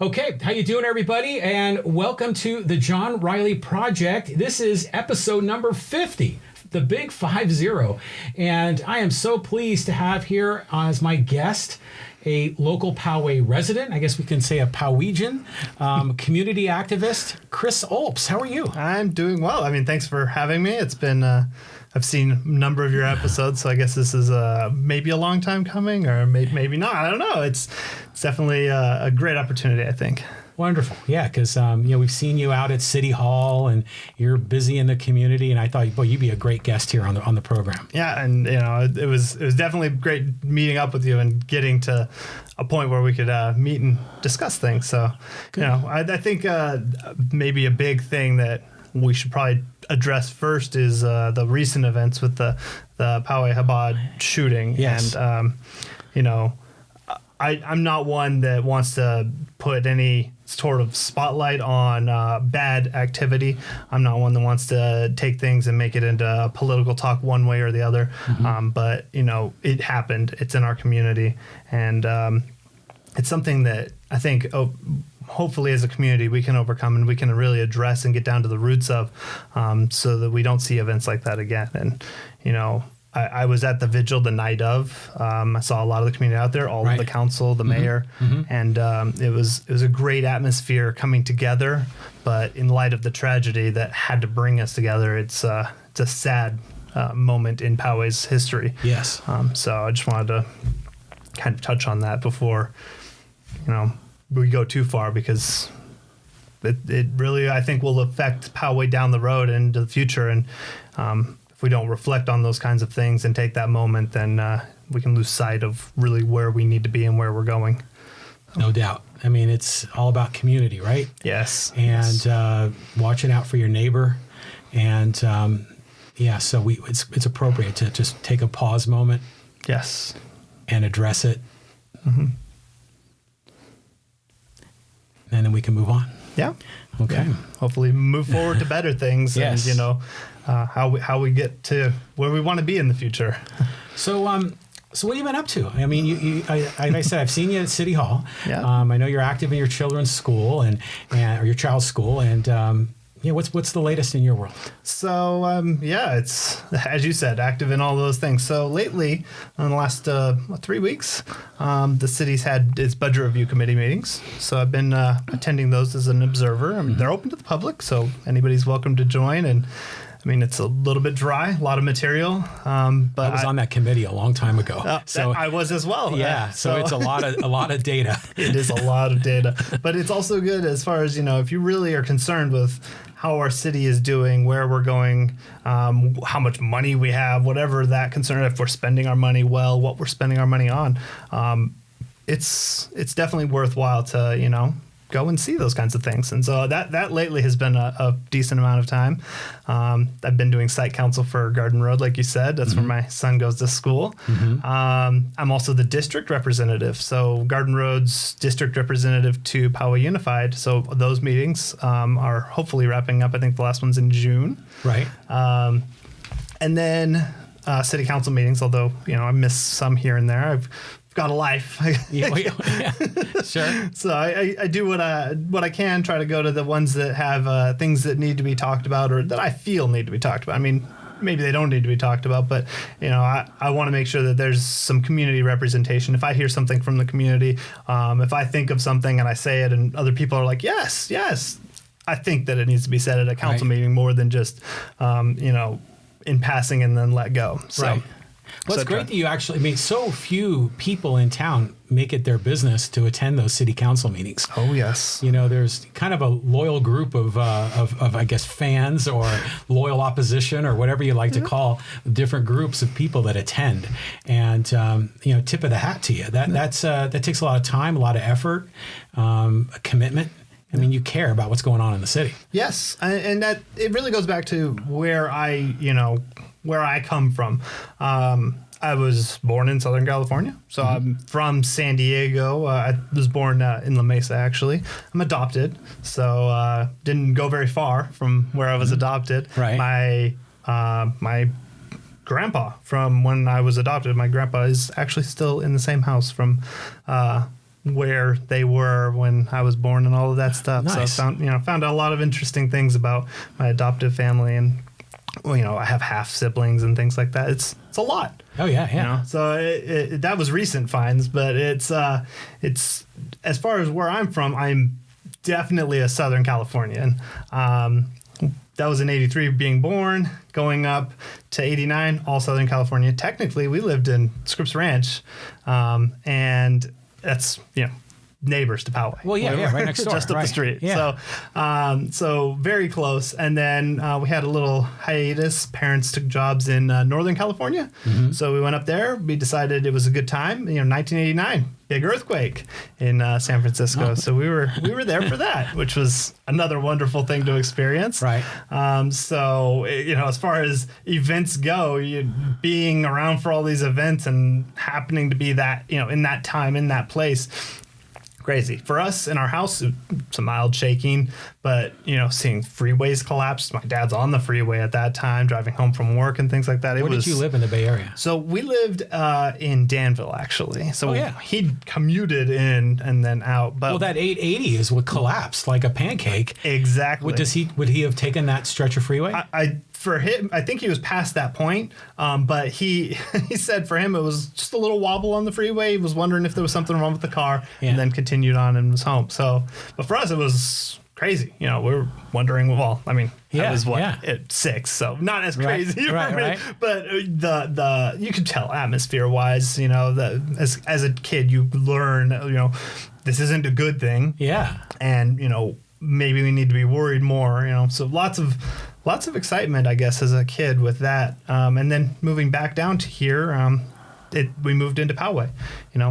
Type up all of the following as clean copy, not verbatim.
Okay, how you doing, everybody? And welcome to the John Riley Project. This is episode number 50, the big 50. And I am so pleased to have here as my guest a local Poway resident, I guess we can say a Powegian, community activist, Chris Olps. How are you? I'm doing well. I mean, thanks for having me. It's been, I've seen a number of your episodes, so I guess this is maybe a long time coming, or maybe not. I don't know. It's definitely a great opportunity, I think. Wonderful. Yeah, because we've seen you out at City Hall and you're busy in the community, and I thought, boy, you'd be a great guest here on the program. Yeah, and it was definitely great meeting up with you and getting to a point where we could meet and discuss things. So, good. I think maybe a big thing that we should probably address first is the recent events with the Poway High shooting. Yes. And I'm not one that wants to put any sort of spotlight on bad activity. I'm not one that wants to take things and make it into a political talk one way or the other. Mm-hmm. But it happened. It's in our community, and it's something that I think hopefully as a community we can overcome and we can really address and get down to the roots of, so that we don't see events like that again. And I was at the vigil the night of. I saw a lot of the community out there, all of the council, the mayor, and it was a great atmosphere coming together. But in light of the tragedy that had to bring us together, it's a sad moment in Poway's history. Yes. So I just wanted to kind of touch on that before we go too far, because it really, I think, will affect Poway down the road and into the future. And if we don't reflect on those kinds of things and take that moment, then we can lose sight of really where we need to be and where we're going. No doubt. I mean, it's all about community, right? Yes. And watching out for your neighbor. And so it's appropriate to just take a pause moment. Yes. And address it. Mm-hmm. And then we can move on. Yeah. Okay. Yeah. Hopefully move forward to better things. Yes. And, how we get to where we want to be in the future. So what have you been up to? I mean, like I said, I've seen you at City Hall. Yeah. I know you're active in your children's school or your child's school, and what's the latest in your world? So it's, as you said, active in all those things. So lately, in the last 3 weeks, the city's had its budget review committee meetings. So I've been attending those as an observer. I mean, they're open to the public, so anybody's welcome to join. And I mean, it's a little bit dry, a lot of material. But I was on that committee a long time ago. So I was as well. Yeah. So it's a lot of data. It is a lot of data, but it's also good as far as, if you really are concerned with how our city is doing, where we're going, how much money we have, whatever that concern, if we're spending our money well, what we're spending our money on, it's definitely worthwhile to, go and see those kinds of things. And so that lately has been a decent amount of time. I've been doing site council for Garden Road, like you said. That's where my son goes to school. I'm also the district representative. So Garden Road's district representative to Poway Unified. So those meetings are hopefully wrapping up. I think the last one's in June. Right. And then city council meetings, although, I miss some here and there. I've got a life. Yeah, sure. So I do what I can, try to go to the ones that have things that need to be talked about or that I feel need to be talked about. I mean, maybe they don't need to be talked about, but I want to make sure that there's some community representation. If I hear something from the community, if I think of something and I say it and other people are like, yes, I think that it needs to be said at a council meeting more than just, in passing and then let go. So. Right. Well, it's great that you actually, so few people in town make it their business to attend those city council meetings. Oh, yes. There's kind of a loyal group of I guess, fans or loyal opposition or whatever you like to call different groups of people that attend. And, tip of the hat to you. That takes a lot of time, a lot of effort, a commitment. I mean, you care about what's going on in the city. Yes. And that it really goes back to where I come from. I was born in Southern California, so I'm from San Diego. I was born in La Mesa, actually. I'm adopted, so didn't go very far from where I was adopted. Right. My grandpa from when I was adopted, my grandpa is actually still in the same house from where they were when I was born and all of that stuff. Nice. So found out a lot of interesting things about my adoptive family, and I have half siblings and things like that. It's a lot. Oh yeah. So that was recent finds, but it's as far as where I'm from, I'm definitely a Southern Californian. That was in 83 being born, going up to 89, all Southern California. Technically, we lived in Scripps Ranch, and that's, neighbors to Poway. Well, yeah, right next door. Just up the street. Yeah. So very close. And then we had a little hiatus. Parents took jobs in Northern California. Mm-hmm. So we went up there. We decided it was a good time. 1989, big earthquake in San Francisco. So we were there for that, which was another wonderful thing to experience. Right. So, as far as events go, being around for all these events and happening to be that, in that time, in that place, crazy. For us in our house, some mild shaking, but seeing freeways collapse. My dad's on the freeway at that time, driving home from work and things like that. Where did you live in the Bay Area? So we lived in Danville, actually. So he commuted in and then out. But that 880 is what collapsed like a pancake. Exactly. Would he have taken that stretch of freeway? For him, I think he was past that point, but he said for him it was just a little wobble on the freeway. He was wondering if there was something wrong with the car, and then continued on and was home. So, but for us, it was crazy. We were wondering. Well, I was at 6, so not as crazy for me. Right. But the you could tell atmosphere wise, that as a kid you learn, this isn't a good thing. Yeah, and maybe we need to be worried more. So lots of excitement, I guess, as a kid with that. And then moving back down to here, we moved into Poway.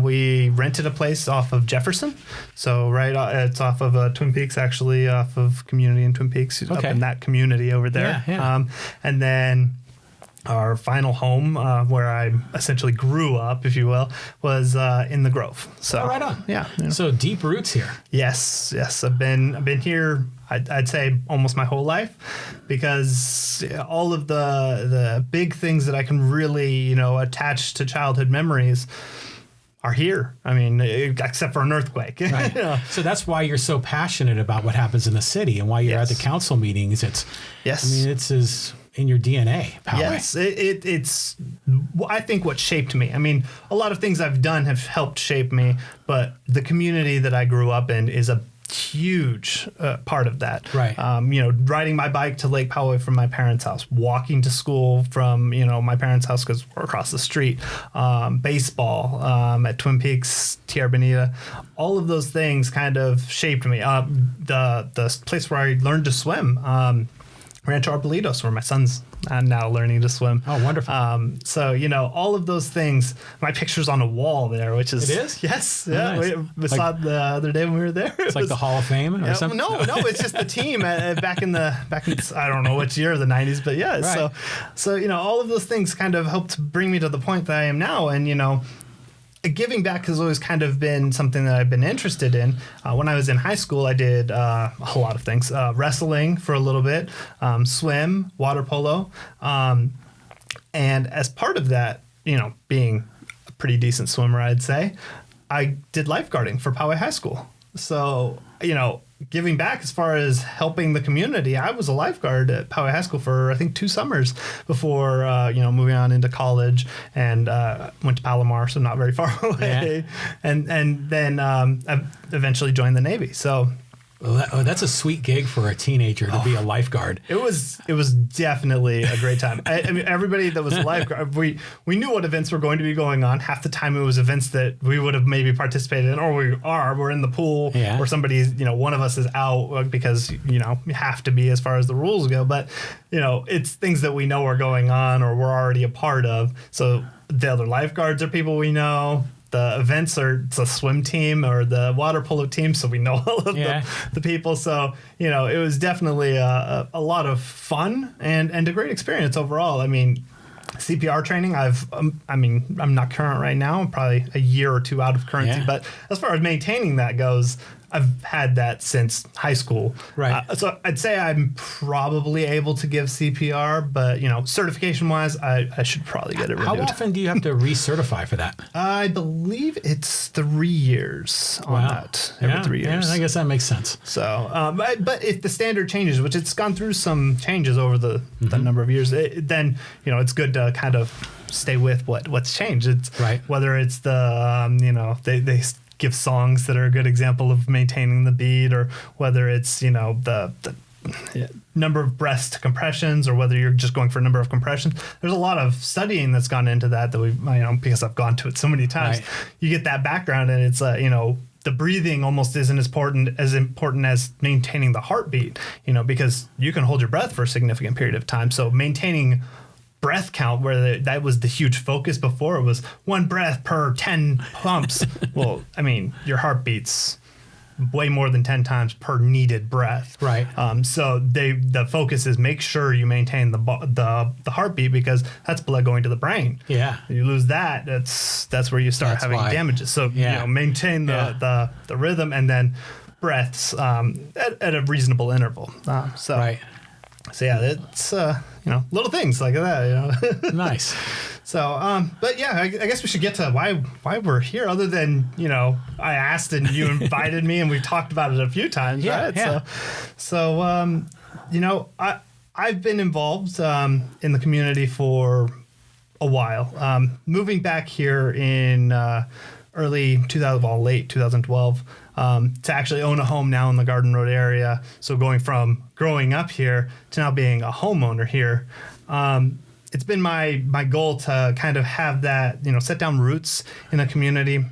We rented a place off of Jefferson. So it's off of Twin Peaks, actually, off of Community in Twin Peaks, up in that community over there. Yeah. And then our final home, where I essentially grew up, if you will, was in the Grove. So right on. Yeah. So deep roots here. Yes. I've been here. I'd say almost my whole life, because all of the big things that I can really attach to childhood memories are here. Except for an earthquake. Right. So that's why you're so passionate about what happens in the city and why you're at the council meetings. It's in your DNA, Poway. Yes, it's I think what shaped me. A lot of things I've done have helped shape me, but the community that I grew up in is a huge part of that. Right. Riding my bike to Lake Poway from my parents' house, walking to school from my parents' house because we're across the street, baseball at Twin Peaks, Tierra Bonita, all of those things kind of shaped me. The place where I learned to swim, Rancho Arbolitos, where my son's now learning to swim. Oh, wonderful. So, all of those things, my picture's on a wall there, which is... It is? Yes. Oh, yeah. nice. We saw it the other day when we were there. It's like the Hall of Fame or something? No, it's just the team back in I don't know which year of the 90s, but yeah. Right. So, all of those things kind of helped bring me to the point that I am now. And, giving back has always kind of been something that I've been interested in. When I was in high school, I did a lot of things. Wrestling for a little bit, swim, water polo. And as part of that, being a pretty decent swimmer, I'd say, I did lifeguarding for Poway High School. So, giving back as far as helping the community, I was a lifeguard at Poway High School for, I think, 2 summers before, moving on into college, and went to Palomar, so not very far away. Yeah. And then I eventually joined the Navy. So... Well, that's a sweet gig for a teenager to be a lifeguard. It was definitely a great time. Everybody that was a lifeguard, we knew what events were going to be going on. Half the time it was events that we would have maybe participated in, or we're in the pool, or somebody's, one of us is out because, you have to be as far as the rules go. But, it's things that we know are going on or we're already a part of. So the other lifeguards are people we know. The events are the swim team or the water polo team, so we know all of the people. So, it was definitely a lot of fun and a great experience overall. CPR training, I'm not current right now. I'm probably a year or 2 out of currency. But as far as maintaining that goes, I've had that since high school. Right. So I'd say I'm probably able to give CPR, but certification wise, I should probably get it renewed. How often do you have to recertify for that? I believe it's 3 years on that. Every 3 years. Yeah, I guess that makes sense. So, but if the standard changes, which it's gone through some changes over the number of years, then it's good to kind of stay with what's changed. It's right. Whether it's the they give songs that are a good example of maintaining the beat, or whether it's the number of breaths to compressions, or whether you're just going for a number of compressions. There's a lot of studying that's gone into that we because I've gone to it so many times. Right. You get that background, and it's the breathing almost isn't as important as maintaining the heartbeat, because you can hold your breath for a significant period of time. So maintaining breath count, where that was the huge focus before, it was 1 breath per 10 pumps. Well, your heart beats way more than 10 times per needed breath. Right. So the focus is make sure you maintain the heartbeat, because that's blood going to the brain. Yeah. You lose that, that's where you start having damages. So maintain the rhythm, and then breaths at a reasonable interval. Right. So yeah, it's little things like that. Nice. So, but yeah, I guess we should get to why we're here. Other than I asked and you invited me, and we've talked about it a few times, right? Yeah. So I've been involved in the community for a while. Moving back here in late 2012. To actually own a home now in the Garden Road area. So going from growing up here to now being a homeowner here, it's been my goal to kind of have that, set down roots in a community,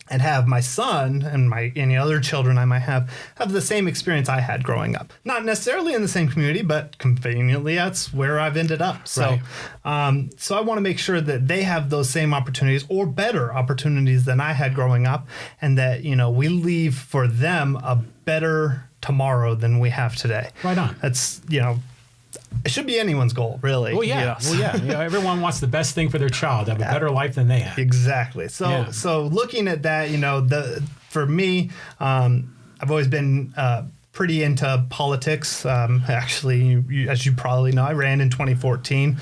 and have my son and any other children I might have the same experience I had growing up. Not necessarily in the same community, but conveniently that's where I've ended up. So, so I want to make sure that they have those same opportunities or better opportunities than I had growing up, and that we leave for them a better tomorrow than we have today. Right on. That's it should be anyone's goal, really. Well, yeah. Everyone wants the best thing for their child, to have a better life than they have. Exactly. So looking at that, for me, I've always been pretty into politics. Actually, as you probably know, I ran in 2014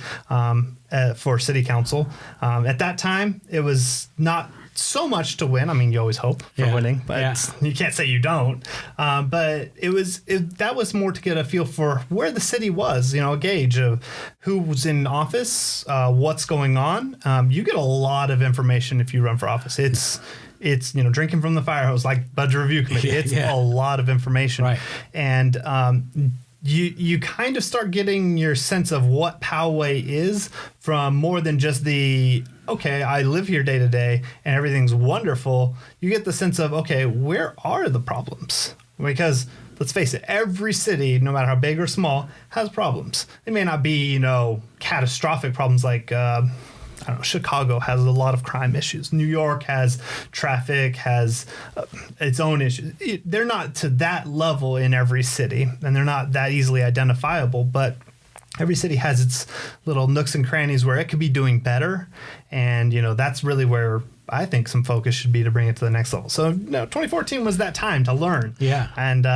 for city council. At that time, it was not so much to win. You always hope for winning, but you can't say you don't. But that was more to get a feel for where the city was, a gauge of who was in office, what's going on. You get a lot of information if you run for office. It's drinking from the fire hose, like budget review committee. It's a lot of information. Right. And you kind of start getting your sense of what Poway is from more than just I live here day to day and everything's wonderful. You get the sense of, where are the problems? Because let's face it, every city, no matter how big or small, has problems. It may not be, catastrophic problems like, Chicago has a lot of crime issues. New York has traffic, has its own issues. They're not to that level in every city, and they're not that easily identifiable, but every city has its little nooks and crannies where it could be doing better. And, that's really where I think some focus should be to bring it to the next level. So 2014 was that time to learn. Yeah. And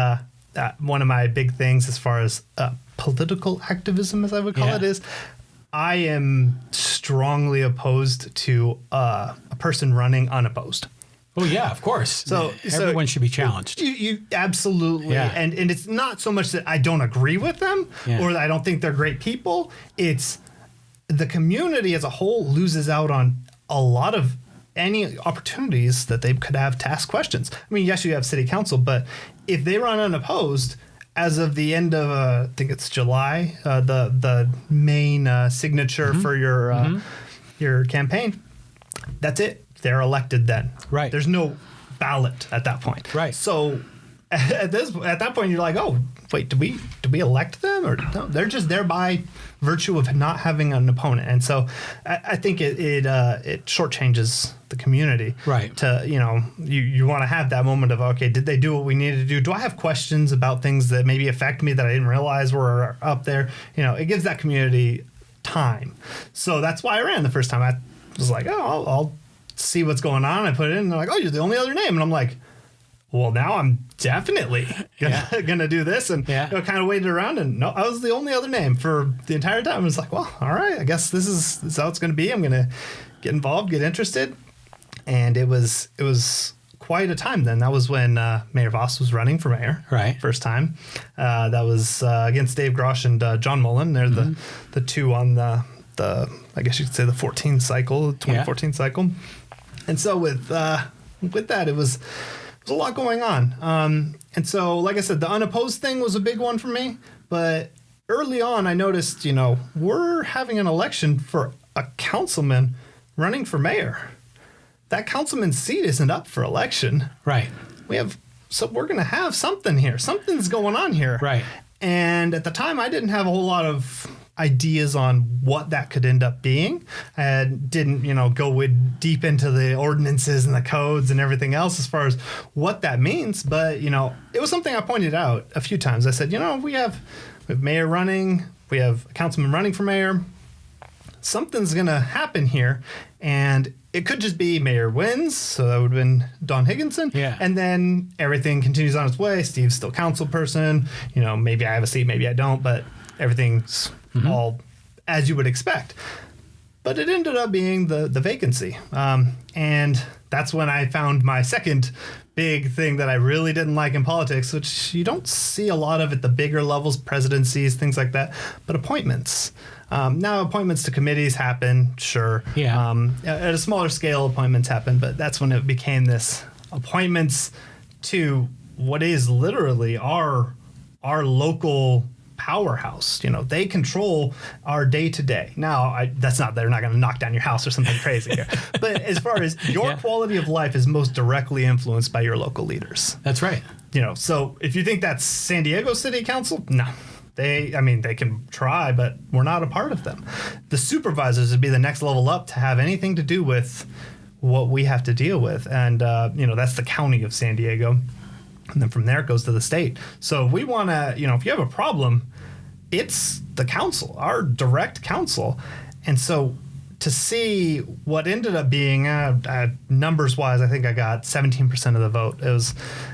one of my big things as far as political activism, as I would call it, is I am strongly opposed to a person running unopposed. Oh yeah, of course. So everyone should be challenged. You absolutely, and it's not so much that I don't agree with them or that I don't think they're great people. It's the community as a whole loses out on a lot of any opportunities that they could have to ask questions. Yes, you have city council, but if they run unopposed, as of the end of I think it's July, the main signature for your campaign, that's it. They're elected then. Right. There's no ballot at that point. Right. So at that point you're like, oh wait, do we elect them, or no? They're just there by virtue of not having an opponent. And so I think it shortchanges the community. Right. To you want to have that moment of, okay, did they do what we needed to do? Do I have questions about things that maybe affect me that I didn't realize were up there? It gives that community time. So that's why I ran the first time. I was like, oh, I'll see what's going on. I put it in, and they're like, oh, you're the only other name. And I'm like, well, now I'm definitely gonna do this, and kind of waited around, and no, I was the only other name for the entire time. I was like, well, all right, I guess this is how it's gonna be. I'm gonna get involved, get interested, and it was quite a time then. That was when Mayor Voss was running for mayor, first time. That was against Dave Grosh and John Mullen. They're the two on the I guess you could say the 2014 cycle. And so with that, it was a lot going on. And so, like I said, the unopposed thing was a big one for me. But early on, I noticed, we're having an election for a councilman running for mayor. That councilman's seat isn't up for election. Right. So we're going to have something here. Something's going on here. Right. And at the time, I didn't have a whole lot of ideas on what that could end up being. I didn't, go deep into the ordinances and the codes and everything else as far as what that means. But, it was something I pointed out a few times. I said, we have mayor running. We have a councilman running for mayor. Something's going to happen here. And it could just be mayor wins. So that would have been Don Higginson. Yeah. And then everything continues on its way. Steve's still council person. Maybe I have a seat, maybe I don't. But everything's all as you would expect. But it ended up being the vacancy. And that's when I found my second big thing that I really didn't like in politics, which you don't see a lot of at the bigger levels, presidencies, things like that, but appointments. Now appointments to committees happen, sure. Yeah. At a smaller scale, appointments happen, but that's when it became this appointments to what is literally our local powerhouse. They control our day to day. Now, they're not going to knock down your house or something crazy here. But as far as your quality of life is most directly influenced by your local leaders. That's right. So if you think that's San Diego City Council, no. They can try, but we're not a part of them. The supervisors would be the next level up to have anything to do with what we have to deal with. And, that's the county of San Diego. And then from there it goes to the state. So we want to, if you have a problem, it's the council, our direct council. And so to see what ended up being, numbers wise, I think I got 17% of the vote.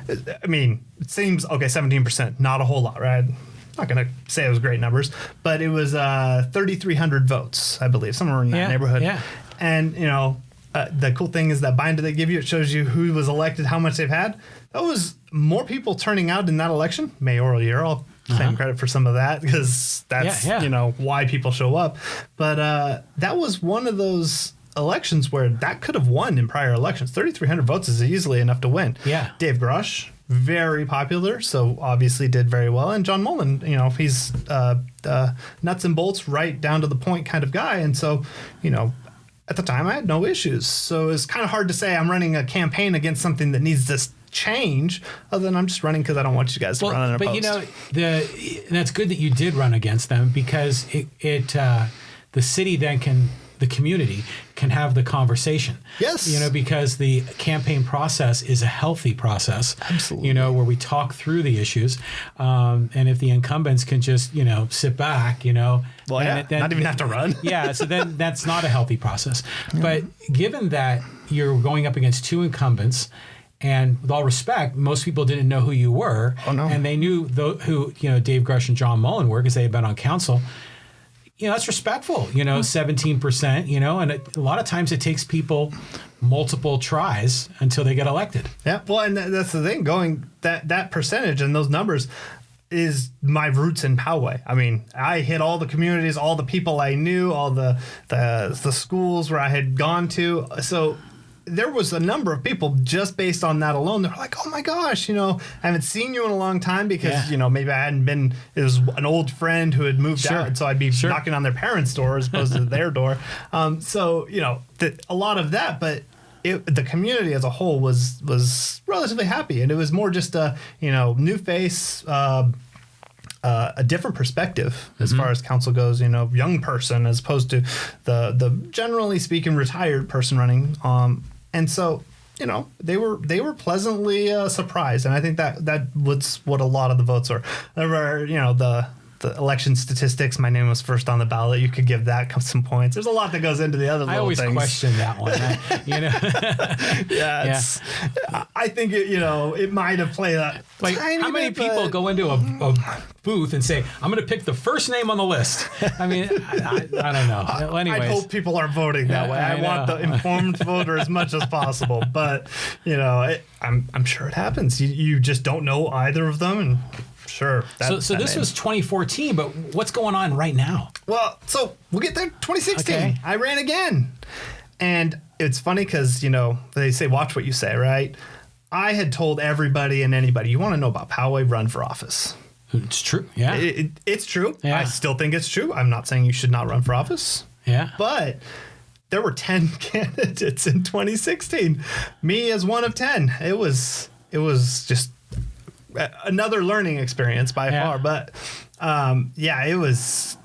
It seems, okay, 17%, not a whole lot, right? Not going to say it was great numbers, but it was 3,300 votes, I believe, somewhere in that neighborhood. Yeah. And, the cool thing is that binder they give you, it shows you who was elected, how much they've had. That was more people turning out in that election, mayoral year. I'll claim credit for some of that because that's, why people show up. But that was one of those elections where that could have won in prior elections. 3,300 votes is easily enough to win. Yeah. Dave Grosh, very popular, so obviously did very well. And John Mullen, he's nuts and bolts, right down to the point kind of guy. And so, at the time I had no issues. So it's kind of hard to say I'm running a campaign against something that needs this change, other than I'm just running because I don't want you guys to run unopposed. But that's good that you did run against them, because the city then the community can have the conversation. Yes. Because the campaign process is a healthy process. Absolutely. Where we talk through the issues. And if the incumbents can just, sit back, then not even have to run. So then that's not a healthy process. Yeah. But given that you're going up against two incumbents, and with all respect, most people didn't know who you were. Oh, no. And they knew who Dave Grush and John Mullen were because they had been on council. That's respectful, 17%, and a lot of times it takes people multiple tries until they get elected. Yeah, well, and that's the thing, going that percentage and those numbers is my roots in Poway. I hit all the communities, all the people I knew, all the schools where I had gone to. So there was a number of people just based on that alone. They're like, oh my gosh, I haven't seen you in a long time because, maybe I hadn't been, it was an old friend who had moved out. And so I'd be knocking on their parents' door as opposed to their door. So, a lot of that, but the community as a whole was relatively happy. And it was more just a, new face, a different perspective as far as council goes, young person as opposed to the generally speaking retired person running. And so, they were pleasantly surprised, and I think that was what a lot of the votes were. There were, the the election statistics. My name was first on the ballot. You could give that some points. There's a lot that goes into the other little things. I always question that one. I think it might have played that. Like, how many people go into a booth and say, I'm going to pick the first name on the list? I mean, I don't know. Well, anyways. I hope people aren't voting that way. I want the informed voter as much as possible. But, I'm sure it happens. You just don't know either of them. And sure. So this was 2014, but what's going on right now? Well, so we'll get there. 2016. Okay. I ran again. And it's funny because, they say, watch what you say, right? I had told everybody and anybody, you want to know about Poway, run for office. It's true. Yeah. It's true. Yeah. I still think it's true. I'm not saying you should not run for office. Yeah. But there were 10 candidates in 2016. Me as one of 10. It was just another learning experience by far. But it was,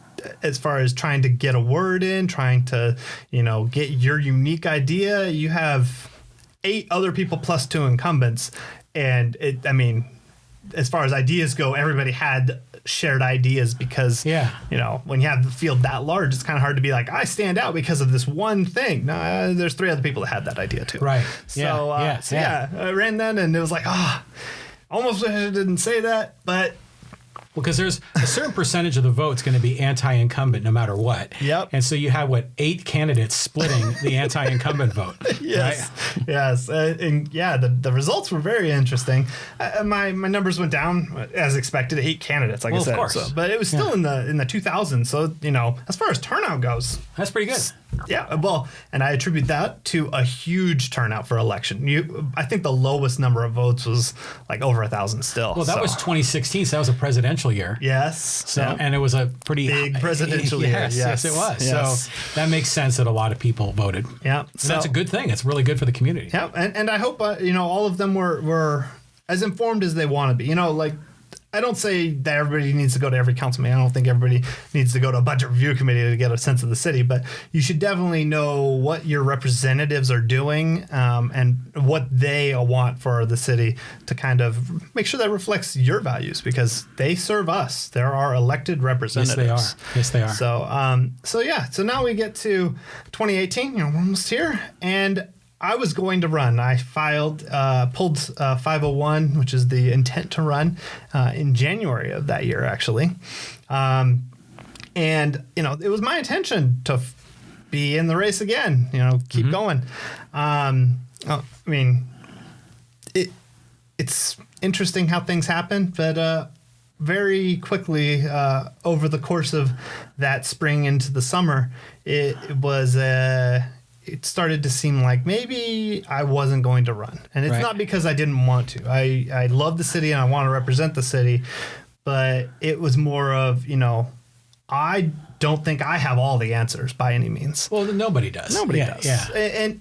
as far as trying to get a word in, trying to, get your unique idea. You have 8 other people plus 2 incumbents. And as far as ideas go, everybody had shared ideas because, when you have the field that large, it's kind of hard to be like, I stand out because of this one thing. No, there's 3 other people that had that idea too. Right. So, I ran then and it was like, almost wish I didn't say that, but. Well, because there's a certain percentage of the vote's going to be anti-incumbent no matter what. Yep. And so you have 8 candidates splitting the anti-incumbent vote. Yes. Right? Yes. The results were very interesting. My numbers went down as expected. 8 candidates, like I said. Of course. So, but it was still in the 2000s. So, as far as turnout goes. That's pretty good. Yeah, well, and I attribute that to a huge turnout for election. I think the lowest number of votes was like over 1,000 still. Well, that was 2016, so that was a presidential year. Yes. So and it was a pretty big presidential year. Yes, it was. Yes. So that makes sense that a lot I voted. Yeah. So that's a good thing. It's really good for the community. Yeah, and I hope all of them were as informed as they want to be. I don't say that everybody needs to go to every council meeting. I don't think everybody needs to go to a budget review committee to get a sense of the city, but you should definitely know what your representatives are doing and what they want for the city to kind of make sure that reflects your values because they serve us. They're our elected representatives. Yes, they are. So now we get to 2018. We're almost here, and I was going to run. I pulled 501, which is the intent to run, in January of that year, actually. And, it was my intention to be in the race again, keep going. It's interesting how things happen, but very quickly over the course of that spring into the summer, it started to seem like maybe I wasn't going to run. And it's not because I didn't want to. I love the city and I want to represent the city. But it was more of, I don't think I have all the answers by any means. Well, nobody does. Nobody does. Yeah.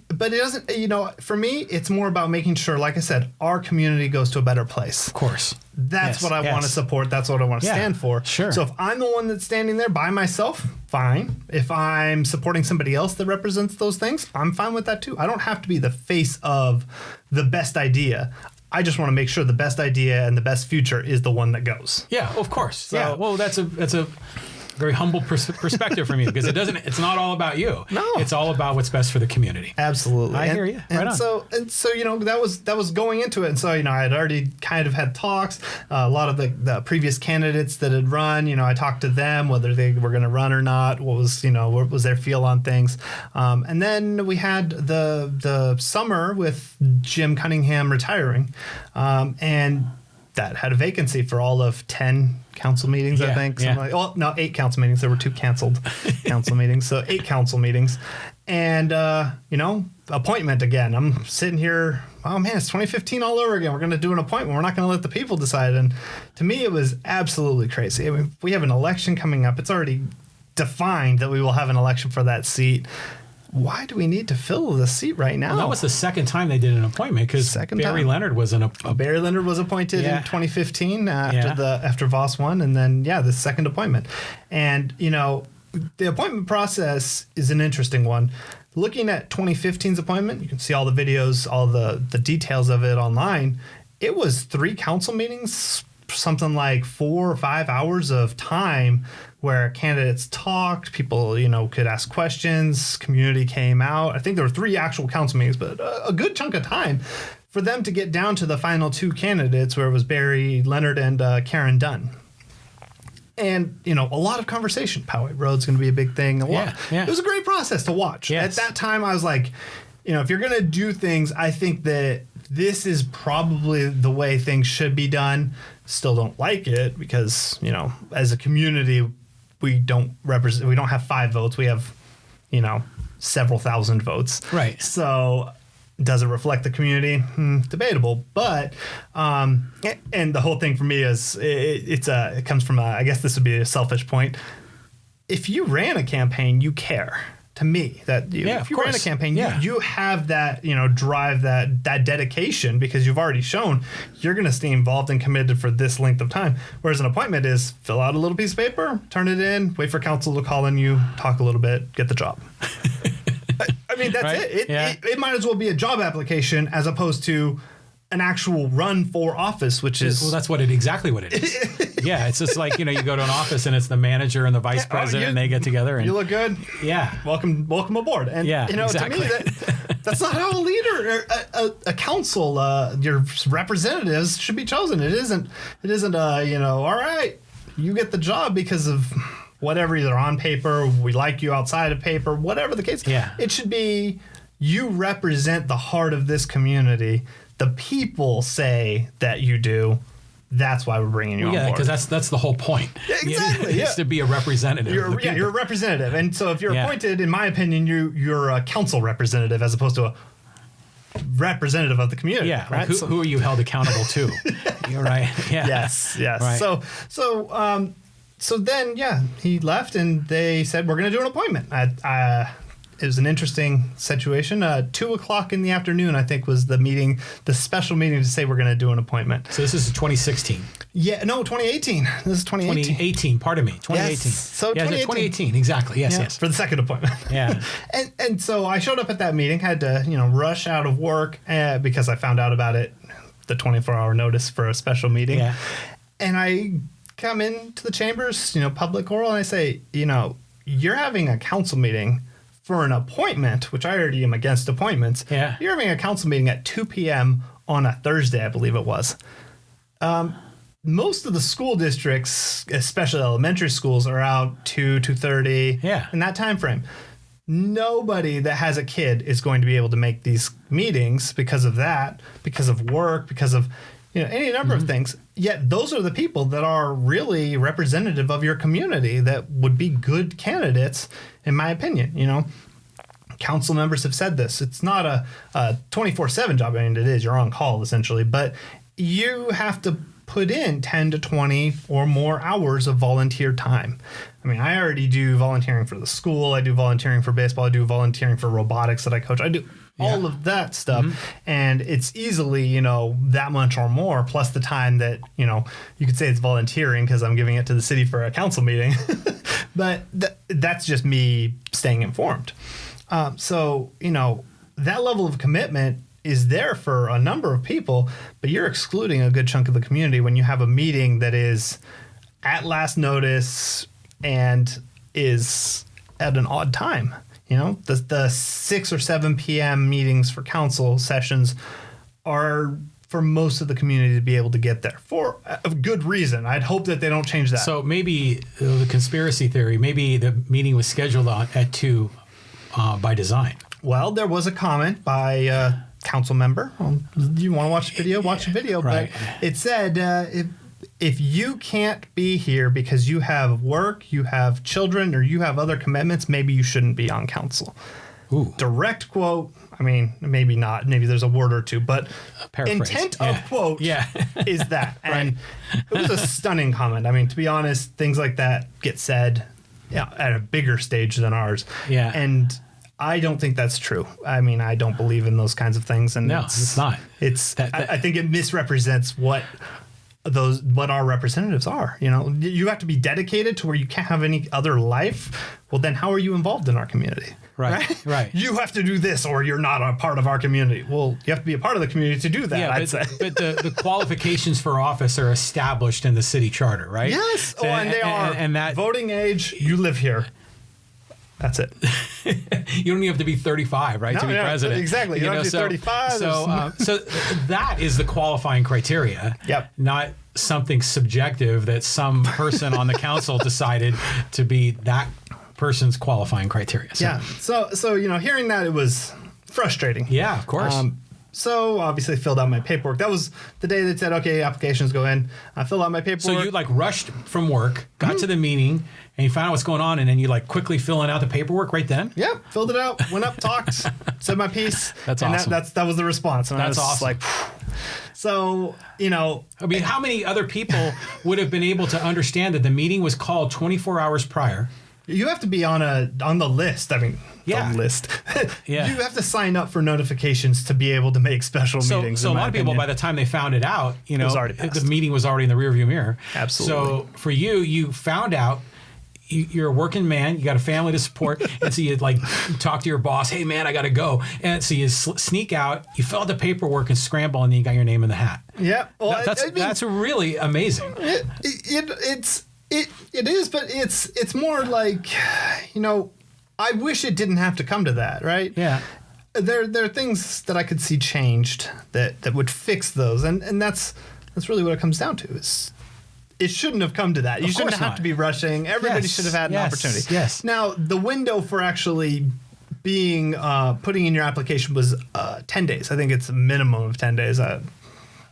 But it doesn't, for me, it's more about making sure, like I said, our community goes to a better place. Of course. That's what I want to support. That's what I want to stand for. Sure. So if I'm the one that's standing there by myself, fine. If I'm supporting somebody else that represents those things, I'm fine with that too. I don't have to be the face of the best idea. I just want to make sure the best idea and the best future is the one that goes. Yeah, of course. Well, that's a very humble perspective from you because it's not all about you. No. It's all about what's best for the community. Absolutely. I hear you. Right on. So that was going into it. And so, I had already kind of had talks, a lot of the previous candidates that had run, I talked to them, whether they were going to run or not, what was their feel on things. And then we had the summer with Jim Cunningham retiring. And that had a vacancy for all of 10 council meetings, I think. 8 council meetings. There were 2 canceled council meetings. So 8 council meetings. And, appointment again. I'm sitting here, oh man, it's 2015 all over again. We're going to do an appointment. We're not going to let the people decide. And to me, it was absolutely crazy. I mean, we have an election coming up. It's already defined that we will have an election for that seat. Why do we need to fill the seat right now? Well, that was the second time they did an appointment because Barry Leonard was Barry Leonard was appointed in 2015 after Voss won, and then the second appointment. And the appointment process is an interesting one. Looking at 2015's appointment, you can see all the videos, all the details of it online. It was 3 council meetings something like 4 or 5 hours of time where candidates talked, people, could ask questions, community came out. I think there were 3 actual council meetings, but a good chunk of time for them to get down to the final 2 candidates, where it was Barry Leonard and Karen Dunn. And, a lot of conversation. Poway Road's going to be a big thing. Yeah. It was a great process to watch. Yes. At that time, I was like, if you're going to do things, I think that this is probably the way things should be done. Still don't like it because, as a community, we don't have 5 votes. We have, several thousand votes. Right. So does it reflect the community? Debatable. But, and the whole thing for me is it comes from, I guess this would be a selfish point. If you ran a campaign, you care. To me, that if you ran a campaign, you have that, drive, that dedication, because you've already shown you're going to stay involved and committed for this length of time. Whereas an appointment is fill out a little piece of paper, turn it in, wait for council to call on you, talk a little bit, get the job. I mean, that's right? it. Yeah. It might as well be a job application as opposed to an actual run for office, which is... Well, that's exactly what it is. Yeah, it's just like, you go to an office and it's the manager and the vice president and they get together. And you look good. Yeah. Welcome aboard. And, exactly. to me, that's not how a leader, a council, your representatives should be chosen. It isn't, all right, you get the job because of whatever, either on paper, we like you outside of paper, whatever the case. Yeah. It should be, you represent the heart of this community. The people say that you do. That's why we're bringing you on board. Yeah, because that's the whole point. Exactly. It's to be a representative. You're a representative. And so if you're appointed, in my opinion, you're a council representative as opposed to a representative of the community. Yeah. Right? Like who are you held accountable to? You're right. Yeah. Yes. Right. So then, he left and they said, we're going to do an appointment. It was an interesting situation. 2:00 in the afternoon, I think, was the special meeting to say we're going to do an appointment. So this is 2016. Yeah, no, 2018. This is 2018. 2018, pardon me, 2018. Yes, so 2018, exactly. Yes. For the second appointment. Yeah. and so I showed up at that meeting, had to, rush out of work because I found out about it, the 24-hour notice for a special meeting. Yeah. And I come into the chambers, public oral, and I say, you're having a council meeting for an appointment, which I already am against appointments. Yeah. You're having a council meeting at 2 p.m. on a Thursday, I believe it was. Most of the school districts, especially elementary schools, are out 2:30 in that time frame. Nobody that has a kid is going to be able to make these meetings because of that, because of work, because of any number of things. Yet those are the people that are really representative of your community that would be good candidates, in my opinion. Council members have said this. It's not a 24/7 job. I mean, it is. You're on call, essentially. But you have to put in 10 to 20 or more hours of volunteer time. I mean, I already do volunteering for the school. I do volunteering for baseball. I do volunteering for robotics that I coach. I do all of that stuff. And it's easily, that much or more, plus the time that, you could say it's volunteering because I'm giving it to the city for a council meeting. But that's just me staying informed. So, that level of commitment is there for a number of people, but you're excluding a good chunk of the community when you have a meeting that is at last notice and is at an odd time. The 6 or 7 p.m. meetings for council sessions are for most of the community to be able to get there for a good reason. I'd hope that they don't change that. So maybe the conspiracy theory, maybe the meeting was scheduled at 2 by design. Well, there was a comment by a council member. You want to watch the video? Watch the video. Right. But it said, if you can't be here because you have work, you have children, or you have other commitments, maybe you shouldn't be on council. Ooh. Direct quote. I mean, maybe not. Maybe there's a word or two, but paraphrase. Intent of quote is that. And it was a stunning comment. I mean, to be honest, things like that get said at a bigger stage than ours. Yeah. And I don't think that's true. I mean, I don't believe in those kinds of things. And no, it's not. I think it misrepresents what our representatives are. You have to be dedicated to where you can't have any other life. Well, then how are you involved in our community? Right. You have to do this or you're not a part of our community. Well, you have to be a part of the community to do that, Yeah, I'd say. but the qualifications for office are established in the city charter, right? Yes. So, and they are. And that voting age, you live here. That's it. you don't even have to be 35, right, to be president. Exactly. You don't have to be 35. So that is the qualifying criteria. Yep. Not something subjective that some person on the council decided to be that person's qualifying criteria. So hearing that, it was frustrating. Yeah, of course. So obviously filled out my paperwork. That was the day that said, okay, applications go in. I filled out my paperwork. So you rushed from work, got to the meeting, and you found out what's going on, and then you quickly filling out the paperwork right then? Yep, filled it out, went up, talked, said my piece. That's and awesome. That was the response. And That's I was awesome. So, I mean, how many other people would have been able to understand that the meeting was called 24 hours prior? You have to be on the list. I mean, Yeah. the list. Yeah. You have to sign up for notifications to be able to make special meetings. So a lot of people, by the time they found it out, was already passed. the meeting was already in the rearview mirror. Absolutely. So for you found out. You're a working man. You got a family to support, and so you talk to your boss. Hey, man, I got to go. And so you sneak out. You fill out the paperwork and scramble, and then you got your name in the hat. Yeah, well, that's really amazing. It is, but it's more like, I wish it didn't have to come to that, right? Yeah. There are things that I could see changed that would fix those, and that's really what it comes down to is. It shouldn't have come to that. You shouldn't have to be rushing. Everybody should have had an opportunity. Yes. Now, the window for actually being putting in your application was 10 days. I think it's a minimum of 10 days.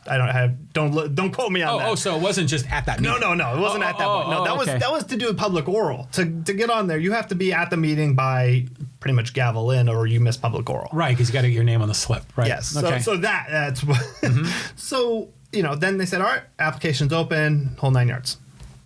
Don't quote me on that. Oh, so it wasn't just at that meeting. No. It wasn't at that point. No, that was to do a public oral. To get on there, you have to be at the meeting by pretty much gavel in, or you miss public oral. Right, because you got to get your name on the slip. Right. Yes. Okay. So that's what. So. Then they said, all right, application's open, whole 9 yards.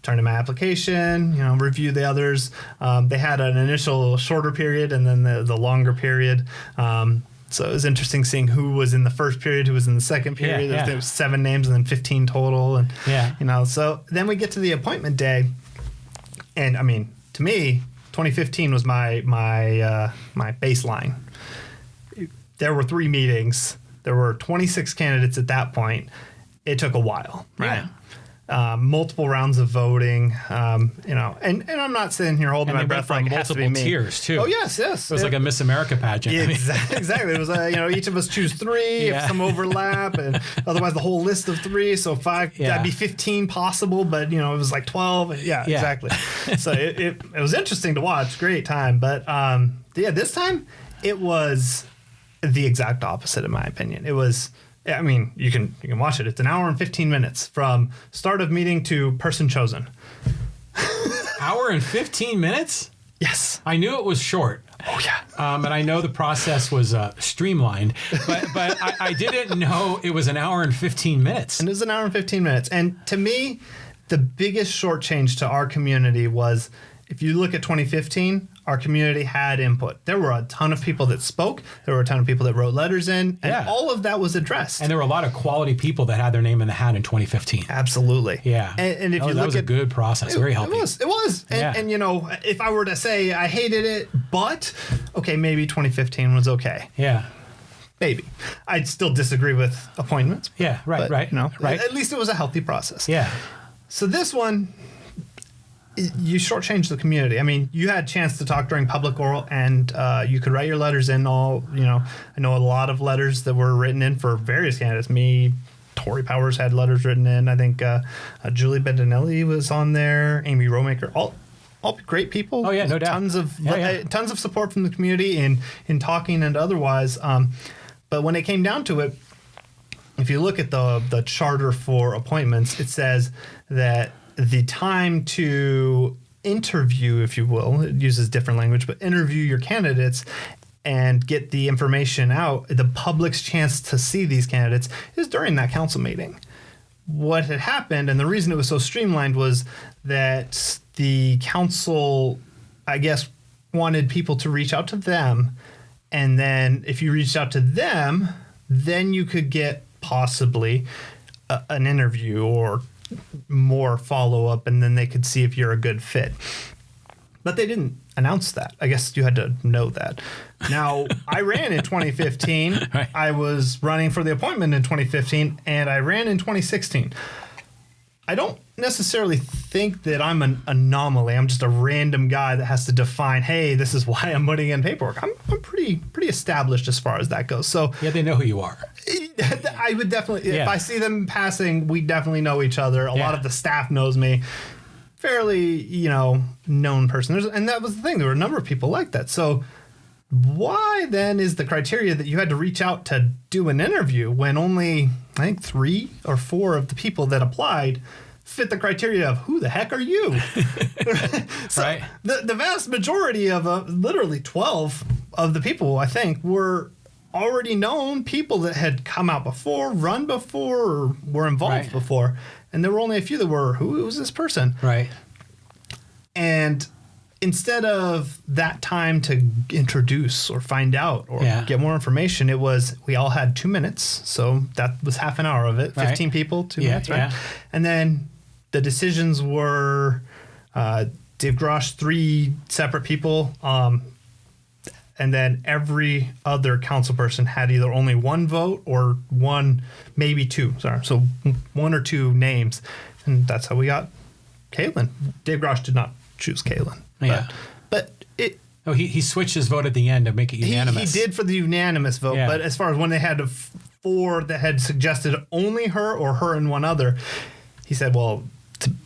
Turn in my application, review the others. They had an initial shorter period and then the longer period. So it was interesting seeing who was in the first period, who was in the second period. There was 7 names and then 15 total. And, so then we get to the appointment day. And I mean, to me, 2015 was my baseline. There were 3 meetings. There were 26 candidates at that point. It took a while, right? Multiple rounds of voting, and I'm not sitting here holding my breath like it has to be me. Multiple tiers too. Oh yes. It was like a Miss America pageant. Yeah, exactly. It was each of us choose 3, if some overlap, and otherwise the whole list of 3. So 5, that'd be 15 possible, but it was like 12. Yeah. Exactly. So it was interesting to watch. Great time, but this time it was the exact opposite in my opinion. It was. I mean, you can watch it. It's an hour and 15 minutes from start of meeting to person chosen. Hour and 15 minutes? Yes. I knew it was short. Oh, yeah. And I know the process was streamlined, but I didn't know it was an hour and 15 minutes. And it was an hour and 15 minutes. And to me, the biggest short change to our community was, if you look at 2015, our community had input. There were a ton of people that spoke. There were a ton of people that wrote letters in. And all of that was addressed. And there were a lot of quality people that had their name in the hat in 2015. Absolutely. Yeah. And if you look that was a good process. Very healthy. It was. And if I were to say I hated it, but, okay, maybe 2015 was okay. Yeah. Maybe. I'd still disagree with appointments. Yeah, right, but, right. Right. At least it was a healthy process. Yeah. So this one, you shortchanged the community. I mean, you had a chance to talk during public oral, and you could write your letters in. I know a lot of letters that were written in for various candidates. Me, Tori Powers had letters written in. I think Julie Bendinelli was on there. Amy Romaker. All great people. Oh yeah, no doubt. Tons of support from the community in talking and otherwise. But when it came down to it, if you look at the charter for appointments, it says that the time to interview, if you will, it uses different language, but interview your candidates and get the information out, the public's chance to see these candidates is during that council meeting. What had happened, and the reason it was so streamlined, was that the council, I guess, wanted people to reach out to them. And then if you reached out to them, then you could get possibly an interview or more follow-up, and then they could see if you're a good fit. But they didn't. announce that. I guess you had to know that. Now, I ran in 2015. Right. I was running for the appointment in 2015, and I ran in 2016. I don't necessarily think that I'm an anomaly. I'm just a random guy that has to define, hey, this is why I'm putting in paperwork. I'm pretty established as far as that goes. So Yeah, they know who you are. I would definitely, Yeah. if I see them passing, we definitely know each other. A lot of the staff knows me. Fairly, known person. And that was the thing. There were a number of people like that. So why then is the criteria that you had to reach out to do an interview when only, I think, 3 or 4 of the people that applied fit the criteria of who the heck are you? So Right. The vast majority of literally 12 of the people, I think, were already known people that had come out before, run before, or were involved Right. before. And there were only a few that were, who was this person? Right. And instead of that time to introduce or find out or get more information, it was, we all had 2 minutes. So that was half an hour of it. 15 Right. people, 2 minutes, right? Yeah. And then the decisions were Dave Grosh, 3 separate people. And then every other council person had either only 1 vote or 1, maybe 2. Sorry. So 1 or 2 names. And that's how we got Caitlin. Dave Grosh did not choose Caitlin. Yeah. But it, Oh, he switched his vote at the end to make it unanimous. he did for the unanimous vote. Yeah. But as far as when they had 4 that had suggested only her or her and 1 other, he said, well,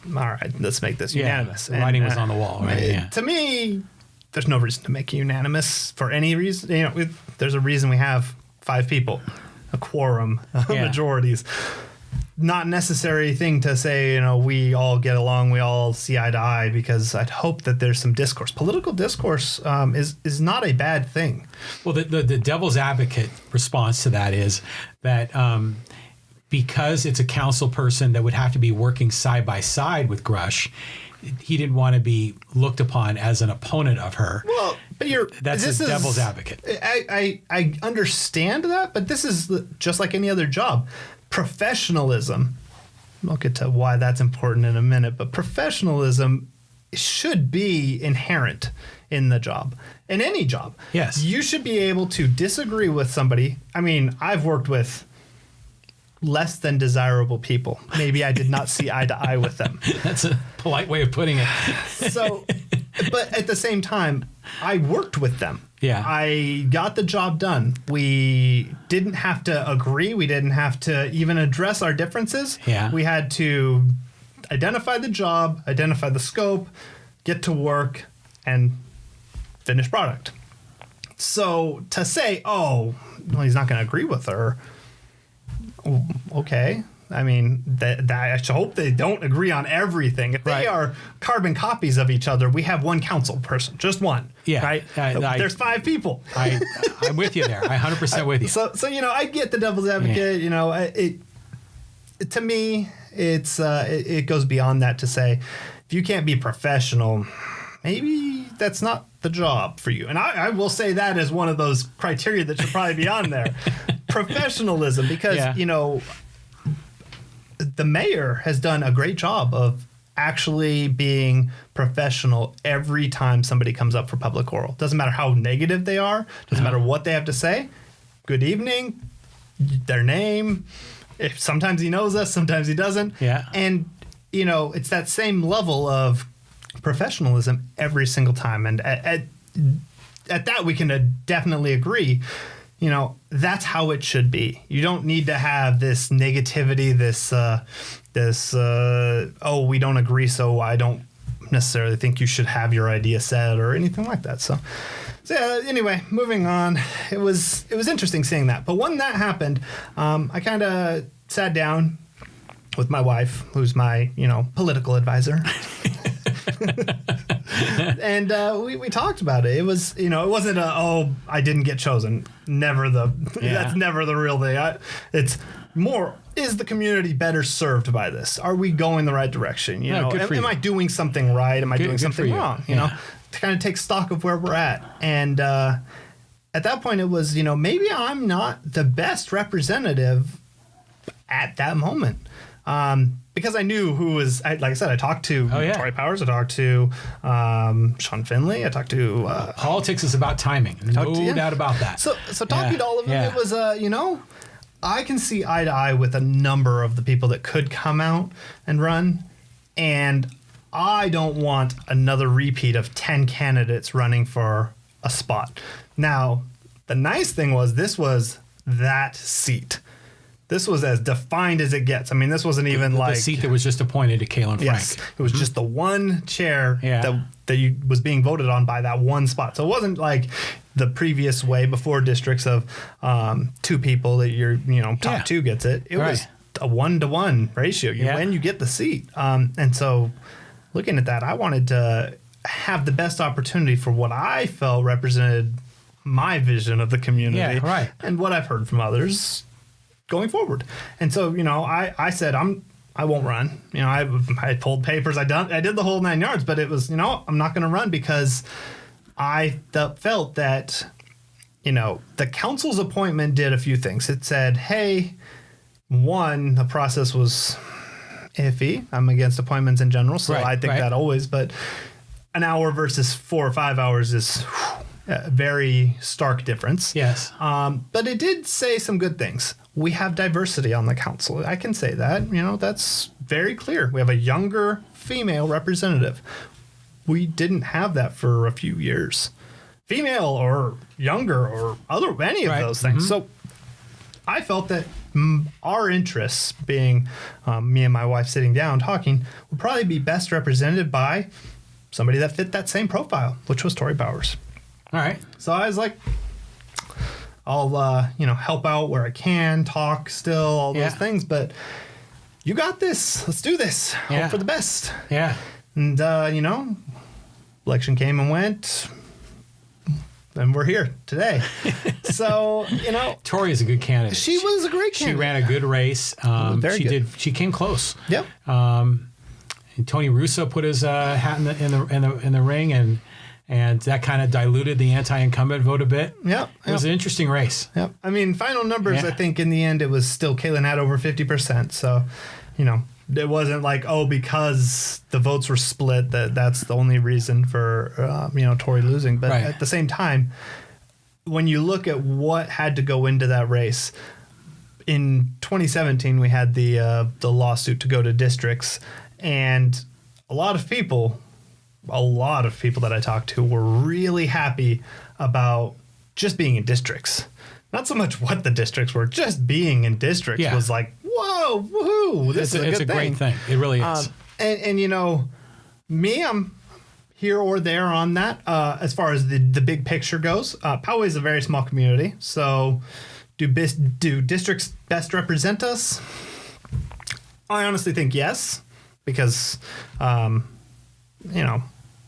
all right, let's make this unanimous. The writing was on the wall, right? Yeah. To me, there's no reason to make it unanimous for any reason. There's a reason we have 5 people, a quorum, majorities. Not necessary thing to say, we all get along, we all see eye to eye, because I'd hope that there's some discourse. Political discourse is not a bad thing. Well, the devil's advocate response to that is that because it's a council person that would have to be working side by side with Grush, he didn't want to be looked upon as an opponent of her. Well, but that's a devil's advocate. I understand that, but this is just like any other job. Professionalism, I'll get to why that's important in a minute, but professionalism should be inherent in the job, in any job. Yes. You should be able to disagree with somebody. I mean, I've worked with less than desirable people. Maybe I did not see eye to eye with them. That's a polite way of putting it. So, but at the same time, I worked with them. Yeah. I got the job done. We didn't have to agree. We didn't have to even address our differences. Yeah. We had to identify the job, identify the scope, get to work, and finish product. So to say, oh, well, he's not going to agree with her. Okay. I mean, I hope they don't agree on everything. If they are carbon copies of each other, we have 1 council person, just 1. Yeah. Right? There's 5 people. I'm with you there. I 100% with you. So I get the devil's advocate. To me, it goes beyond that to say, if you can't be professional, maybe that's not the job for you. And I will say that as one of those criteria that should probably be on there. Professionalism, because, the mayor has done a great job of actually being professional every time somebody comes up for public oral. Doesn't matter how negative they are, doesn't matter what they have to say. Good evening, their name. If sometimes he knows us, sometimes he doesn't. Yeah. And, it's that same level of professionalism every single time. And at that, we can definitely agree. That's how it should be. You don't need to have this negativity, we don't agree, so I don't necessarily think you should have your idea said or anything like that. So anyway, moving on. It was interesting seeing that. But when that happened, I kind of sat down with my wife, who's my, political advisor. And we talked about it. It was, it wasn't I didn't get chosen. That's never the real thing. It's more, is the community better served by this? Are we going the right direction? Am I doing something right? Am I doing something wrong? You know, to kind of take stock of where we're at. And at that point, it was, maybe I'm not the best representative at that moment. because I knew who was, like I said, I talked to Tory Powers, I talked to Sean Finley, I talked to... Politics is about timing. No doubt about that. So talking to all of them, it was, I can see eye to eye with a number of the people that could come out and run, and I don't want another repeat of 10 candidates running for a spot. Now, the nice thing was this was that seat. This was as defined as it gets. I mean, this wasn't even like... The seat that was just appointed to Kalen Frank. Yes, it was just the one chair that was being voted on by that one spot. So it wasn't like the previous way before districts of 2 people that your top 2 gets it. It was a 1-to-1 ratio. You win, you get the seat. And so looking at that, I wanted to have the best opportunity for what I felt represented my vision of the community and what I've heard from others going forward. And so, I said, I won't run. I pulled papers. I did the whole 9 yards, but it was, I'm not going to run because I felt that, the council's appointment did a few things. It said, hey, one, the process was iffy. I'm against appointments in general, so I think that always, but an hour versus 4 or 5 hours is a very stark difference. Yes. But it did say some good things. We have diversity on the council. I can say that. That's very clear. We have a younger female representative. We didn't have that for a few years. Female or younger or any of those things. So I felt that our interests, being me and my wife sitting down talking, would probably be best represented by somebody that fit that same profile, which was Tory Powers. All right. So I was like, I'll, help out where I can, talk still, all those things. But you got this. Let's do this. Hope for the best. Yeah. And, election came and went. And we're here today. So, Tori is a good candidate. She was a great candidate. She ran a good race. Very good. She came close. Yep. And Tony Russo put his hat in the ring, and that kind of diluted the anti-incumbent vote a bit. Yep. It was an interesting race. Yep. I mean, final numbers, I think in the end it was still Kalen had over 50%. So, it wasn't like, because the votes were split, that's the only reason for, Tory losing. But at the same time, when you look at what had to go into that race, in 2017, we had the lawsuit to go to districts, and a lot of people that I talked to were really happy about just being in districts. Not so much what the districts were, just being in districts was like, whoa, woohoo, this is a good thing. Great thing. It really is. And me, I'm here or there on that. As far as the big picture goes, Poway is a very small community. So do districts best represent us? I honestly think yes, because,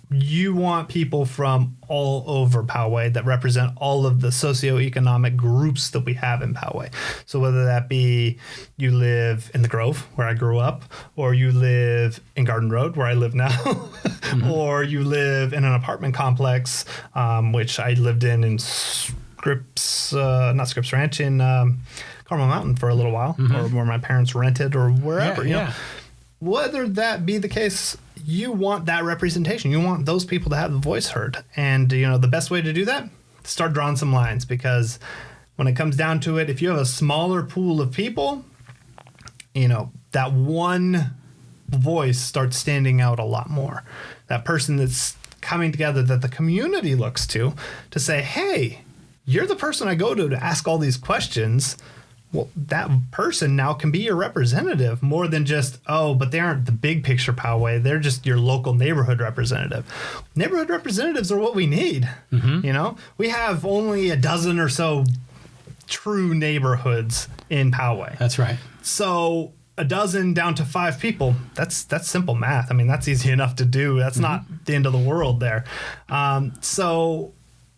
you want people from all over Poway that represent all of the socioeconomic groups that we have in Poway. So whether that be you live in the Grove, where I grew up, or you live in Garden Road, where I live now, or you live in an apartment complex, which I lived in Scripps Ranch, in Carmel Mountain for a little while, or where my parents rented, or wherever. Whether that be the case, you want that representation. You want those people to have the voice heard. And, the best way to do that, start drawing some lines, because when it comes down to it, if you have a smaller pool of people, that one voice starts standing out a lot more. That person that's coming together that the community looks to say, hey, you're the person I go to ask all these questions. Well, that person now can be your representative more than just, but they aren't the big picture Poway. They're just your local neighborhood representative. Neighborhood representatives are what we need. We have only a dozen or so true neighborhoods in Poway. That's right. So a dozen down to 5 people, that's simple math. I mean, that's easy enough to do. That's not the end of the world there. So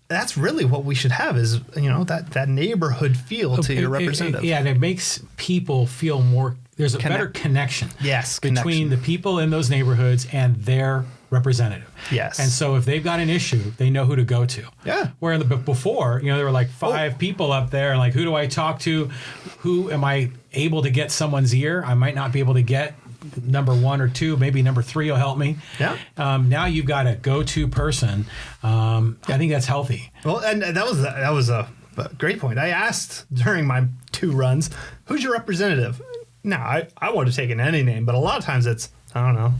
that's really what we should have is, that neighborhood feel to your representative. And it makes people feel more, there's a better connection. Yes. Between the people in those neighborhoods and their representative. Yes. And so if they've got an issue, they know who to go to. Yeah. Where before, there were like 5 people up there, and like, who do I talk to? Who am I able to get someone's ear? I might not be able to get number 1 or 2, maybe number 3 will help me. Yeah. Now you've got a go-to person. I think that's healthy. Well, and that was a great point. I asked during my 2 runs, who's your representative? Now, I would have taken any name, but a lot of times it's, I don't know.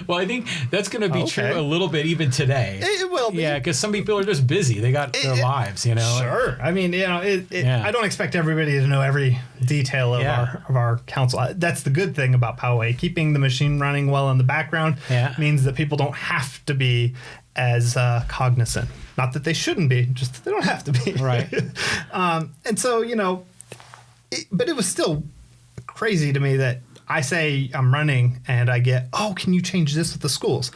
Well, I think that's going to be true a little bit even today. It will be. Yeah, because some people are just busy. They got their lives, you know. Sure. I mean, I don't expect everybody to know every detail of our council. That's the good thing about Poway. Keeping the machine running well in the background means that people don't have to be as cognizant. Not that they shouldn't be, just that they don't have to be. Right. And so, but it was still crazy to me that I say I'm running and I get, can you change this with the schools?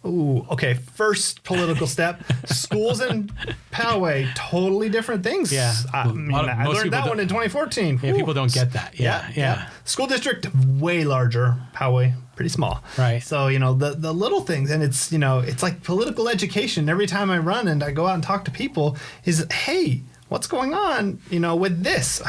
Ooh, okay. First political step, schools in Poway, totally different things. Yeah. I learned that one in 2014. Yeah, people don't get that. Yeah. School district, way larger. Poway, pretty small. Right. So, the little things, and it's like political education. Every time I run and I go out and talk to people is, hey, what's going on, with this?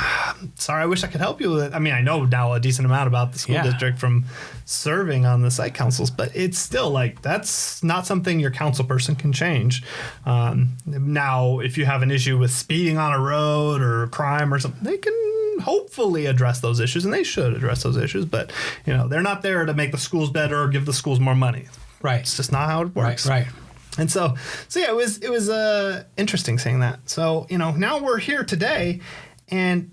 Sorry, I wish I could help you with it. I mean, I know now a decent amount about the school district from serving on the site councils, but it's still like, that's not something your council person can change. Now, if you have an issue with speeding on a road or crime or something, they can hopefully address those issues, and they should address those issues, but, they're not there to make the schools better or give the schools more money. Right. It's just not how it works. Right. And so yeah, it was interesting seeing that. So, now we're here today, and,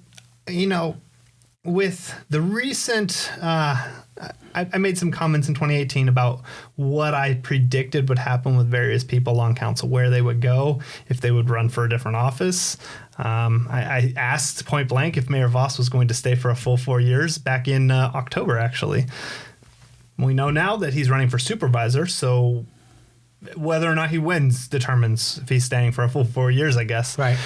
with the recent, I made some comments in 2018 about what I predicted would happen with various people on council, where they would go if they would run for a different office. I asked point blank if Mayor Voss was going to stay for a full 4 years back in October, actually. We know now that he's running for supervisor, so whether or not he wins determines if he's staying for a full 4 years, I guess. Right.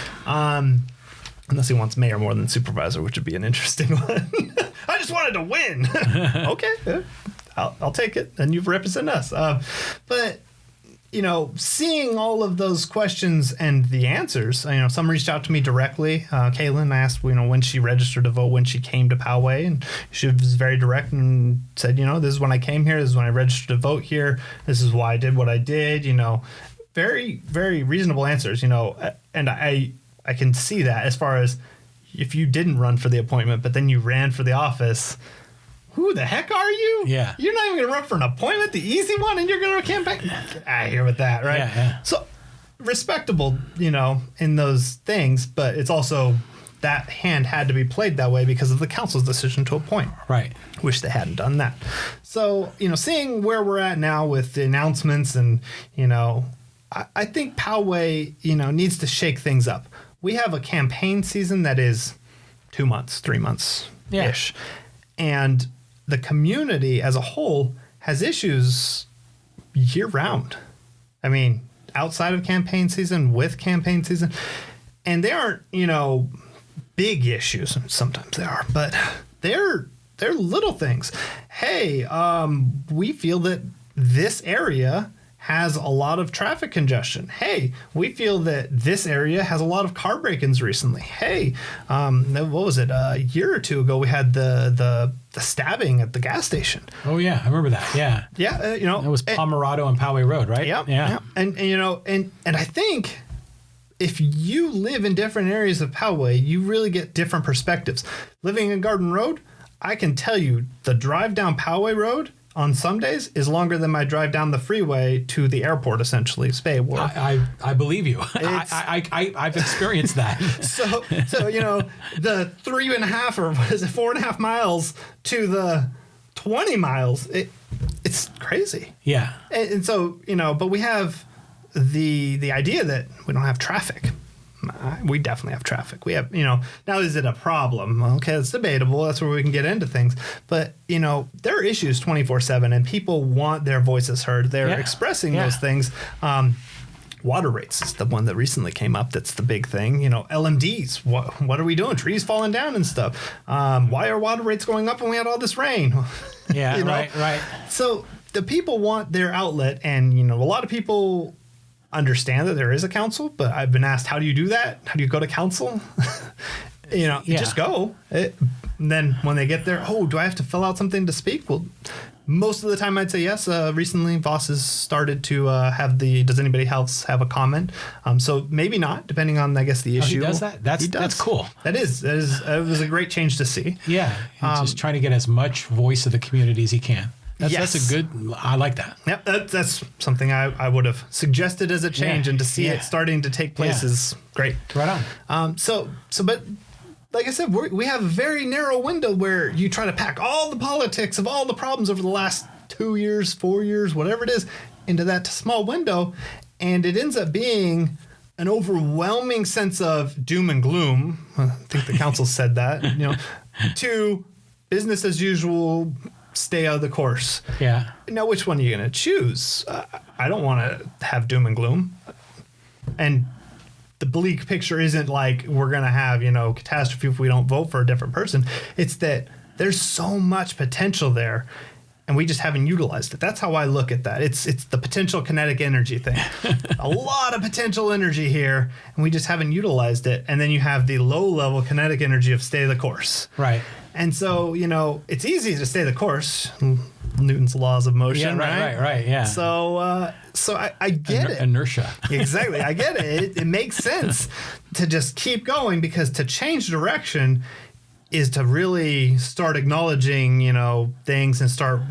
Unless he wants mayor more than supervisor, which would be an interesting one. I just wanted to win. Okay, I'll take it, and you represent us. But seeing all of those questions and the answers, some reached out to me directly. Kaylin asked, when she registered to vote, when she came to Poway, and she was very direct and said, this is when I came here, this is when I registered to vote here, this is why I did what I did. Very, very reasonable answers. And I can see that as far as if you didn't run for the appointment, but then you ran for the office. Who the heck are you? Yeah. You're not even going to run for an appointment, the easy one, and you're going to campaign? Get out of here with that, right? Yeah. So respectable, in those things, but it's also that hand had to be played that way because of the council's decision to appoint. Right. Wish they hadn't done that. So, seeing where we're at now with the announcements and, I think Poway, needs to shake things up. We have a campaign season that is 2 months, 3 months-ish. And the community as a whole has issues year round. I mean, outside of campaign season, with campaign season. And they aren't, big issues. Sometimes they are, but they're little things. Hey, we feel that this area has a lot of traffic congestion. Hey, we feel that this area has a lot of car break-ins recently. Hey, what was it? A year or two ago, we had the stabbing at the gas station. Oh yeah, I remember that. Yeah. Yeah, it was Pomerado and Poway Road, right? Yeah. And I think if you live in different areas of Poway, you really get different perspectives. Living in Garden Road, I can tell you the drive down Poway Road on some days is longer than my drive down the freeway to the airport, essentially, Spay Wharf. I believe you. I've experienced that. So the 3.5 or 4.5 miles to the 20 miles, it's crazy. Yeah. And so, but we have the idea that we don't have traffic. We definitely have traffic. We have, now is it a problem? Okay, it's debatable. That's where we can get into things. But, there are issues 24/7 and people want their voices heard. They're expressing those things. Water rates is the one that recently came up. That's the big thing. LMDs. What are we doing? Trees falling down and stuff. Why are water rates going up when we had all this rain? Yeah, right. So the people want their outlet, and, a lot of people understand that there is a council, but I've been asked, how do you do that? How do you go to council? Just go. And then when they get there, do I have to fill out something to speak? Well, most of the time I'd say yes. Recently, Voss has started to have does anybody else have a comment? So maybe not, depending on, I guess, the issue. He does that? That's cool. It was a great change to see. Yeah. He's just trying to get as much voice of the community as he can. I like that. Yep, that's something I would have suggested as a change, and to see it starting to take place is great. Right on. But like I said, we have a very narrow window where you try to pack all the politics of all the problems over the last 2 years, 4 years, whatever it is, into that small window, and it ends up being an overwhelming sense of doom and gloom. I think the council said that, to business as usual. Stay out of the course. Yeah. Now, which one are you going to choose? I don't want to have doom and gloom. And the bleak picture isn't like we're going to have, catastrophe if we don't vote for a different person. It's that there's so much potential there, and we just haven't utilized it. That's how I look at that. It's the potential kinetic energy thing. A lot of potential energy here, and we just haven't utilized it. And then you have the low-level kinetic energy of stay the course. Right. And so, it's easy to stay the course. Newton's laws of motion, right, yeah. So I get it. Inertia. Exactly. I get it. It makes sense to just keep going, because to change direction is to really start acknowledging, things, and start,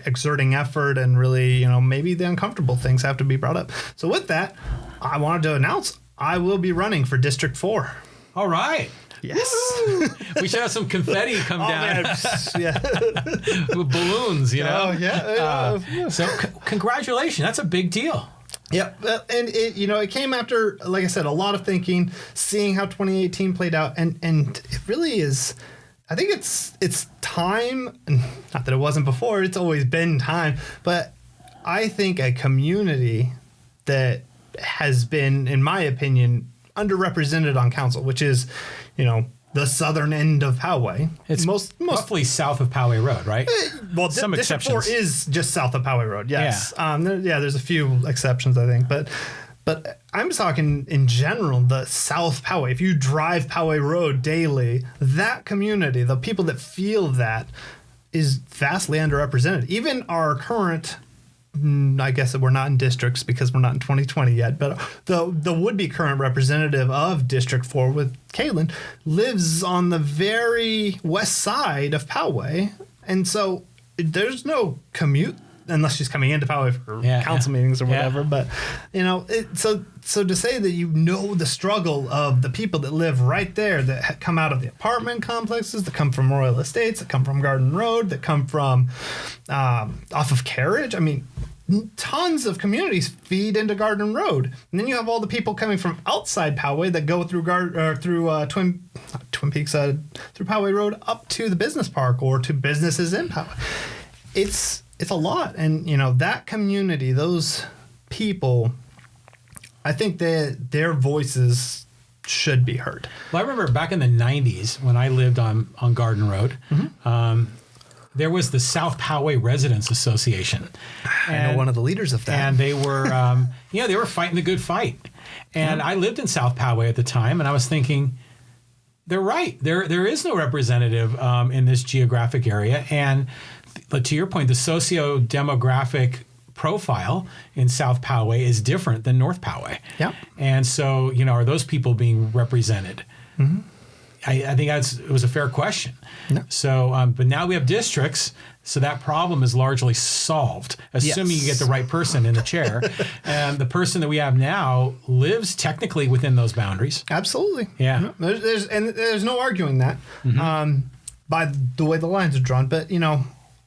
exerting effort, and really, maybe the uncomfortable things have to be brought up. So with that, I wanted to announce I will be running for District 4. All right. Yes. We should have some confetti come down. Man. Yeah. With balloons, Oh, yeah. So congratulations. That's a big deal. Yep. And it came after, like I said, a lot of thinking, seeing how 2018 played out. And it really is, I think it's time. Not that it wasn't before, it's always been time. But I think a community that has been, in my opinion, underrepresented on council, which is, the southern end of Poway. It's most roughly south of Poway Road, right? Well, some District exceptions. 4 is just south of Poway Road. Yes. Yeah. There's a few exceptions, I think, but I'm talking in general, the South Poway. If you drive Poway Road daily, that community, the people that feel that, is vastly underrepresented. Even our current, I guess that we're not in districts because we're not in 2020 yet, but the would-be current representative of District 4 with Caitlin lives on the very west side of Poway. And so there's no commute unless she's coming into Poway for council meetings or whatever. But, so to say that the struggle of the people that live right there, that come out of the apartment complexes, that come from Royal Estates, that come from Garden Road, that come from off of Carriage. I mean, tons of communities feed into Garden Road. And then you have all the people coming from outside Poway that go through Twin Peaks, through Poway Road up to the business park or to businesses in Poway. It's a lot. And, that community, those people, I think that their voices should be heard. Well, I remember back in the 90s when I lived on Garden Road, there was the South Poway Residents Association. I know one of the leaders of that. And they were, they were fighting the good fight. And I lived in South Poway at the time, and I was thinking, they're right. There is no representative in this geographic area. And to your point, the socio-demographic profile in South Poway is different than North Poway. Yeah. And so, are those people being represented? Mm-hmm. I think it was a fair question. No. So, but now we have districts, so that problem is largely solved, assuming you get the right person in the chair. And the person that we have now lives technically within those boundaries. Absolutely. Yeah. There's no arguing that by the way the lines are drawn. But,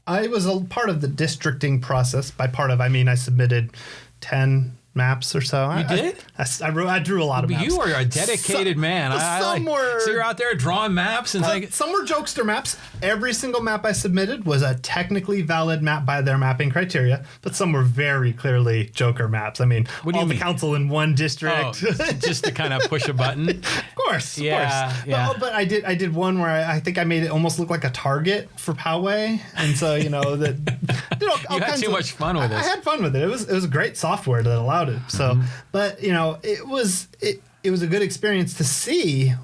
I was a part of the districting process. By part of, I mean I submitted 10 maps or so. You did? I drew a lot of maps. You are a dedicated man. So you're out there drawing maps and some were jokester maps. Every single map I submitted was a technically valid map by their mapping criteria, but some were very clearly joker maps. I mean, the council in one district, just to kind of push a button. Of course. Yeah. But I did one where I think I made it almost look like a target for Poway, and so you had too much fun with it. I had fun with it. It was a great software that allowed it. So, but it was a good experience to see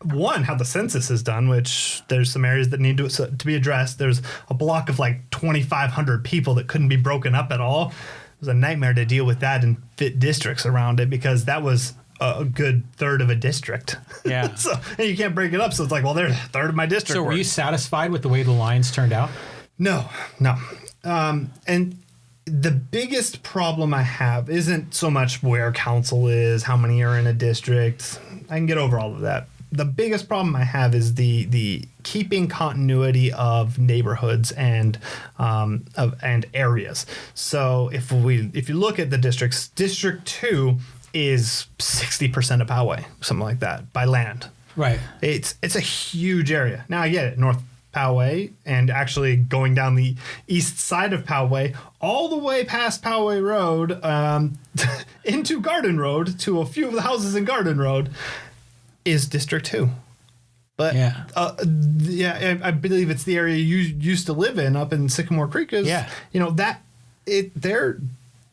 one, how the census is done, which there's some areas that need to be addressed. There's a block of like 2,500 people that couldn't be broken up at all. It was a nightmare to deal with that and fit districts around it, because that was a good third of a district. Yeah. So, and you can't break it up. So it's like, well, there's a third of my district. So were you satisfied with the way the lines turned out? No. And the biggest problem I have isn't so much where council is, how many are in a district. I can get over all of that. The biggest problem I have is the keeping continuity of neighborhoods and areas. So if you look at the districts, District 2 is 60% of Poway, something like that, by land. Right. It's a huge area. Now I get it, North Poway, and actually going down the east side of Poway, all the way past Poway Road, into Garden Road, to a few of the houses in Garden Road, is District 2. But I believe it's the area you used to live in up in Sycamore Creek. They're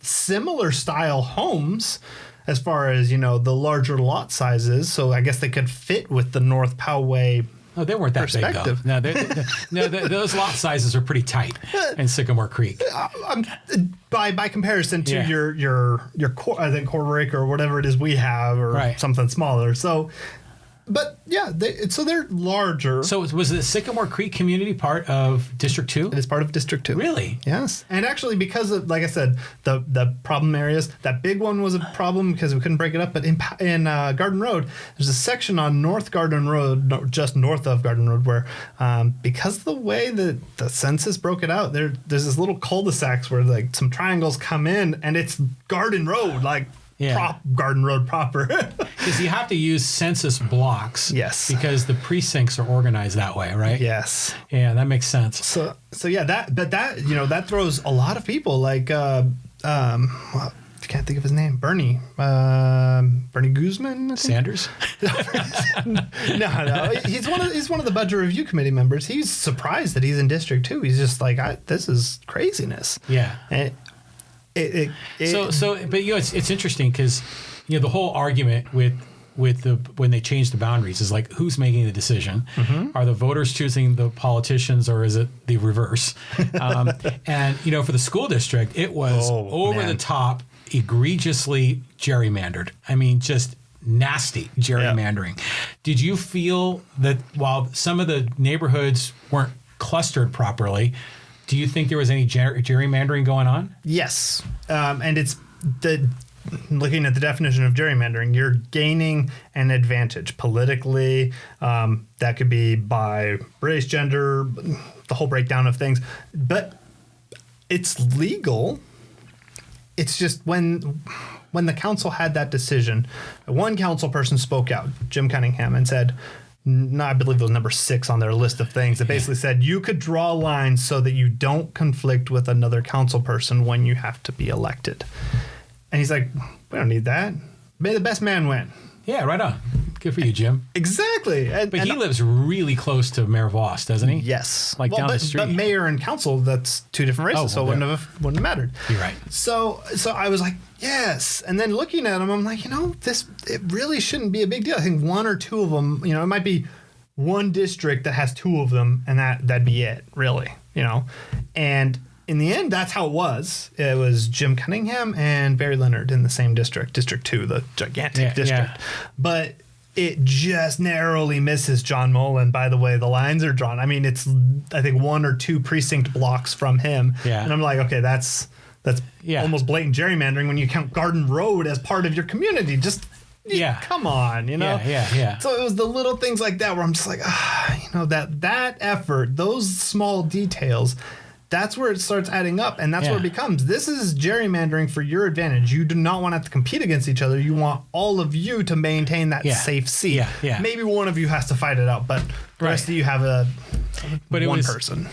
similar style homes as far as, the larger lot sizes. So I guess they could fit with the North Poway. Oh, they weren't that big, though. No, those lot sizes are pretty tight in Sycamore Creek. By comparison to your I think quarter acre or whatever it is we have, or something smaller. So, but yeah, they're larger. So was the Sycamore Creek community part of District 2? It is part of District 2. Really? Yes. And actually, because of, like I said, the problem areas, that big one was a problem because we couldn't break it up. But in Garden Road, there's a section on North Garden Road, just north of Garden Road, where because of the way that the census broke it out, there's this little cul-de-sacs where like some triangles come in, and it's Garden Road, like. Yeah. Garden Road proper. Because you have to use census blocks. Yes. Because the precincts are organized that way, right? Yes. Yeah, that makes sense. So yeah, that throws a lot of people, like I can't think of his name. Bernie Guzman. Sanders? No. He's one of the budget review committee members. He's surprised that he's in District 2. He's just like, this is craziness. Yeah. And but it's interesting because the whole argument with when they change the boundaries is like, who's making the decision? Mm-hmm. Are the voters choosing the politicians, or is it the reverse? And for the school district, it was the top, egregiously gerrymandered. I mean, just nasty gerrymandering. Yeah. Did you feel that while some of the neighborhoods weren't clustered properly, do you think there was any gerrymandering going on? Yes. And it's looking at the definition of gerrymandering, you're gaining an advantage politically. That could be by race, gender, the whole breakdown of things. But it's legal. It's just when the council had that decision, one council person spoke out, Jim Cunningham, and said, I believe it was number 6 on their list of things that basically said you could draw lines so that you don't conflict with another council person when you have to be elected. And he's like, we don't need that. May the best man win. Yeah, right on. Good for you, Jim. Exactly. But he lives really close to Mayor Voss, doesn't he? Yes. Down the street. But mayor and council, that's 2 different races, so it wouldn't have mattered. You're right. So I was like, yes. And then looking at him, I'm like, it really shouldn't be a big deal. I think 1 or 2 of them, it might be one district that has 2 of them, and that'd be it, really, And in the end, that's how it was. It was Jim Cunningham and Barry Leonard in the same district, District 2, the gigantic district. Yeah. But it just narrowly misses John Mullen by the way the lines are drawn. I mean, it's, I think, 1 or 2 precinct blocks from him. Yeah. And I'm like, okay, that's almost blatant gerrymandering when you count Garden Road as part of your community. Just come on, Yeah. So it was the little things like that where I'm just like, that effort, those small details, that's where it starts adding up, and that's where it becomes, this is gerrymandering for your advantage. You do not want to have to compete against each other. You want all of you to maintain that safe seat. Yeah. Maybe one of you has to fight it out, but the rest of you have one person.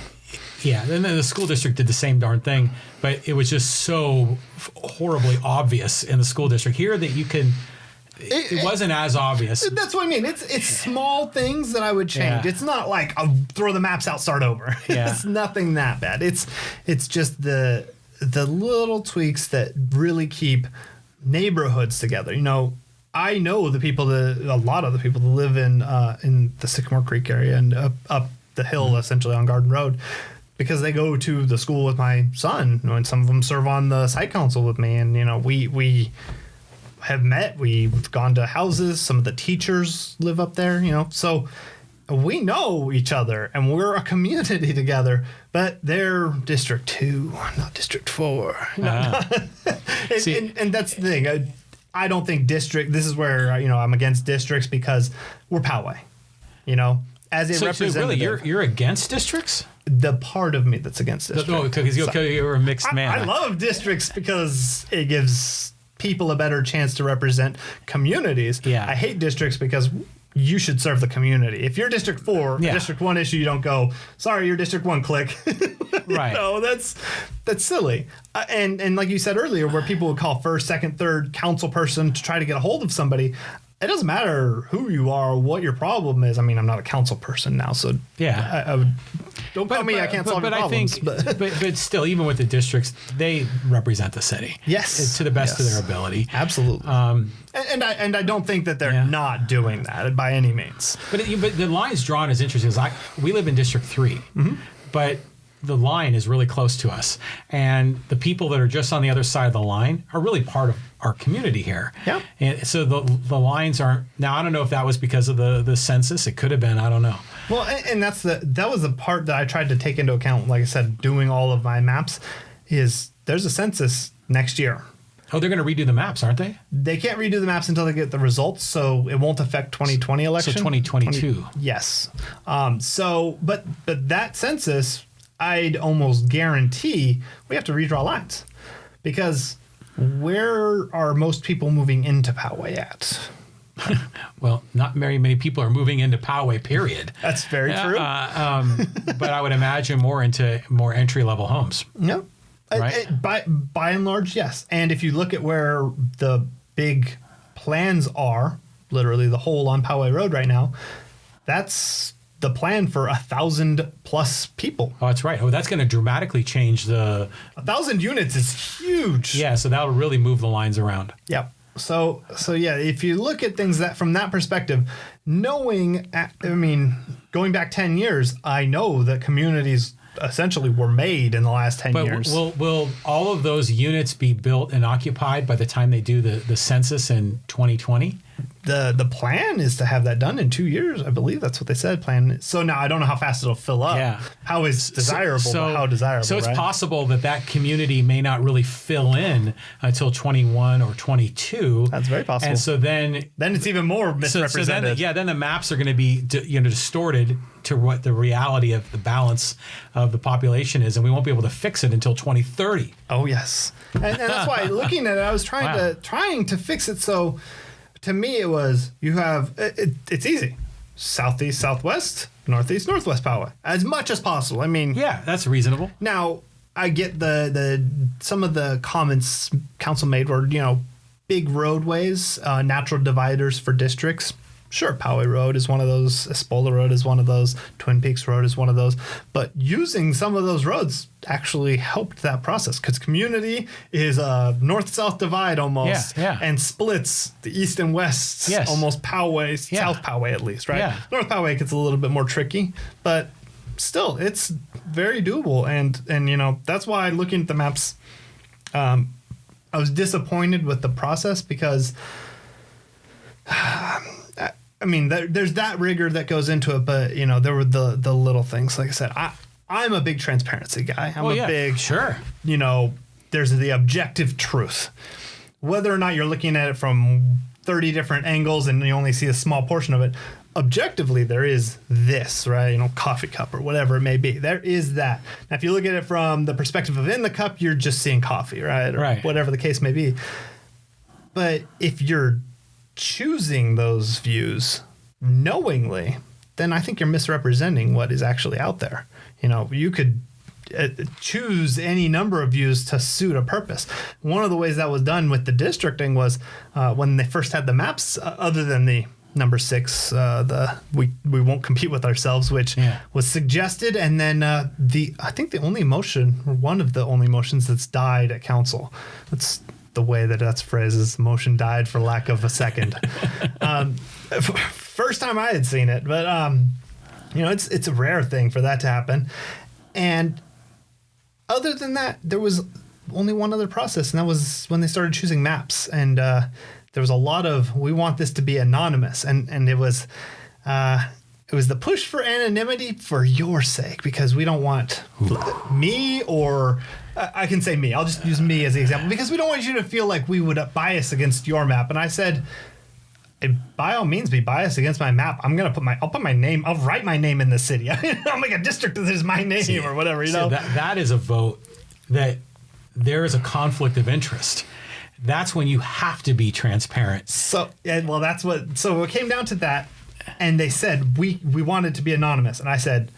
Yeah, and then the school district did the same darn thing, but it was just so horribly obvious in the school district. Here that you can... It wasn't as obvious. That's what I mean. It's small things that I would change. Yeah. It's not like I'll throw the maps out, start over. Yeah. It's nothing that bad. It's just the little tweaks that really keep neighborhoods together. I know a lot of the people that live in the Sycamore Creek area and up the hill, essentially on Garden Road, because they go to the school with my son, and some of them serve on the site council with me. And, we have met, we've gone to houses. Some of the teachers live up there, so we know each other and we're a community together, but they're District 2, not District 4. And that's the thing. I don't think this is where, I'm against districts because we're Poway, as a representative. So really, you're against districts? The part of me that's against districts. No, because you're a mixed man. I love districts because it gives people a better chance to represent communities. Yeah. I hate districts because you should serve the community. If you're District 4, District 1 issue, you don't go, sorry, you're District 1, click. Right. That's silly. And like you said earlier, where people would call first, second, third council person to try to get a hold of somebody, it doesn't matter who you are or what your problem is. I mean, I'm not a council person now, so don't call me. I can't solve your problems. But still, even with the districts, they represent the city. Yes, to the best of their ability. Absolutely. And I don't think that they're not doing that by any means. But the lines drawn is interesting. We live in District 3, but the line is really close to us, and the people that are just on the other side of the line are really part of our community here. Yeah. And so the lines aren't. Now I don't know if that was because of the census. It could have been. I don't know. Well, and that was the part that I tried to take into account. Like I said, doing all of my maps, is there's a census next year. Oh, they're going to redo the maps, aren't they? They can't redo the maps until they get the results, so it won't affect 2020 election. So 2022. Yes. But that census, I'd almost guarantee we have to redraw lines, because where are most people moving into Poway at? Well, not very many people are moving into Poway, period. That's very true. But I would imagine more entry-level homes. Yep. Right? By and large, yes. And if you look at where the big plans are, literally the hole on Poway Road right now, that's the plan for 1,000+ people. Oh, that's right. Oh, that's going to dramatically change 1,000 units is huge. Yeah, so that'll really move the lines around. Yep. So yeah, if you look at things from that perspective, going back 10 years, I know that communities essentially were made in the last 10 years. Will all of those units be built and occupied by the time they do the census in 2020? The plan is to have that done in 2 years. I believe that's what they said. Plan. So now I don't know how fast it'll fill up. Yeah. How is desirable, but how desirable. So it's possible that community may not really fill in until 21 or 22. That's very possible. And so then it's even more misrepresented. Then the maps are going to be distorted to what the reality of the balance of the population is, and we won't be able to fix it until 2030. Oh yes, and that's why looking at it, I was trying to fix it. So to me, it was it's easy: southeast, southwest, northeast, northwest Poway, as much as possible. I mean, yeah, that's reasonable. Now I get the some of the comments council made were big roadways, natural dividers for districts. Sure, Poway Road is one of those, Espola Road is one of those, Twin Peaks Road is one of those. But using some of those roads actually helped that process, because community is a north-south divide almost, and splits the east and west, almost Poway, South Poway at least, right? Yeah. North Poway gets a little bit more tricky, but still, it's very doable. And that's why looking at the maps, I was disappointed with the process, because there's that rigor that goes into it, but there were the little things. Like I said, I'm a big transparency guy. I'm big, sure. There's the objective truth. Whether or not you're looking at it from 30 different angles and you only see a small portion of it, objectively there is this, right? Coffee cup or whatever it may be. There is that. Now, if you look at it from the perspective of in the cup, you're just seeing coffee, right? Or whatever the case may be. But if you're choosing those views knowingly, then I think you're misrepresenting what is actually out there. You could choose any number of views to suit a purpose. One of the ways that was done with the districting was when they first had the maps, other than the number 6, we won't compete with ourselves, which was suggested, and then I think the only motion, or one of the only motions that's died at council. the way that that's phrased is the motion died for lack of a second. First time I had seen it, but it's a rare thing for that to happen. And other than that, there was only one other process, and that was when they started choosing maps. And there was a lot of, we want this to be anonymous, and it was the push for anonymity for your sake, because we don't want me, or I can say me. I'll just use me as the example, because we don't want you to feel like we would bias against your map. And I said, by all means, be biased against my map. I'll put my name. I'll write my name in the city. I'll make a district that is my name or whatever. You know, that is a vote that there is a conflict of interest. That's when you have to be transparent. So it came down to that. And they said, we want it to be anonymous. And I said,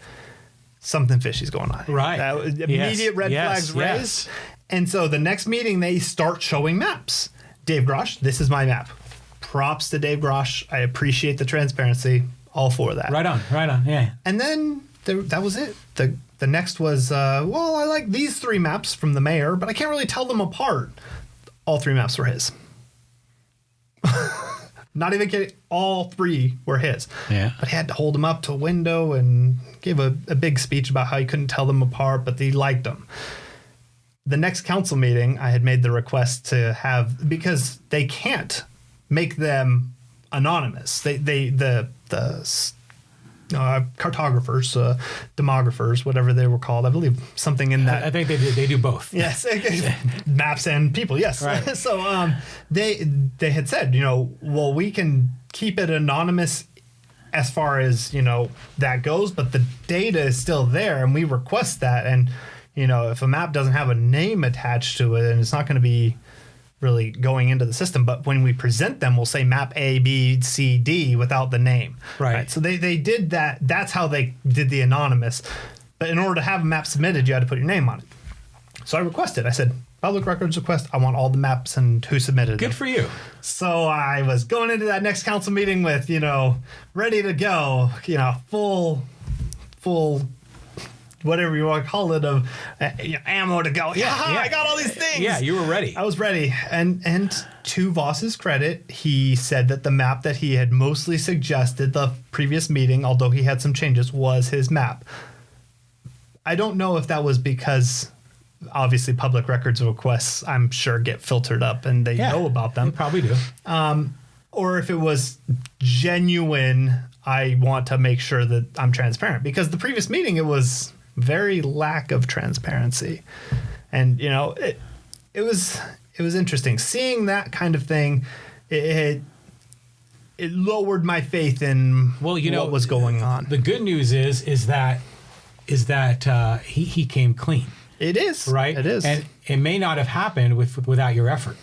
something fishy's going on. Right. Immediate red flags raised. And so the next meeting, they start showing maps. Dave Grosh, this is my map. Props to Dave Grosh. I appreciate the transparency. All for that. Right on. Yeah. And then that was it. The next was, I like these 3 maps from the mayor, but I can't really tell them apart. All 3 maps were his. Not even kidding. All 3 were his. Yeah. But he had to hold them up to a window and gave a big speech about how he couldn't tell them apart, but he liked them. The next council meeting, I had made the request to have, because they can't make them anonymous. The cartographers, demographers, whatever they were called. I believe something in that. I think they do both. Yes, maps and people. Yes. Right. So they had said, we can keep it anonymous as far as that goes, but the data is still there, and we request that. And if a map doesn't have a name attached to it, and it's not going to be really going into the system, but when we present them, we'll say map A, B, C, D without the name. Right. So they did that. That's how they did the anonymous. But in order to have a map submitted, you had to put your name on it. So I requested. I said, public records request. I want all the maps and who submitted them. Good for you. So I was going into that next council meeting with, ready to go, full, whatever you want to call it, of ammo to go. Yeah, I got all these things. Yeah, you were ready. I was ready. And to Voss's credit, he said that the map that he had mostly suggested the previous meeting, although he had some changes, was his map. I don't know if that was because obviously public records requests, I'm sure, get filtered up and they know about them. They probably do. Or if it was genuine, I want to make sure that I'm transparent. Because the previous meeting, it was very lack of transparency. And, it was interesting. Seeing that kind of thing, it lowered my faith in what was going on. The good news is that he came clean. It is. Right? It is. And it may not have happened without your effort.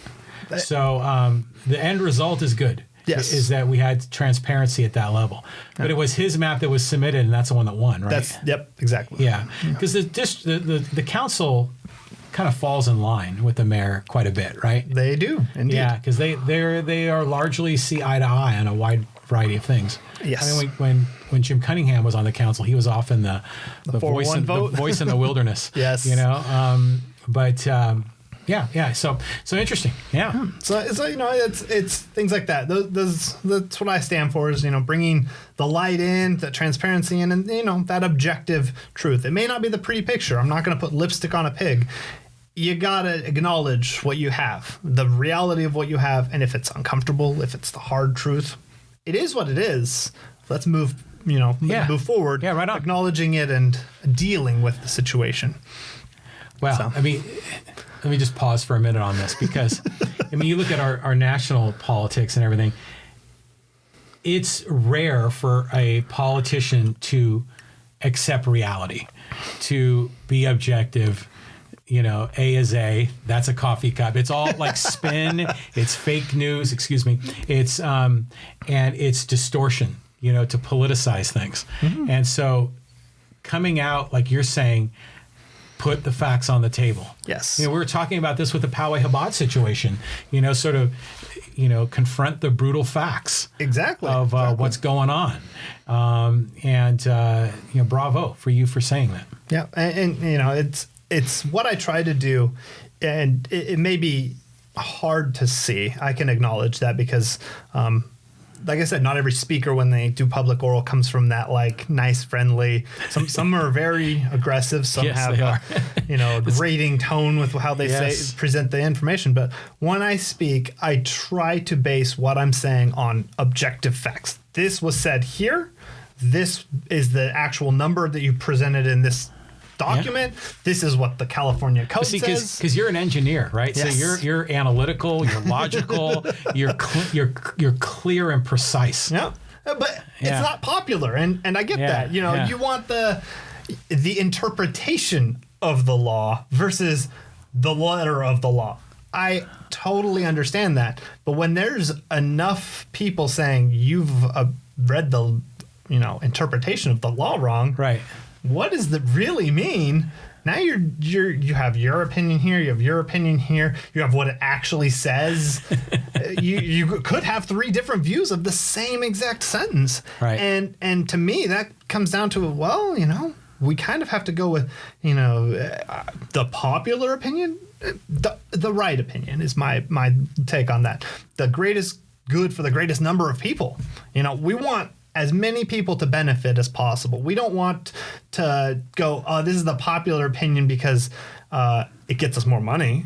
So the end result is good. Yes. Is that we had transparency at that level. But it was his map that was submitted, and that's the one that won, right? Exactly. Yeah. Because the council kind of falls in line with the mayor quite a bit, right? They do, indeed. Yeah, because they are largely see eye to eye on a wide variety of things. Yes. I mean, when Jim Cunningham was on the council, he was often the voice in the wilderness. Yes. Yeah. So interesting. Yeah. So it's things like that. That's what I stand for, is bringing the light in, the transparency in, and that objective truth. It may not be the pretty picture. I'm not going to put lipstick on a pig. You gotta acknowledge what you have, the reality of what you have, and if it's uncomfortable, if it's the hard truth, it is what it is. Let's move forward. Yeah, right on. Acknowledging it and dealing with the situation. Well, So. I mean, let me just pause for a minute on this, because you look at our national politics and everything. It's rare for a politician to accept reality, to be objective. A is A, that's a coffee cup. It's all like spin. It's fake news. Excuse me. It's and it's distortion. To politicize things. Mm-hmm. And so, coming out like you're saying, put the facts on the table. Yes. We were talking about this with the Poway High situation. Confront the brutal facts. Exactly. Of what's going on. Bravo for you for saying that. Yeah, and it's what I try to do, and it may be hard to see. I can acknowledge that because, like I said, not every speaker when they do public oral comes from that like nice, friendly. Some are very aggressive. Some Yes, have they are. a grating tone with how they Yes. present the information. But when I speak, I try to base what I'm saying on objective facts. This was said here. This is the actual number that you presented in this document. This is what the California code says. Because you're an engineer, right? Yes. So you're analytical, you're logical, you're clear and precise. Yeah, but it's not popular, and I get that. You want the interpretation of the law versus the letter of the law. I totally understand that, but when there's enough people saying you've read the interpretation of the law wrong, Right. what does that really mean? Now you have your opinion here, you have your opinion here, you have what it actually says. you could have 3 different views of the same exact sentence. Right. And to me that comes down to, we kind of have to go with, the popular opinion, the right opinion is my take on that. The greatest good for the greatest number of people. We want as many people to benefit as possible. We don't want to go, this is the popular opinion because it gets us more money.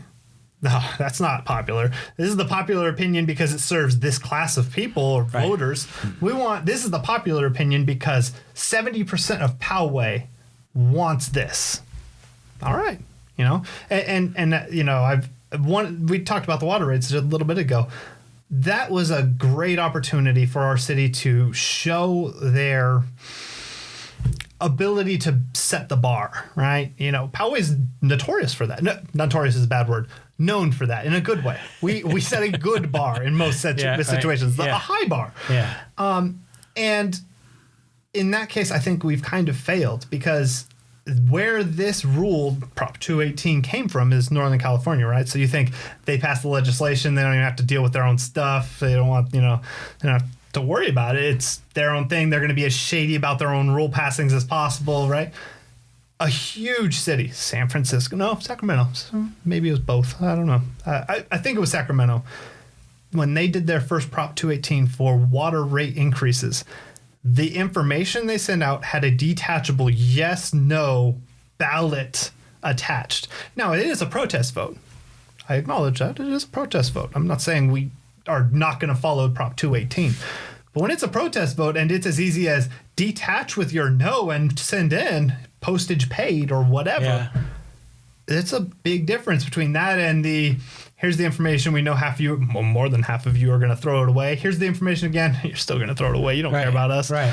No, that's not popular. This is the popular opinion because it serves this class of people or voters. This is the popular opinion because 70% of Poway wants this. All right. We talked about the water rates a little bit ago. That was a great opportunity for our city to show their ability to set the bar, right? Poway's notorious for that. No, notorious is a bad word. Known for that in a good way. We set a good bar in most situations, a high bar. Yeah. And in that case, I think we've kind of failed because where this rule, Prop 218, came from is Northern California, right? So you think they pass the legislation, they don't even have to deal with their own stuff. They don't want, they don't have to worry about it. It's their own thing. They're going to be as shady about their own rule passings as possible, right? A huge city, Sacramento. Maybe it was both. I don't know. I think it was Sacramento. When they did their first Prop 218 for water rate increases, the information they sent out had a detachable yes/no ballot attached. Now, it is a protest vote. I acknowledge that. It is a protest vote. I'm not saying we are not going to follow Prop 218. But when it's a protest vote and it's as easy as detach with your no and send in, postage paid or whatever, it's a big difference between that and here's the information. We know more than half of you are going to throw it away. Here's the information again. You're still going to throw it away. You don't care about us. Right.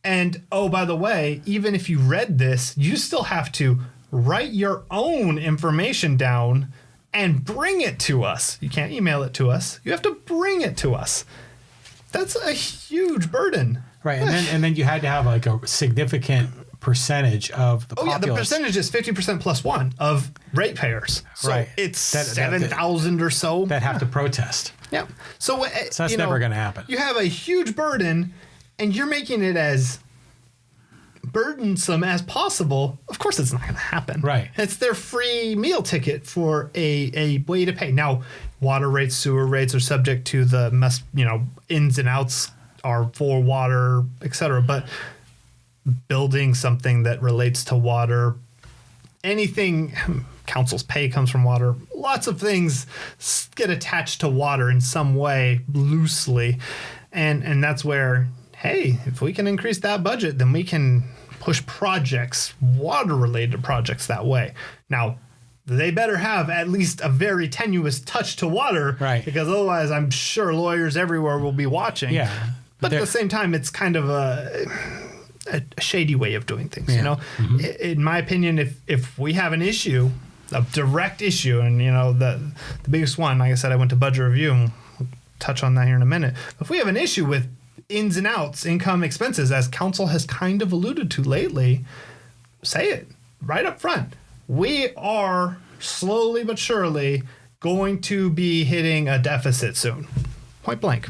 And, by the way, even if you read this, you still have to write your own information down and bring it to us. You can't email it to us. You have to bring it to us. That's a huge burden. Right. And then you had to have like a significant percentage of the populace. The percentage is 50% plus 1 of ratepayers. So it's 7,000 or so that have to protest. Yeah. So that's never going to happen. You have a huge burden, and you're making it as burdensome as possible. Of course, it's not going to happen. Right. It's their free meal ticket for a way to pay. Now, water rates, sewer rates are subject to the ins and outs are for water, etc. But building something that relates to water, anything, council's pay comes from water. Lots of things get attached to water in some way loosely. And that's where, hey, if we can increase that budget, then we can push projects, water-related projects that way. Now, they better have at least a very tenuous touch to water, right? Because otherwise I'm sure lawyers everywhere will be watching. Yeah. But at the same time, it's kind of a shady way of doing things, Mm-hmm. In my opinion, if we have an issue, a direct issue, and the biggest one, like I said, I went to budget review, and we'll touch on that here in a minute. If we have an issue with ins and outs, income, expenses, as council has kind of alluded to lately, say it right up front. We are slowly but surely going to be hitting a deficit soon. Point blank.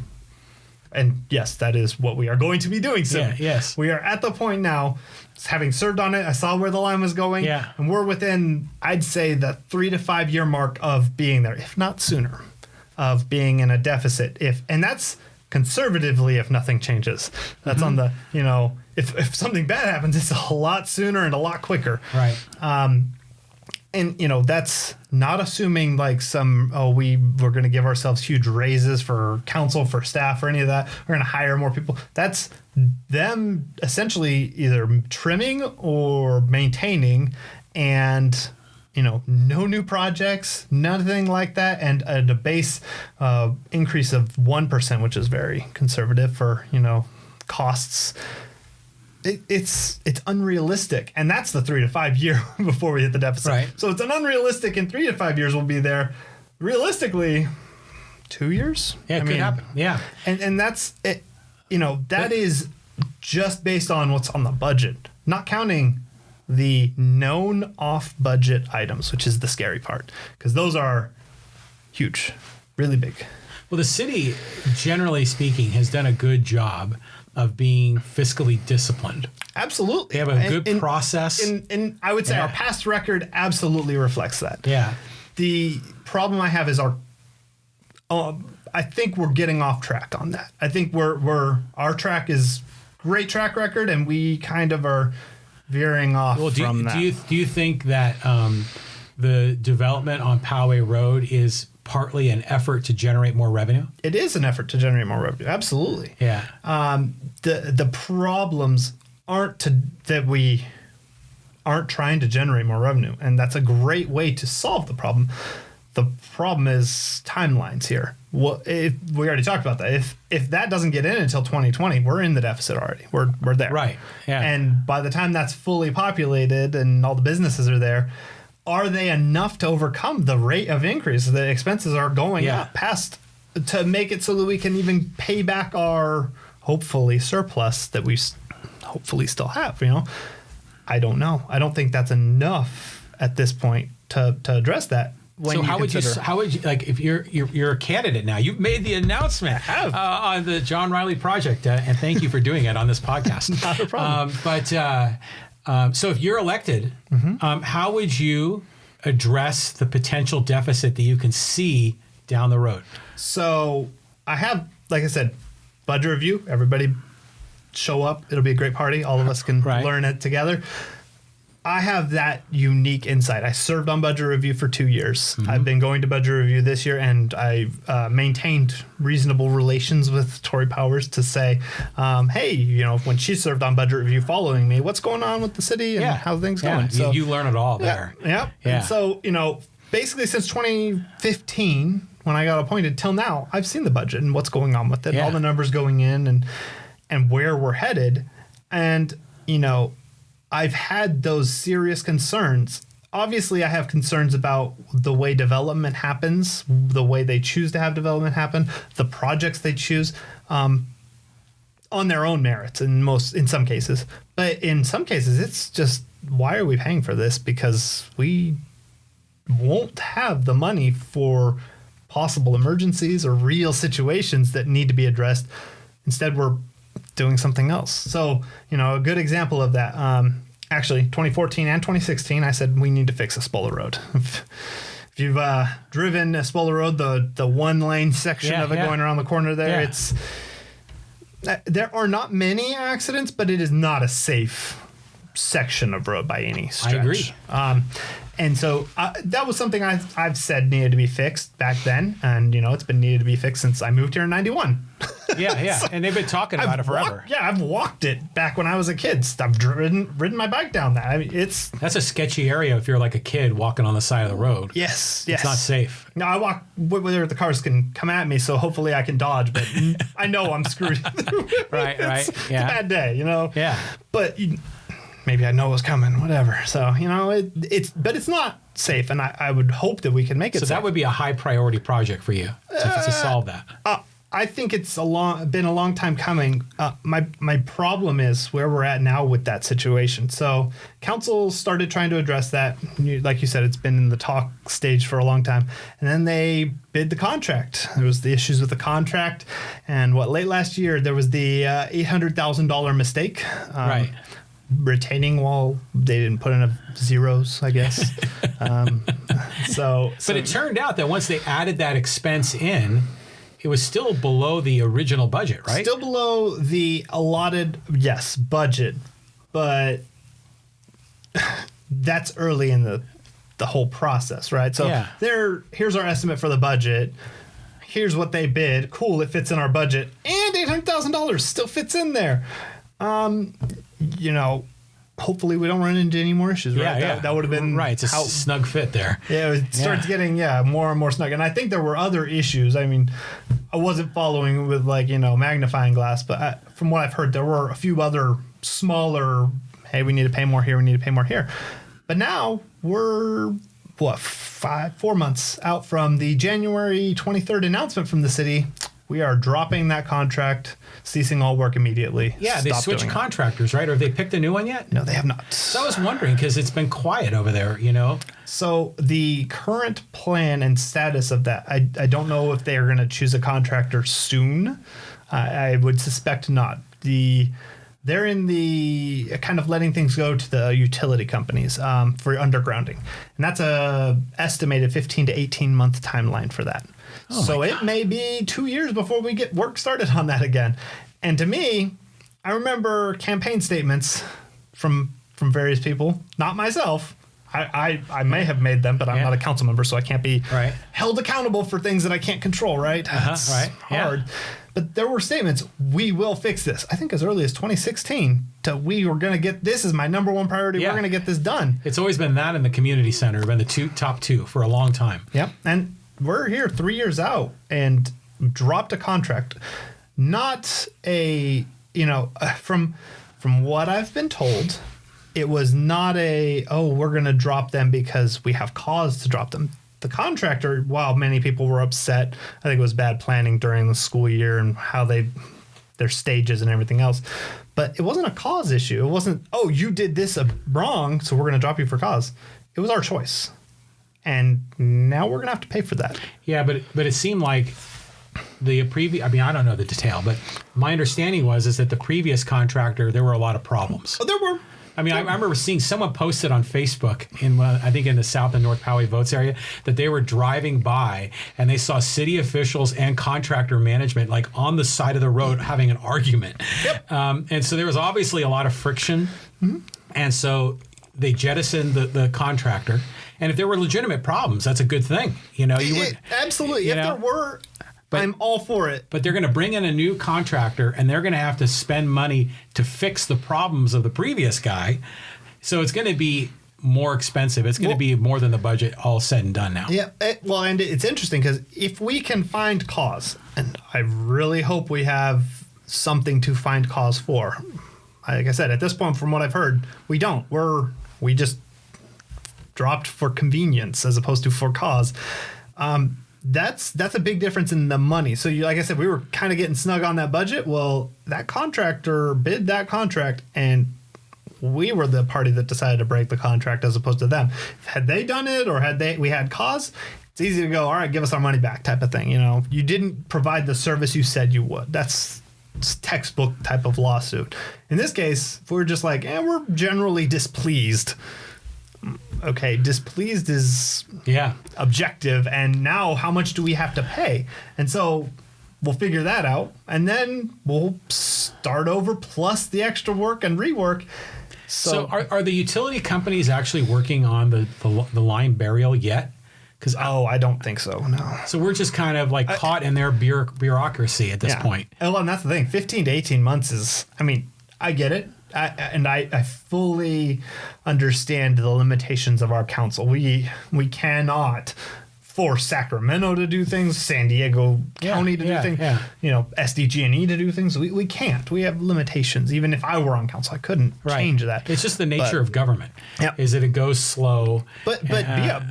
And yes, that is what we are going to be doing soon. Yeah, yes. We are at the point now, having served on it, I saw where the line was going. Yeah. And we're within, I'd say, the 3 to 5 year mark of being there, if not sooner, of being in a deficit. And that's conservatively if nothing changes. That's on the, if something bad happens, it's a lot sooner and a lot quicker. Right. And, that's not assuming like we're going to give ourselves huge raises for council, for staff, or any of that. We're going to hire more people. That's them essentially either trimming or maintaining, and, no new projects, nothing like that. And a base increase of 1%, which is very conservative for, costs. It's unrealistic, and that's the 3 to 5 year before we hit the deficit. Right. So it's an unrealistic in 3 to 5 years we'll be there. Realistically, 2 years. Yeah, it could happen. Yeah, and that's it. That is just based on what's on the budget, not counting the known off budget items, which is the scary part, because those are huge, really big. Well, the city, generally speaking, has done a good job of being fiscally disciplined. Absolutely. They have a good process. And I would say our past record absolutely reflects that. Yeah. The problem I have is I think we're getting off track on that. I think our track is great track record, and we kind of are veering off from that. Do you think that the development on Poway Road is partly an effort to generate more revenue? It is an effort to generate more revenue. Absolutely. Yeah. The problems aren't that we aren't trying to generate more revenue, and that's a great way to solve the problem. The problem is timelines here. Well, we already talked about that. If that doesn't get in until 2020, we're in the deficit already. We're there. Right. Yeah. And by the time that's fully populated and all the businesses are there, are they enough to overcome the rate of increase? The expenses are going up past to make it so that we can even pay back our hopefully surplus that we hopefully still have. I don't know. I don't think that's enough at this point to address that. So how would you like, if you're a candidate now? You've made the announcement on the John Riley project, and thank you for doing it on this podcast. Not a problem. So if you're elected, how would you address the potential deficit that you can see down the road? So I have, like I said, budget review. Everybody show up. It'll be a great party. All of us can learn it together. I have that unique insight. I served on budget review for 2 years. I've been going to budget review this year, and I've maintained reasonable relations with Tori Powers to say, hey, when she served on budget review following me, what's going on with the city and how things going? So you learn it all there. Yeah. And so, basically since 2015, when I got appointed till now, I've seen the budget and what's going on with it, all the numbers going in and where we're headed. And, I've had those serious concerns. Obviously, I have concerns about the way development happens, the way they choose to have development happen, the projects they choose on their own merits in some cases. But in some cases, it's just, why are we paying for this? Because we won't have the money for possible emergencies or real situations that need to be addressed. Instead, we're doing something else. So, a good example of that, actually 2014 and 2016, I said, we need to fix Espola Road. If you've driven Espola Road, the one lane section of it going around the corner there, there are not many accidents, but it is not a safe section of road by any stretch. I agree. And so that was something I've said needed to be fixed back then. And, it's been needed to be fixed since I moved here in 91. Yeah. And they've been talking about it forever. I've walked it back when I was a kid. I've ridden my bike down that. I mean, that's a sketchy area if you're like a kid walking on the side of the road. Yes. It's not safe. No, I walk where the cars can come at me, so hopefully I can dodge, but I know I'm screwed. Right. It's a bad day, Yeah. But maybe I know it was coming, whatever. So, but it's not safe, and I would hope that we can make it safe. So that would be a high priority project for you to solve that. I think it's been a long time coming. My problem is where we're at now with that situation. So council started trying to address that. Like you said, it's been in the talk stage for a long time. And then they bid the contract. There was the issues with the contract. And late last year, there was the $800,000 mistake. Right. Retaining wall, they didn't put enough zeros, I guess. But it turned out that once they added that expense in, it was still below the original budget, right? Still below the allotted, yes, budget, but that's early in the whole process, right? So here's our estimate for the budget. Here's what they bid. Cool, it fits in our budget, and $800,000 still fits in there. Hopefully we don't run into any more issues, right? That would have been right. It's a snug fit there. Yeah, it starts getting more and more snug. And I think there were other issues. I mean, I wasn't following with magnifying glass, but from what I've heard, there were a few other smaller. Hey, we need to pay more here. We need to pay more here. But now we're 4 months out from the January 23rd announcement from the city. We are dropping that contract, ceasing all work immediately. Yeah, they switched contractors, right? Or have they picked a new one yet? No, they have not. So I was wondering because it's been quiet over there, So the current plan and status of that, I don't know if they are going to choose a contractor soon. I would suspect not. They're in the kind of letting things go to the utility companies for undergrounding. And that's a estimated 15 to 18 month timeline for that. So it may be 2 years before we get work started on that again. And to me, I remember campaign statements from various people, not myself. I may have made them, but I'm not a council member, so I can't be held accountable for things that I can't control, right? It's hard. Yeah. But there were statements, we will fix this. I think as early as 2016, we were going to get, this is my number one priority. Yeah. We're going to get this done. It's always been that and the community center have been the top two for a long time. Yep. And we're here 3 years out and dropped a contract. Not a, from what I've been told, it was not we're going to drop them because we have cause to drop them. The contractor, while many people were upset, I think it was bad planning during the school year and how their stages and everything else. But it wasn't a cause issue. It wasn't, you did this wrong, so we're going to drop you for cause. It was our choice. And now we're going to have to pay for that. Yeah, but it seemed like the previous, I don't know the detail, but my understanding is that the previous contractor, there were a lot of problems. Oh, there were. I remember seeing someone posted on Facebook I think in the South and North Poway votes area that they were driving by and they saw city officials and contractor management on the side of the road having an argument. Yep. And so there was obviously a lot of friction. Mm-hmm. And so they jettisoned the contractor. And if there were legitimate problems, that's a good thing. Absolutely. If there were, I'm all for it. But they're going to bring in a new contractor, and they're going to have to spend money to fix the problems of the previous guy. So it's going to be more expensive. It's going to be more than the budget all said and done now. Yeah. And it's interesting because if we can find cause, and I really hope we have something to find cause for. Like I said, at this point, from what I've heard, we don't. We just dropped for convenience as opposed to for cause. That's a big difference in the money. So like I said, we were kind of getting snug on that budget. Well, that contractor bid that contract and we were the party that decided to break the contract as opposed to them. Had they done it or we had cause, it's easy to go, all right, give us our money back type of thing. You didn't provide the service you said you would. That's textbook type of lawsuit. In this case, if we're just we're generally displeased. Okay, displeased is objective, and now how much do we have to pay? And so we'll figure that out, and then we'll start over plus the extra work and rework. So are the utility companies actually working on the line burial yet? Because I don't think so, no. So we're just kind of caught in their bureaucracy at this point. Well, and that's the thing. 15 to 18 months is, I get it. I fully understand the limitations of our council. We cannot force Sacramento to do things, San Diego County to do things, SDG&E to do things. We can't. We have limitations. Even if I were on council, I couldn't change that. It's just the nature of government. Yep. Is that it goes slow. But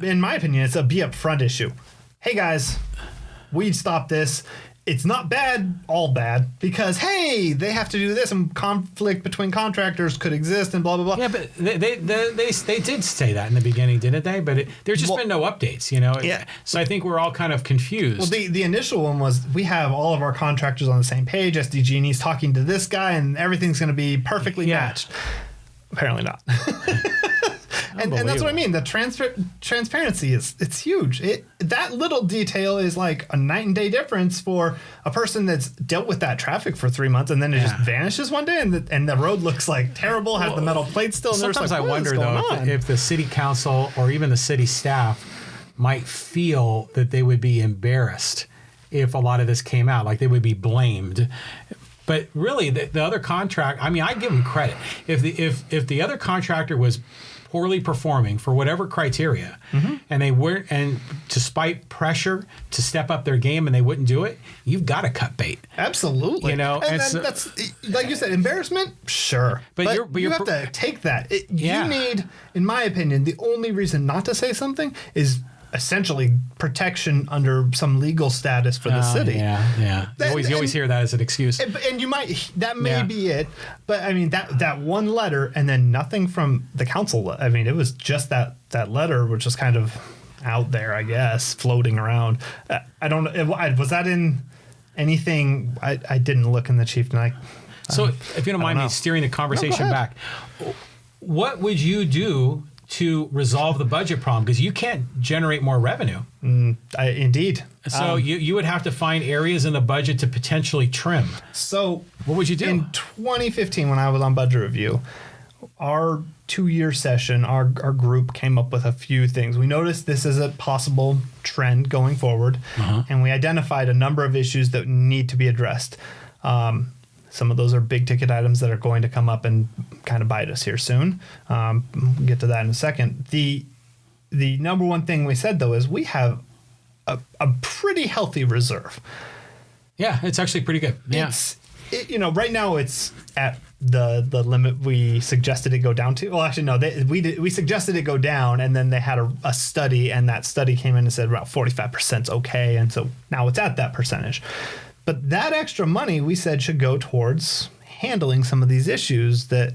in my opinion, it's a be upfront issue. Hey guys, we'd stop this. it's not bad, all bad, because, hey, they have to do this and conflict between contractors could exist and blah, blah, blah. Yeah, but they did say that in the beginning, didn't they? But there's just been no updates, Yeah. So I think we're all kind of confused. Well, the initial one was we have all of our contractors on the same page. SDG&E's talking to this guy and everything's going to be perfectly matched. Apparently not. And that's what I mean. The transparency it's huge. That little detail is like a night and day difference for a person that's dealt with that traffic for 3 months and then it just vanishes one day and the road looks like terrible, has the metal plate still. And sometimes like, I wonder though if the city council or even the city staff might feel that they would be embarrassed if a lot of this came out, like they would be blamed. But really, the other contract, I mean, I give them credit. If the other contractor was poorly performing for whatever criteria, and they weren't, and despite pressure to step up their game, and they wouldn't do it, you've got to cut bait. Absolutely, and that's like you said, embarrassment. Sure, but you have to take that. You need, in my opinion, the only reason not to say something is essentially protection under some legal status for the city. Yeah. You always hear that as an excuse. And you might, that may be it, but I mean, that one letter and then nothing from the council. I mean, it was just that letter, which was kind of out there, I guess, floating around. I don't know. Was that in anything? I didn't look in the chief tonight. So if you don't mind me steering the conversation back, what would you do to resolve the budget problem? Because you can't generate more revenue. Indeed. So you would have to find areas in the budget to potentially trim. So what would you do? In 2015, when I was on budget review, our 2-year session, our group came up with a few things. We noticed this is a possible trend going forward, and we identified a number of issues that need to be addressed. Some of those are big ticket items that are going to come up and kind of bite us here soon. We'll get to that in a second. The number one thing we said, though, is we have a pretty healthy reserve. Yeah, it's actually pretty good. Yeah. Right now it's at the limit we suggested it go down to. Well, actually, no, we suggested it go down, and then they had a study, and that study came in and said about 45% is okay, and so now it's at that percentage. But that extra money, we said, should go towards handling some of these issues that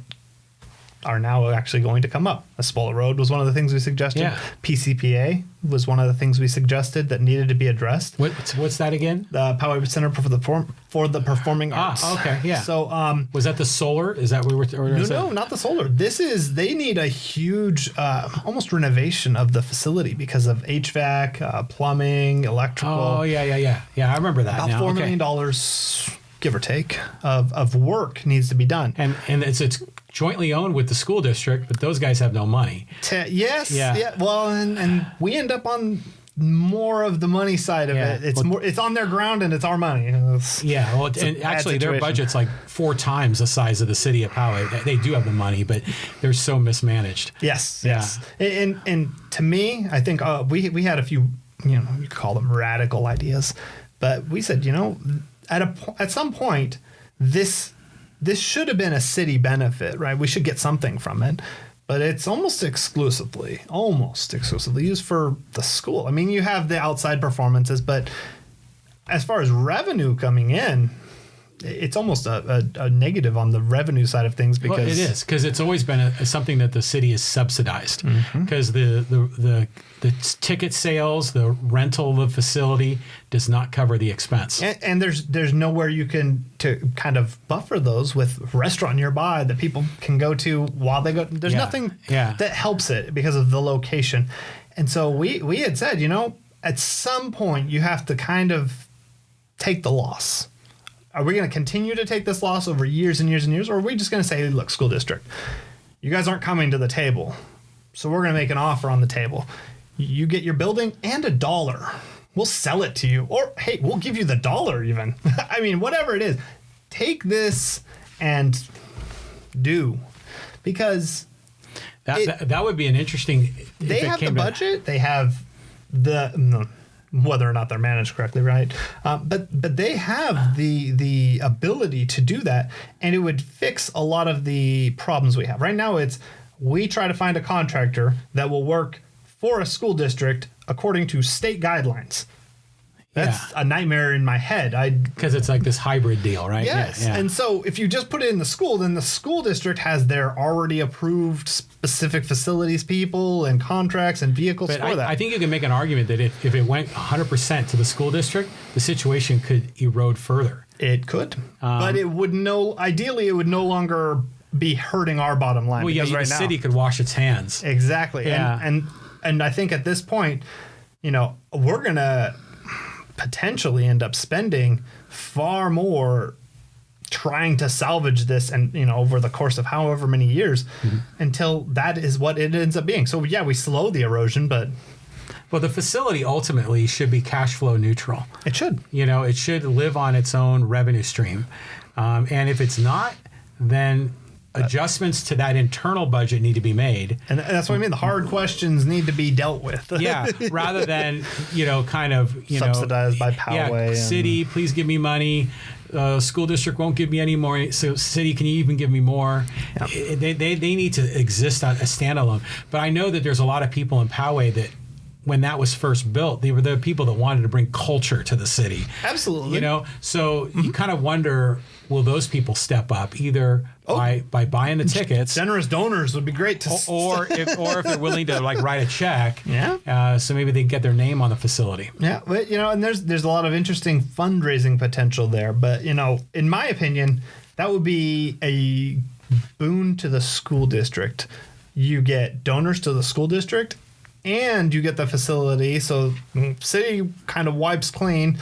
are now actually going to come up. Espolta Road was one of the things we suggested. Yeah. PCPA was one of the things we suggested that needed to be addressed. What's that again? The Poway Center for the Performing Arts. Okay, yeah. So, was that the solar? Is that what we were? No, not the solar. They need a huge, almost renovation of the facility because of HVAC, plumbing, electrical. Oh, yeah. I remember that. About $4 million, give or take, of work needs to be done. And it's jointly owned with the school district, but those guys have no money. Yes. Yeah. Well, and we end up on more of the money side of it. It's on their ground and it's our money. And actually their budget's like 4 times the size of the city of Poway. They do have the money, but they're so mismanaged. Yes. And to me, I think we had a few, you could call them radical ideas, but we said, at some point, this should have been a city benefit, right? We should get something from it, but it's almost exclusively used for the school. I mean, you have the outside performances, but as far as revenue coming in, it's almost a negative on the revenue side of things because it is, because it's always been something that the city has subsidized because the ticket sales, the rental of the facility does not cover the expense. And there's nowhere you can to kind of buffer those with a restaurant nearby that people can go to while they go. There's nothing that helps it because of the location. And so we had said, at some point you have to kind of take the loss. Are we going to continue to take this loss over years and years and years? Or are we just going to say, look, school district, you guys aren't coming to the table. So we're going to make an offer on the table. You get your building and $1. We'll sell it to you. Or, hey, we'll give you the $1 even. I mean, whatever it is. Take this and do. Because that would be an interesting... They have the budget. They have the... whether or not they're managed correctly, right? But they have the ability to do that, and it would fix a lot of the problems we have. Right now, we try to find a contractor that will work for a school district according to state guidelines. That's a nightmare in my head. Because it's like this hybrid deal, right? Yes. Yeah. And so if you just put it in the school, then the school district has their already approved specific facilities people and contracts and vehicles But for that. I think you can make an argument that if it went 100% to the school district, the situation could erode further. It could. But it would ideally, it would no longer be hurting our bottom line. Well, yeah, because the city could wash its hands. Exactly. Yeah. And I think at this point, we're going to potentially end up spending far more trying to salvage this and over the course of however many years until that is what it ends up being. So yeah, we slow the erosion, but well, the facility ultimately should be cash flow neutral. it should. It should live on its own revenue stream. And if it's not, then adjustments to that internal budget need to be made. And that's what I mean. The hard questions need to be dealt with. Yeah, rather than, subsidized by Poway. City, please give me money. School district won't give me any more. So city, can you even give me more? Yep. They need to exist on a standalone. But I know that there's a lot of people in Poway that when that was first built, they were the people that wanted to bring culture to the city. Absolutely. So you kind of wonder, will those people step up either by buying the tickets? Generous donors would be great to or if they're willing to write a check. Yeah. So maybe they get their name on the facility. Yeah, but and there's a lot of interesting fundraising potential there. But in my opinion, that would be a boon to the school district. You get donors to the school district, and you get the facility. So city kind of wipes clean.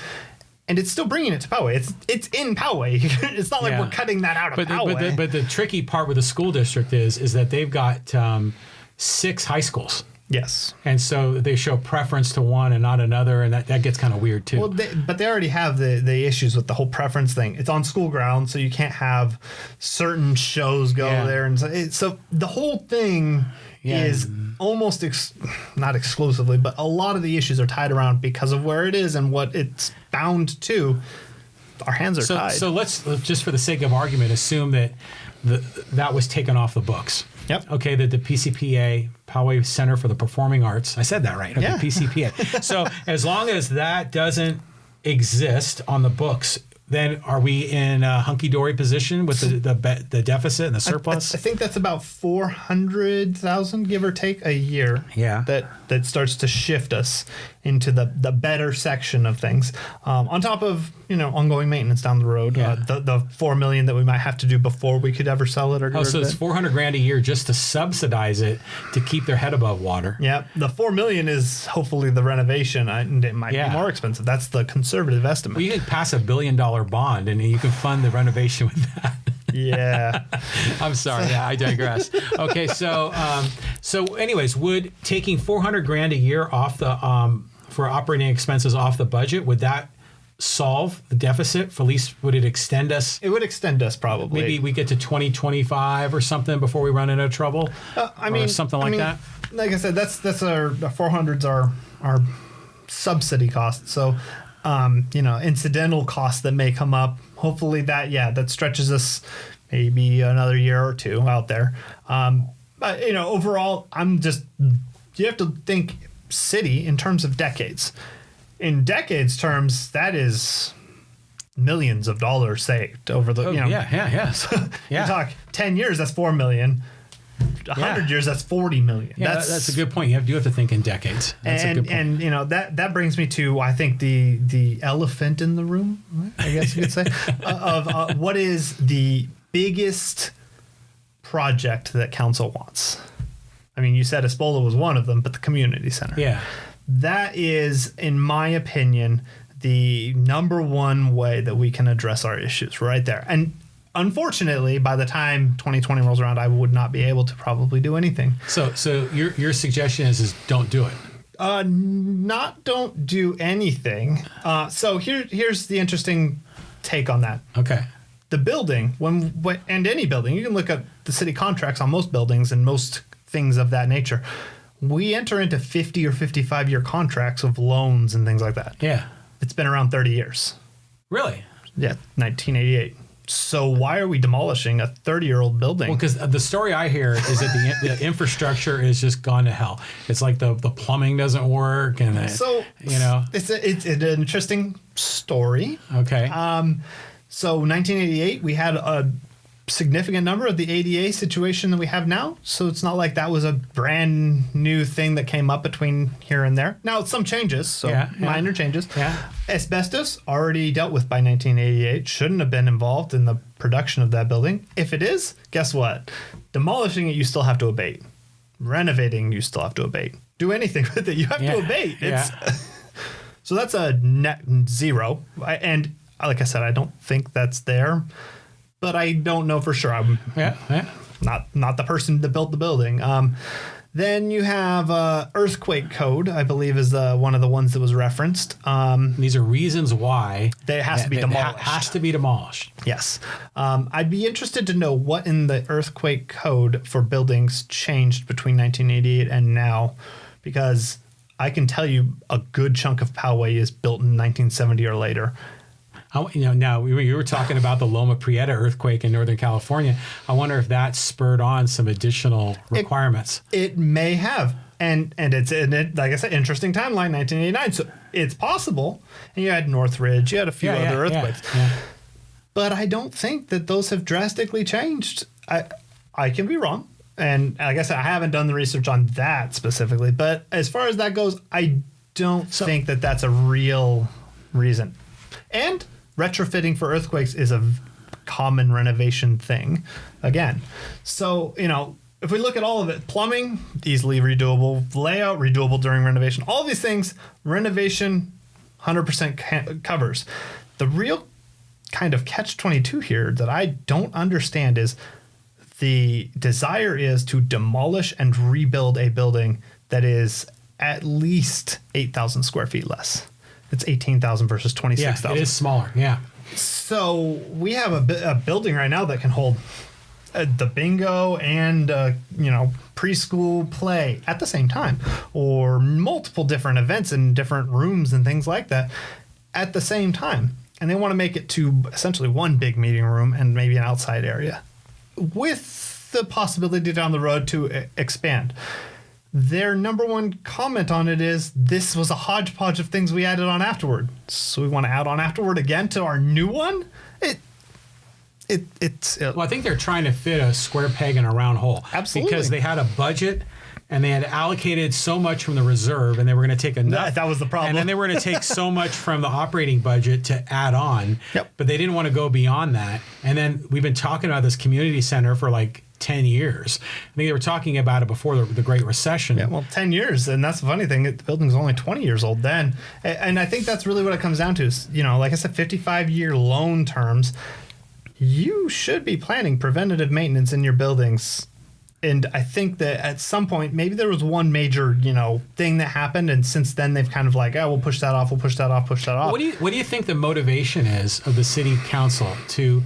And it's still bringing it to Poway. It's in Poway. It's not like we're cutting that out of Poway. But the tricky part with the school district is that they've got 6 high schools. Yes. And so they show preference to one and not another, and that gets kind of weird too. Well, but they already have the issues with the whole preference thing. It's on school ground, so you can't have certain shows go there. And so the whole thing is almost not exclusively, but a lot of the issues are tied around because of where it is and what it's bound to. Our hands are tied. So let's just for the sake of argument assume that that was taken off the books. Yep. Okay, that the PCPA, Poway Center for the Performing Arts, I said that right. Okay, yeah. PCPA. So as long as that doesn't exist on the books, then are we in a hunky-dory position with the deficit and the surplus? I think that's about $400,000, give or take, a year. Yeah. That starts to shift us into the better section of things. On top of ongoing maintenance down the road, the $4 million that we might have to do before we could ever sell it or get rid of it. So it's $400,000 a year just to subsidize it to keep their head above water. Yeah, the $4 million is hopefully the renovation, and it might be more expensive. That's the conservative estimate. Well, you could pass $1 billion bond, and you can fund the renovation with that. Yeah. I'm sorry. I digress. Okay, so anyways, would taking $400,000 a year off the for operating expenses off the budget, would that solve the deficit? For at least would it extend us? It would extend us probably. Maybe we get to 2025 or something before we run into trouble. Something like that. Like I said, that's our 400s are subsidy costs. So. Incidental costs that may come up. Hopefully that stretches us maybe another year or two out there. But overall, you have to think city in terms of decades. In decades terms, that is millions of dollars saved over the, You talk 10 years, that's 4 million. 100 years, that's 40 million. Yeah, that's a good point. You have to think in decades. That's a good point. And that brings me to, I think, the elephant in the room, I guess you could say, of what is the biggest project that council wants. I mean, you said Espola was one of them, but the community center. Yeah. That is, in my opinion, the number one way that we can address our issues right there. And unfortunately, by the time 2020 rolls around, I would not be able to probably do anything. So your suggestion is don't do it. Not don't do anything. So here's the interesting take on that. Okay. The building, and any building, you can look at the city contracts on most buildings and most things of that nature. We enter into 50 or 55-year contracts of loans and things like that. Yeah. It's been around 30 years. Really? Yeah, 1988. So why are we demolishing a 30-year-old building? Well, because the story I hear is that the infrastructure is just gone to hell. It's like the plumbing doesn't work, and it's an interesting story. Okay. So 1988, we had a significant number of the ADA situation that we have now. So it's not like that was a brand new thing that came up between here and there. Now, some changes, so minor changes. Yeah. Asbestos, already dealt with by 1988, shouldn't have been involved in the production of that building. If it is, guess what? Demolishing it, you still have to abate. Renovating, you still have to abate. Do anything with it, you have to abate. So that's a net zero. And like I said, I don't think that's there, but I don't know for sure. I'm not the person that built the building. Then you have earthquake code, I believe, is one of the ones that was referenced. These are reasons why it has to be demolished. Has to be demolished. Yes. I'd be interested to know what in the earthquake code for buildings changed between 1988 and now, because I can tell you a good chunk of Poway is built in 1970 or later. Now you were talking about the Loma Prieta earthquake in Northern California. I wonder if that spurred on some additional requirements. It may have. And it's, like I said, interesting timeline, 1989. So it's possible. And you had Northridge, you had a few other earthquakes. Yeah. But I don't think that those have drastically changed. I can be wrong. And like I said, I haven't done the research on that specifically. But as far as that goes, I don't think that that's a real reason. And retrofitting for earthquakes is a common renovation thing again. So, if we look at all of it, plumbing, easily redoable, layout, redoable during renovation, all these things, renovation 100% covers. The real kind of catch-22 here that I don't understand is the desire is to demolish and rebuild a building that is at least 8,000 square feet less. It's 18,000 versus 26,000. Yeah, it is smaller. Yeah. So we have a building right now that can hold the bingo and preschool play at the same time, or multiple different events in different rooms and things like that at the same time. And they want to make it to essentially one big meeting room and maybe an outside area, with the possibility down the road to expand. Their number one comment on it is, this was a hodgepodge of things we added on afterward. So we want to add on afterward again to our new one? Well, I think they're trying to fit a square peg in a round hole. Absolutely. Because they had a budget and they had allocated so much from the reserve, and they were going to take enough. That was the problem. And then they were going to take so much from the operating budget to add on. Yep. But they didn't want to go beyond that. And then we've been talking about this community center for like 10 years. I think they were talking about it before the Great Recession. Yeah, well, 10 years. And that's the funny thing. The building's only 20 years old then. And I think that's really what it comes down to is, like I said, 55-year loan terms. You should be planning preventative maintenance in your buildings. And I think that at some point, maybe there was one major, thing that happened. And since then, they've kind of like, we'll push that off. We'll push that off, push that off. What do you think the motivation is of the city council to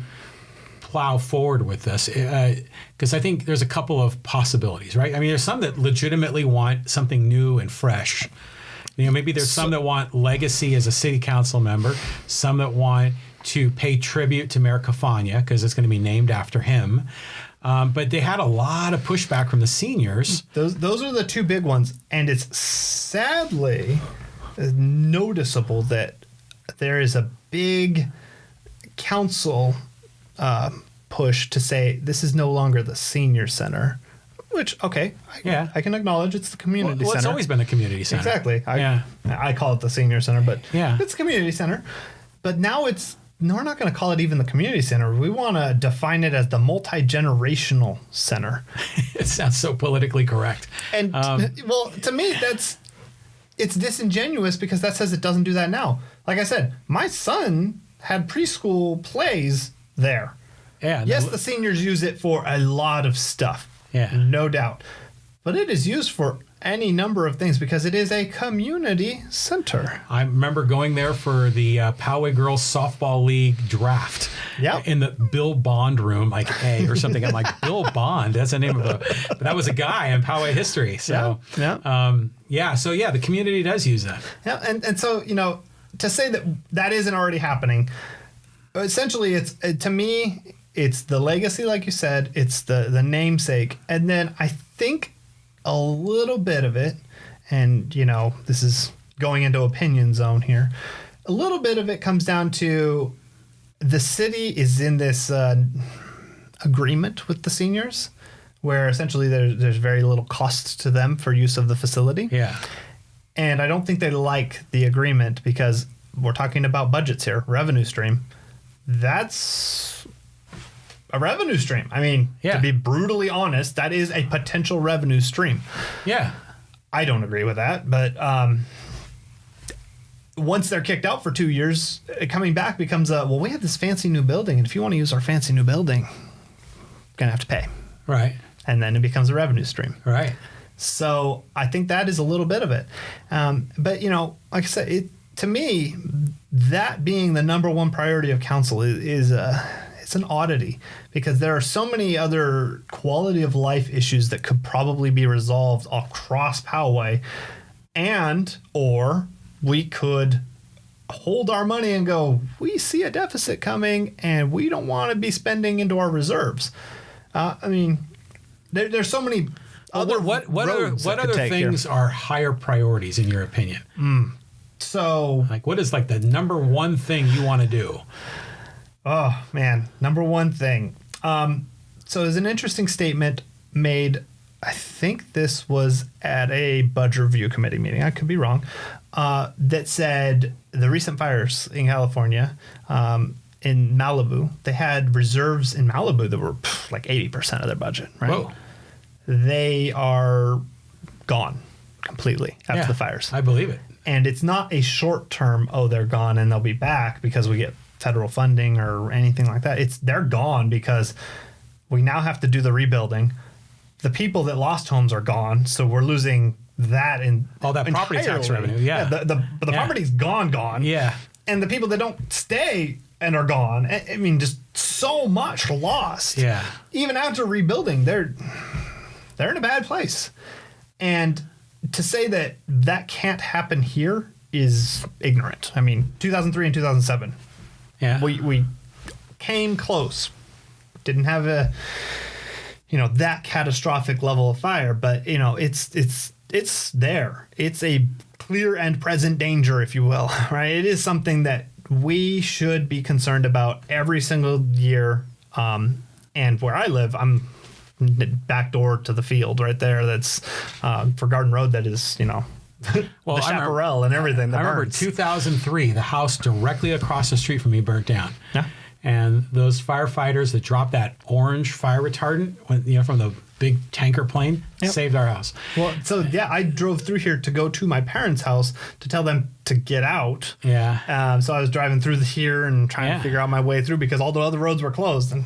plow forward with this? Because I think there's a couple of possibilities, right? I mean, there's some that legitimately want something new and fresh. Maybe there's some that want legacy as a city council member, some that want to pay tribute to Mayor Cafagna because it's going to be named after him. But they had a lot of pushback from the seniors. Those are the two big ones. And it's sadly noticeable that there is a big council push to say this is no longer the senior center, which, okay, I can acknowledge it's the community center. It's always been the community center. Exactly. I call it the senior center, but it's the community center. But now we're not going to call it even the community center. We want to define it as the multi-generational center. It sounds so politically correct. And to me, it's disingenuous because that says it doesn't do that now. Like I said, my son had preschool plays there. Yeah. Yes, the seniors use it for a lot of stuff. Yeah. No doubt. But it is used for any number of things because it is a community center. I remember going there for the Poway Girls Softball League draft. Yeah. In the Bill Bond room, like or something. I'm like, Bill Bond? That's the name of but that was a guy in Poway history. So, the community does use that. Yeah. And so, to say that isn't already happening, essentially, it's to me, it's the legacy, like you said, it's the namesake, and then I think a little bit of it, and this is going into opinion zone here. A little bit of it comes down to the city is in this agreement with the seniors, where essentially there's very little cost to them for use of the facility. Yeah. And I don't think they like the agreement because we're talking about budgets here, revenue stream. That's a revenue stream. I mean, to be brutally honest, that is a potential revenue stream. Yeah. I don't agree with that, but once they're kicked out for 2 years, coming back becomes we have this fancy new building, and if you want to use our fancy new building, you're going to have to pay. Right. And then it becomes a revenue stream. Right. So I think that is a little bit of it. But, like I said, to me, that being the number one priority of council is it's an oddity, because there are so many other quality of life issues that could probably be resolved across Poway, or we could hold our money and go, we see a deficit coming and we don't want to be spending into our reserves. I mean, there's so many other what other things are higher priorities in your opinion? So, like, what is like the number one thing you want to do? Oh man, number one thing. So there's an interesting statement made. I think this was at a budget review committee meeting. I could be wrong. That said the recent fires in California, in Malibu, they had reserves in Malibu that were like 80% of their budget. Right. Whoa. They are gone completely after the fires. I believe it. And it's not a short term, they're gone and they'll be back because we get federal funding or anything like that. They're gone because we now have to do the rebuilding. The people that lost homes are gone, so we're losing that in all that property tax revenue. Yeah, the property's gone. Yeah, and the people that don't stay and are gone. I mean, just so much lost. Yeah, even after rebuilding, they're in a bad place. And to say that can't happen here is ignorant. I mean, 2003 and 2007. Yeah, we came close. Didn't have that catastrophic level of fire, but it's there. It's a clear and present danger, if you will, right? It is something that we should be concerned about every single year. And where I live, I'm back door to the field right there. That's for Garden Road. That is, well, the chaparral and everything. I remember 2003, the house directly across the street from me burnt down. Yeah. And those firefighters that dropped that orange fire retardant, from the big tanker plane, saved our house. Well, so I drove through here to go to my parents' house to tell them to get out. Yeah. So I was driving through here and trying to figure out my way through because all the other roads were closed, and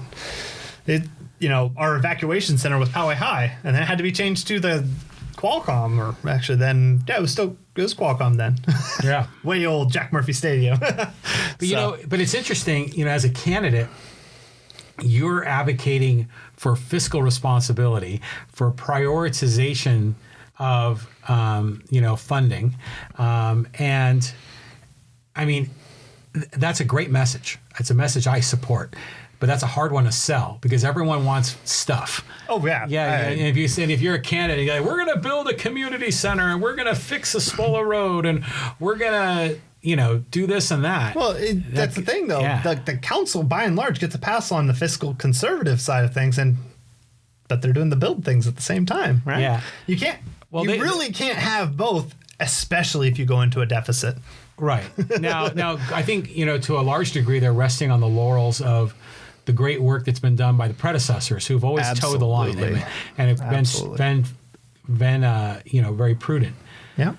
our evacuation center was Poway High, and then it had to be changed to the Qualcomm, or actually then, it was Qualcomm then. Yeah. Way old Jack Murphy Stadium. But, but it's interesting, as a candidate, you're advocating for fiscal responsibility, for prioritization of, funding. And I mean, that's a great message. It's a message I support. But that's a hard one to sell because everyone wants stuff. Oh yeah, yeah. And if you're a candidate, you're like, we're going to build a community center and we're going to fix a Spola Road and we're going to, do this and that. Well, that's the thing though. Yeah. The council, by and large, gets a pass on the fiscal conservative side of things, but they're doing the build things at the same time, right? Yeah. You can't. Well, you really can't have both, especially if you go into a deficit. Right. Now, I think to a large degree they're resting on the laurels of the great work that's been done by the predecessors who've always towed the line and have been very prudent. Yeah.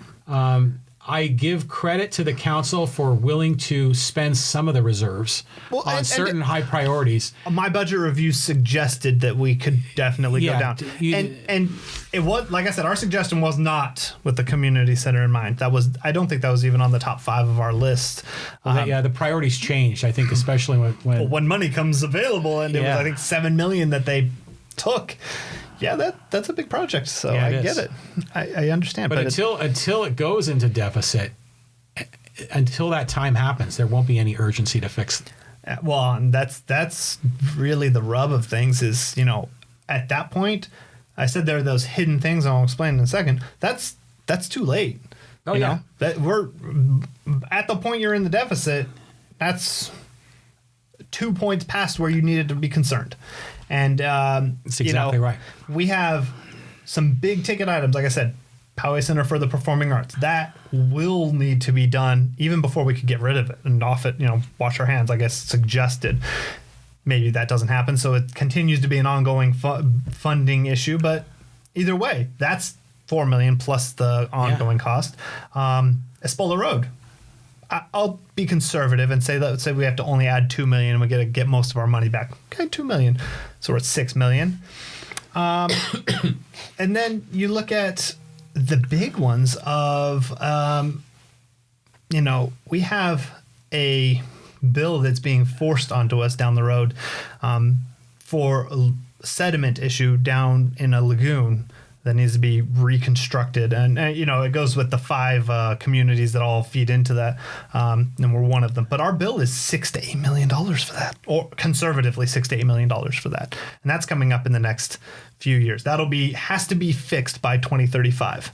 I give credit to the council for willing to spend some of the reserves on certain high priorities. My budget review suggested that we could definitely go down. And it was, like I said, our suggestion was not with the community center in mind. I don't think that was even on the top 5 of our list. The priorities changed, I think, especially when money comes available, and it was, I think, $7 million that they took. Yeah, that's a big project, so I get it. I understand. But until it goes into deficit, until that time happens, there won't be any urgency to fix Well, and that's really the rub of things is, at that point, I said there are those hidden things, and I'll explain in a second. That's too late. Oh, yeah. That we're at the point you're in the deficit. That's 2 points past where you needed to be concerned. And that's exactly right. We have some big ticket items, like I said, Poway Center for the Performing Arts. That will need to be done even before we could get rid of it and off it, wash our hands, I guess, suggested. Maybe that doesn't happen, so it continues to be an ongoing funding issue. But either way, that's $4 million plus the ongoing cost. Espola Road. I'll be conservative and say we have to only add $2 million and we got to get most of our money back. Okay, $2 million, so we're at $6 million. And then you look at the big ones of, we have a bill that's being forced onto us down the road for a sediment issue down in a lagoon that needs to be reconstructed. And it goes with the 5 communities that all feed into that. And we're one of them. But our bill is $6 to $8 million for that, or conservatively $6 to $8 million for that. And that's coming up in the next few years. Has to be fixed by 2035.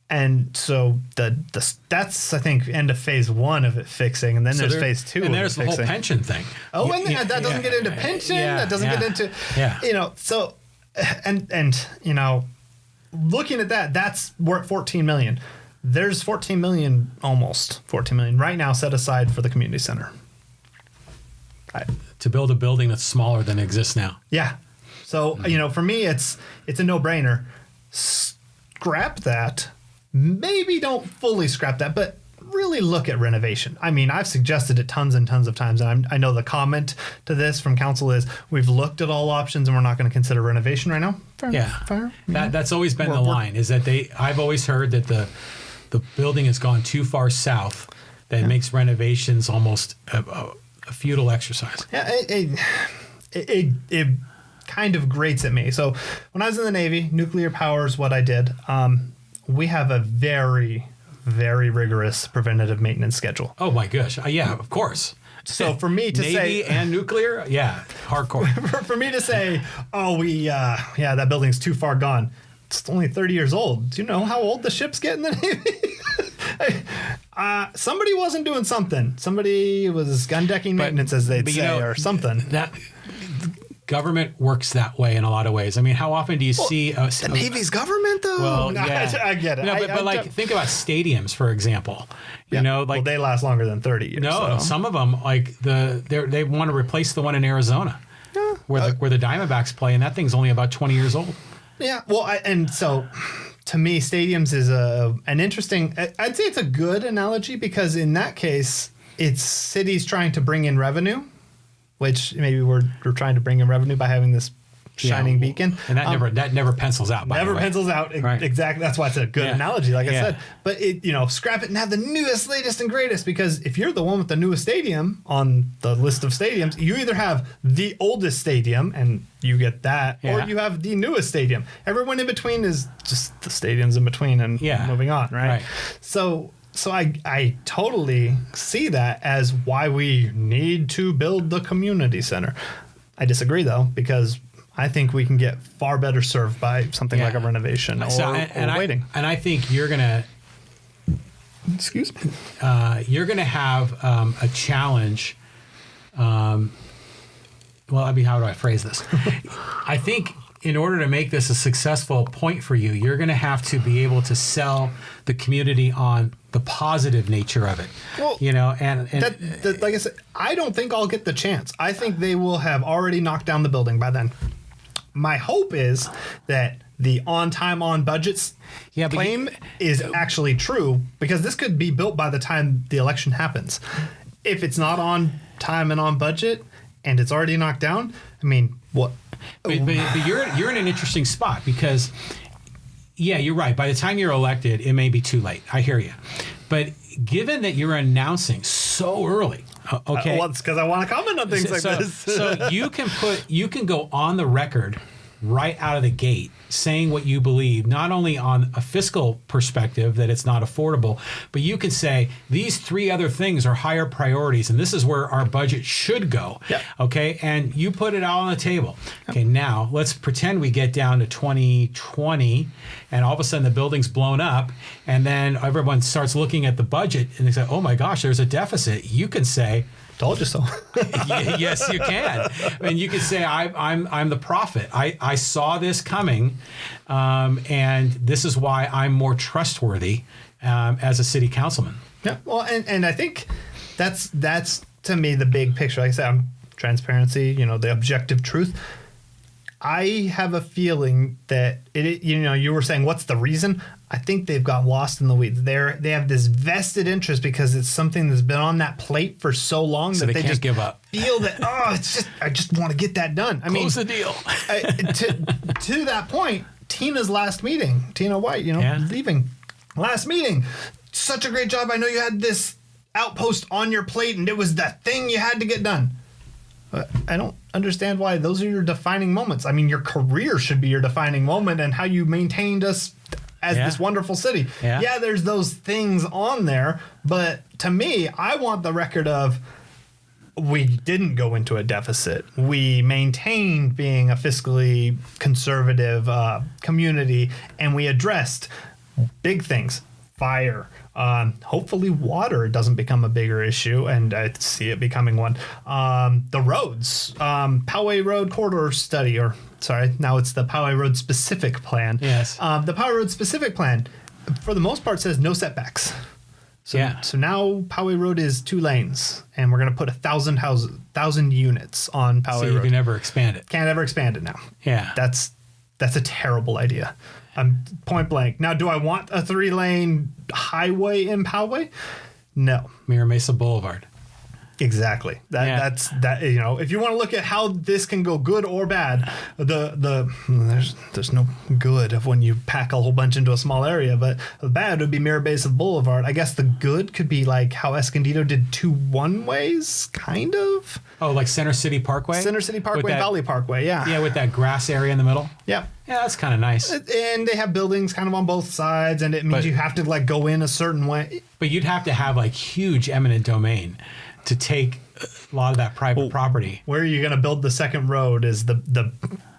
And so that's, I think, end of phase 1 of it fixing. And then there's phase 2 and there's the whole pension thing. Oh, and that doesn't get into pension. That doesn't get into, so, and looking at that, we're at 14 million. There's 14 million, almost 14 million right now set aside for the community center. To build a building that's smaller than exists now. Yeah. So, for me, it's a no-brainer. Scrap that. Maybe don't fully scrap that, but really look at renovation. I mean, I've suggested it tons and tons of times, and I know the comment to this from council is we've looked at all options and we're not going to consider renovation right now. Fair. That's always been the line, is that I've always heard that the building has gone too far south that it makes renovations almost a futile exercise. Yeah, it kind of grates at me. So when I was in the Navy, nuclear power is what I did. We have a very, very rigorous preventative maintenance schedule. Oh my gosh. Yeah, of course. So for me to Navy say... Navy and nuclear? Yeah, hardcore. For me to say, that building's too far gone. It's only 30 years old. Do you know how old the ships get in the Navy? Somebody wasn't doing something. Somebody was gun decking maintenance, as they'd say, or something. That government works that way in a lot of ways. I mean, how often do you see the Navy's government, though? Well, no, yeah. I get it. No, but think about stadiums, for example. They last longer than 30 years. No, some of them, they want to replace the one in Arizona, where the Diamondbacks play, and that thing's only about 20 years old. Yeah, well, and so to me, stadiums is an interesting. I'd say it's a good analogy because in that case, it's cities trying to bring in revenue, which maybe we're trying to bring in revenue by having this shining beacon. And that never pencils out. Never pencils out. Right. Exactly. That's why it's a good analogy, like I said. But scrap it and have the newest, latest, and greatest. Because if you're the one with the newest stadium on the list of stadiums, you either have the oldest stadium and you get that, or you have the newest stadium. Everyone in between is just the stadiums in between and moving on, right? So I totally see that as why we need to build the community center. I disagree, though, because I think we can get far better served by something like a renovation or waiting. And I think you're going to... Excuse me. You're going to have a challenge. How do I phrase this? I think in order to make this a successful point for you, you're going to have to be able to sell the community on the positive nature of it. Well, like I said, I don't think I'll get the chance. I think they will have already knocked down the building by then. My hope is that the on time, on budgets claim is actually true, because this could be built by the time the election happens. If it's not on time and on budget and it's already knocked down, I mean, what? But you're in an interesting spot because, you're right. By the time you're elected, it may be too late. I hear you. But given that you're announcing so early, okay. Well, it's because I want to comment on things like this. So you can go on the record right out of the gate, saying what you believe, not only on a fiscal perspective that it's not affordable, but you can say these three other things are higher priorities and this is where our budget should go. Yeah. Okay. And you put it out on the table. Okay. Now let's pretend we get down to 2020 and all of a sudden the building's blown up and then everyone starts looking at the budget and they say, oh my gosh, there's a deficit. You can say, told you so. yes, you can. And you can say, I'm the prophet. I saw this coming, and this is why I'm more trustworthy as a city councilman. Yeah. Well, and I think that's to me the big picture. Like I said, transparency, the objective truth. I have a feeling that you were saying, what's the reason? I think they've got lost in the weeds. They have this vested interest because it's something that's been on that plate for so long so that they can't just give up. Feel that I just want to get that done. Close the deal. To that point, Tina's last meeting, Tina White, leaving last meeting. Such a great job. I know you had this outpost on your plate and it was the thing you had to get done. But I don't understand why those are your defining moments. I mean, your career should be your defining moment and how you maintained us as this wonderful city. Yeah, there's those things on there. But to me, I want the record of we didn't go into a deficit. We maintained being a fiscally conservative community, and we addressed big things, fire. Hopefully water doesn't become a bigger issue, and I see it becoming one. The roads, Poway Road Corridor Study, now it's the Poway Road Specific Plan. Yes. The Poway Road Specific Plan, for the most part, says no setbacks. So now Poway Road is 2 lanes, and we're going to put 1,000 units on Poway Road. So you can never expand it. Can't ever expand it now. Yeah. That's a terrible idea. Point blank. Now, do I want a 3-lane highway in Poway? No. Mira Mesa Boulevard. Exactly. That's if you want to look at how this can go good or bad, there's no good of when you pack a whole bunch into a small area, but the bad would be Mira Mesa Boulevard. I guess the good could be like how Escondido did 2 one-ways, kind of. Oh, like Center City Parkway? Center City Parkway, Valley Parkway, yeah. Yeah, with that grass area in the middle. Yeah. Yeah, that's kind of nice. And they have buildings kind of on both sides, and it means you have to go in a certain way. But you'd have to have huge eminent domain to take a lot of that private property. Where are you going to build the second road is the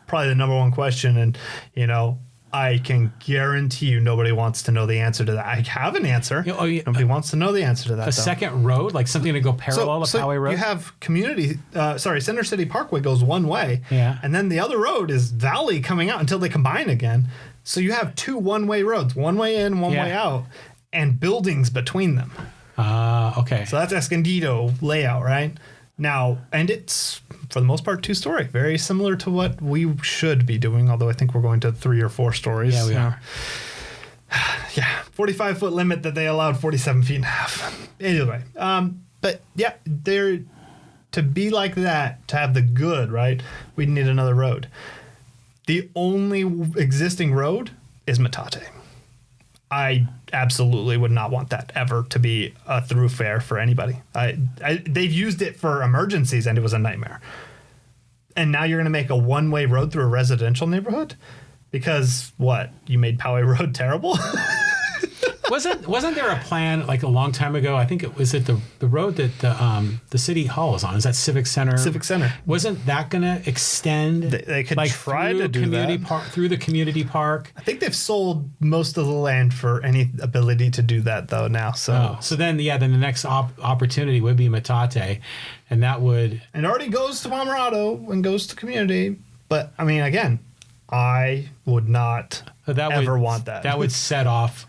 probably the number one question. And, I can guarantee you nobody wants to know the answer to that. I have an answer. Nobody wants to know the answer to that. Second road, like something to go parallel to Poway Road? You have Center City Parkway goes one way. Yeah. And then the other road is Valley coming out until they combine again. So you have 2 one-way roads, one way in, one way out, and buildings between them. Okay. So that's Escondido layout, right? Now, and it's, for the most part, 2-story. Very similar to what we should be doing, although I think we're going to 3 or 4 stories. Yeah, we are. Yeah, 45-foot limit that they allowed 47 feet and a half. Anyway, but yeah, to be like that, to have the good, right, we need another road. The only existing road is Metate. I absolutely would not want that ever to be a thoroughfare for anybody. They've used it for emergencies, and it was a nightmare. And now you're going to make a one-way road through a residential neighborhood? Because, what, you made Poway Road terrible? Wasn't there a plan a long time ago? I think it was at the road that the city hall is on. Is that Civic Center? Civic Center. Wasn't that going to extend? They could try to do that through the community park. I think they've sold most of the land for any ability to do that though now. So then the next opportunity would be Metate, and that would. And it already goes to Pomerado and goes to community, but I mean, again, I would not ever want that. That would set off.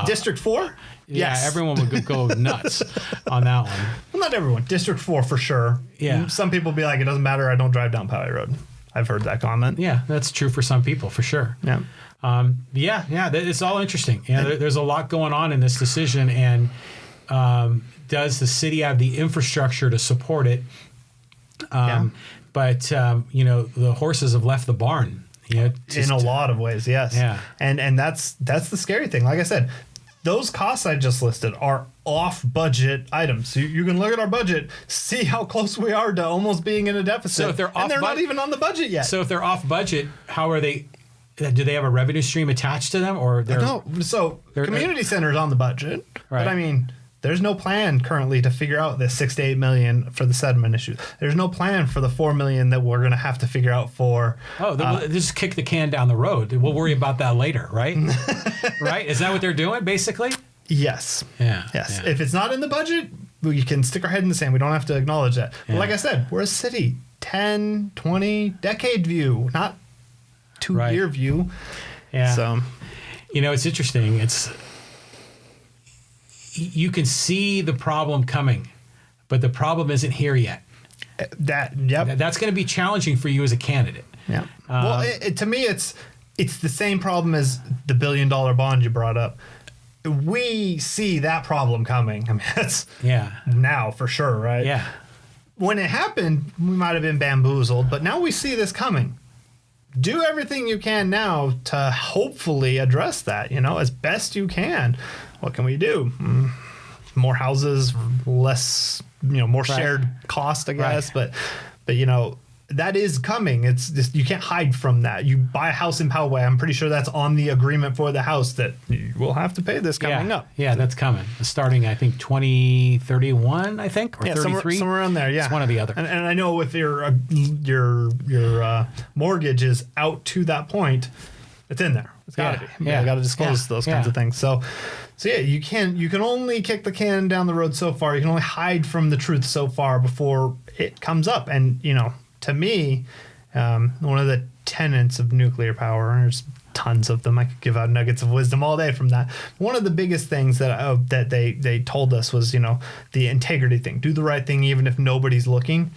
District 4? Yeah, everyone would go nuts on that one. Well, not everyone. District 4 for sure. Yeah. Some people be like, it doesn't matter, I don't drive down Poway Road. I've heard that comment. Yeah, that's true for some people, for sure. Yeah. It's all interesting. There's a lot going on in this decision, and does the city have the infrastructure to support it? But, the horses have left the barn. In a lot of ways, yes. Yeah. And that's the scary thing. Like I said, those costs I just listed are off-budget items. So you can look at our budget, see how close we are to almost being in a deficit. So if they're and they're not even on the budget yet. So if they're off budget, how are they? Do they have a revenue stream attached to them, or they're no? So community center's on the budget, right. But I mean, there's no plan currently to figure out the $6 to $8 million for the sediment issue. There's no plan for the $4 million that we're going to have to figure out for. Just kick the can down the road. We'll worry about that later, right? Right? Is that what they're doing, basically? Yes. Yeah. Yes. Yeah. If it's not in the budget, we can stick our head in the sand. We don't have to acknowledge that. Yeah. But like I said, we're a city, 10, 20, decade view, not 2-year view. Yeah. So, it's interesting. You can see the problem coming, but the problem isn't here yet. That's going to be challenging for you as a candidate. Yeah. Well, to me, it's the same problem as the $1 billion bond you brought up. We see that problem coming. I mean, that's now for sure, right? Yeah. When it happened, we might have been bamboozled, but now we see this coming. Do everything you can now to hopefully address that, as best you can. What can we do? More houses, less, more shared cost, I guess. Right. But that is coming. It's just, you can't hide from that. You buy a house in Poway, I'm pretty sure that's on the agreement for the house that you will have to pay this coming up. Yeah, that's coming. Starting, I think, 2031, I think, or 33. Somewhere around there, yeah. It's one or the other. And I know if your mortgage is out to that point, it's in there. It's got to be. You got to disclose those kinds of things. So yeah, you can only kick the can down the road so far. You can only hide from the truth so far before it comes up. And to me, one of the tenets of nuclear power, there's tons of them. I could give out nuggets of wisdom all day from that. One of the biggest things that they told us was, the integrity thing. Do the right thing even if nobody's looking.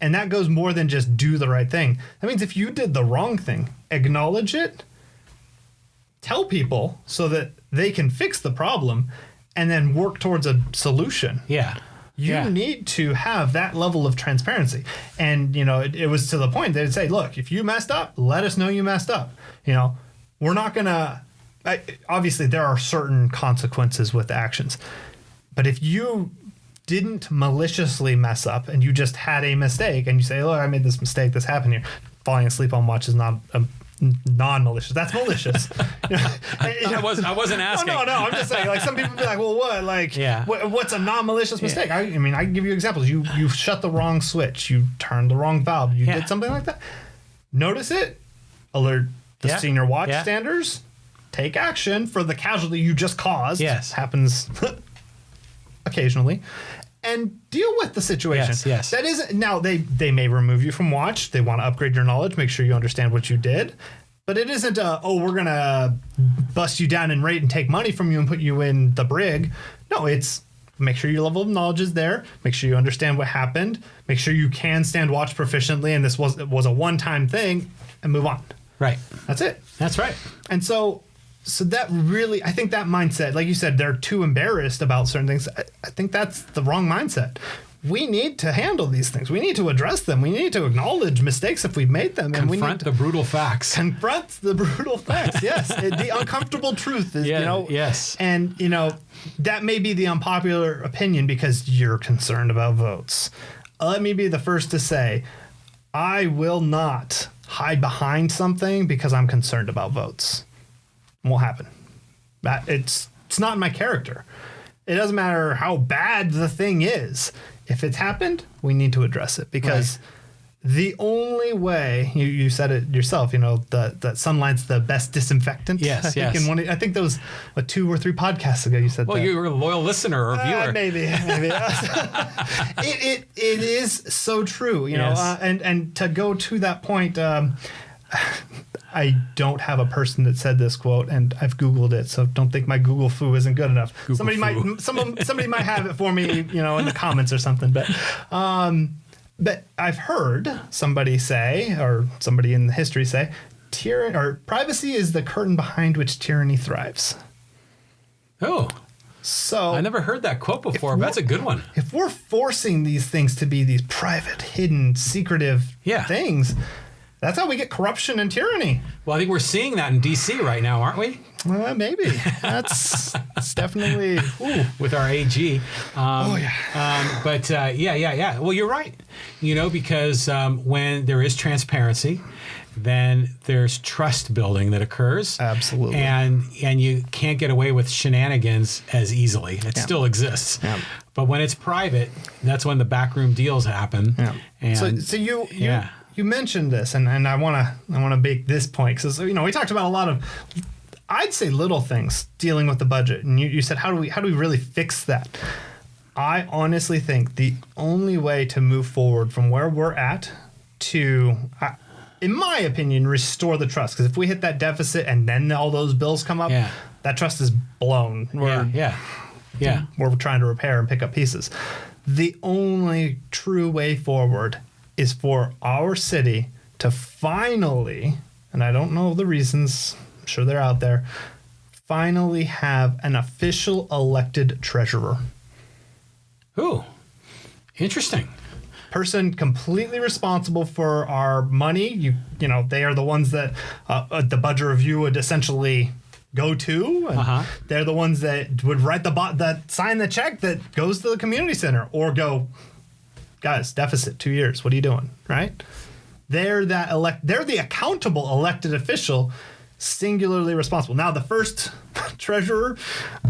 And that goes more than just do the right thing. That means if you did the wrong thing, acknowledge it, tell people so that they can fix the problem, and then work towards a solution. Yeah. You need to have that level of transparency. And, it was to the point they'd say, look, if you messed up, let us know you messed up. We're not going to, obviously there are certain consequences with actions, but if you didn't maliciously mess up and you just had a mistake and you say, look, I made this mistake, this happened here. Falling asleep on watch is not non-malicious. That's malicious. I wasn't asking. No. I'm just saying. Like some people be like, "Well, what? Like, what's a non-malicious mistake?" I mean, I can give you examples. You shut the wrong switch. You turned the wrong valve. You did something like that. Notice it. Alert the senior watch standers. Take action for the casualty you just caused. Yes, happens occasionally. And deal with the situation. Yes. That is, now they may remove you from watch. They want to upgrade your knowledge, make sure you understand what you did. But it isn't we're going to bust you down in rate and take money from you and put you in the brig. No, it's make sure your level of knowledge is there. Make sure you understand what happened. Make sure you can stand watch proficiently. And this was a one-time thing, and move on. Right. That's it. That's right. And so that really, I think that mindset, like you said, they're too embarrassed about certain things. I think that's the wrong mindset. We need to handle these things. We need to address them. We need to acknowledge mistakes if we've made them. And we need to the brutal facts. Confront the brutal facts, yes. The uncomfortable truth is, Yes. And, that may be the unpopular opinion because you're concerned about votes. Let me be the first to say, I will not hide behind something because I'm concerned about votes. Won't happen. It's not in my character. It doesn't matter how bad the thing is. If it's happened, we need to address it because the only way you said it yourself, that sunlight's the best disinfectant. Yes, I think that was 2 or 3 podcasts ago you said that. Well, you were a loyal listener or viewer. Maybe. It is so true, and to go to that point, I don't have a person that said this quote, and I've Googled it, so don't think my Google foo isn't good enough. Somebody might have it for me, in the comments or something. But I've heard somebody say, or somebody in the history say, privacy is the curtain behind which tyranny thrives. Oh. So I never heard that quote before, but that's a good one. If we're forcing these things to be these private, hidden, secretive things, that's how we get corruption and tyranny. Well, I think we're seeing that in D.C. right now, aren't we? Maybe. That's It's definitely with our AG. yeah. Yeah. Well, you're right. Because when there is transparency, then there's trust building that occurs. Absolutely. And you can't get away with shenanigans as easily. It still exists. Yeah. But when it's private, that's when the backroom deals happen. Yeah. And So you mentioned this, and I want to make this point because we talked about a lot of, I'd say, little things dealing with the budget, and you said how do we really fix that? I honestly think the only way to move forward from where we're at to, in my opinion, restore the trust. Because if we hit that deficit and then all those bills come up, that trust is blown. We're trying to repair and pick up pieces. The only true way forward is for our city to finally, and I don't know the reasons, I'm sure they're out there, finally have an official elected treasurer. Ooh, interesting. Person completely responsible for our money. They are the ones that the budget review would essentially go to, and they're the ones that would write that sign the check that goes to the community center, or go, guys, deficit 2 years. What are you doing? Right? They're the accountable elected official, singularly responsible. Now, the first treasurer,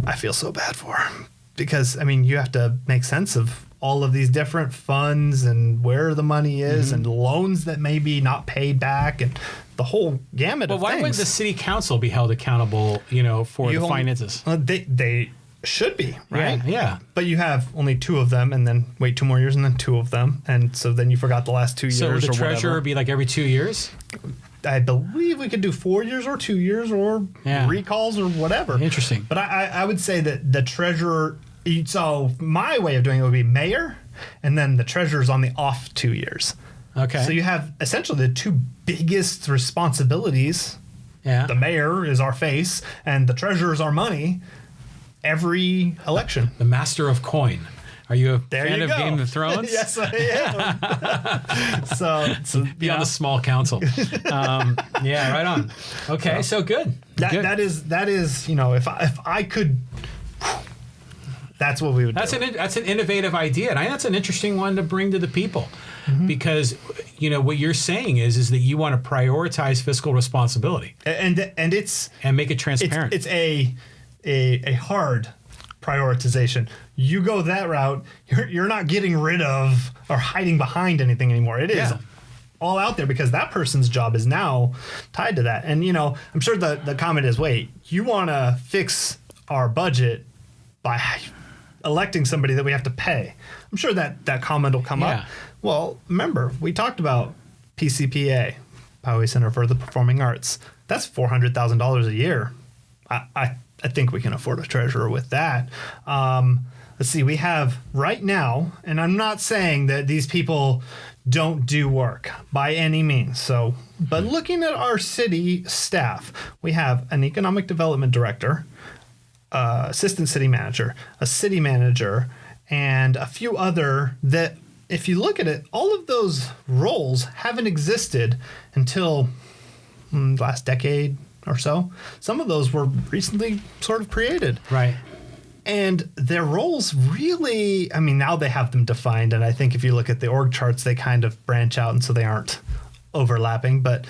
I feel so bad for, because you have to make sense of all of these different funds and where the money is, and loans that may be not paid back, and the whole gamut of things. Well, why would the city council be held accountable, for the finances? They should be, right? Yeah. But you have only 2 of them, and then wait 2 more years, and then 2 of them, and so then you forgot the last 2 years. So would the or treasurer whatever. be like every 2 years? I believe we could do 4 years or 2 years or recalls or whatever. Interesting. But I would say that the treasurer. So my way of doing it would be mayor, and then the treasurer's on the off 2 years. Okay. So you have essentially the 2 biggest responsibilities. Yeah. The mayor is our face, and the treasurer is our money. Every election. The master of coin. Are you a fan of go. Game of Thrones? Yes, I am. so be on the small council. Right on. Okay, so good. That is if I could. That's what we would do. That's an innovative idea, and I think that's an interesting one to bring to the people, because what you're saying is that you want to prioritize fiscal responsibility, and make it transparent. It's a hard prioritization. You go that route, you're not getting rid of or hiding behind anything anymore. It is all out there because that person's job is now tied to that. And I'm sure the comment is, wait, you want to fix our budget by electing somebody that we have to pay. I'm sure that comment will come up. Well, remember, we talked about PCPA, Poway Center for the Performing Arts. That's $400,000 a year. I think we can afford a treasurer with that. Let's see, we have right now, and I'm not saying that these people don't do work by any means. So, but looking at our city staff, we have an economic development director, assistant city manager, a city manager, and a few other that, if you look at it, all of those roles haven't existed until last decade or so. Some of those were recently sort of created. Right. And their roles really, now they have them defined. And I think if you look at the org charts, they kind of branch out, and so they aren't overlapping. But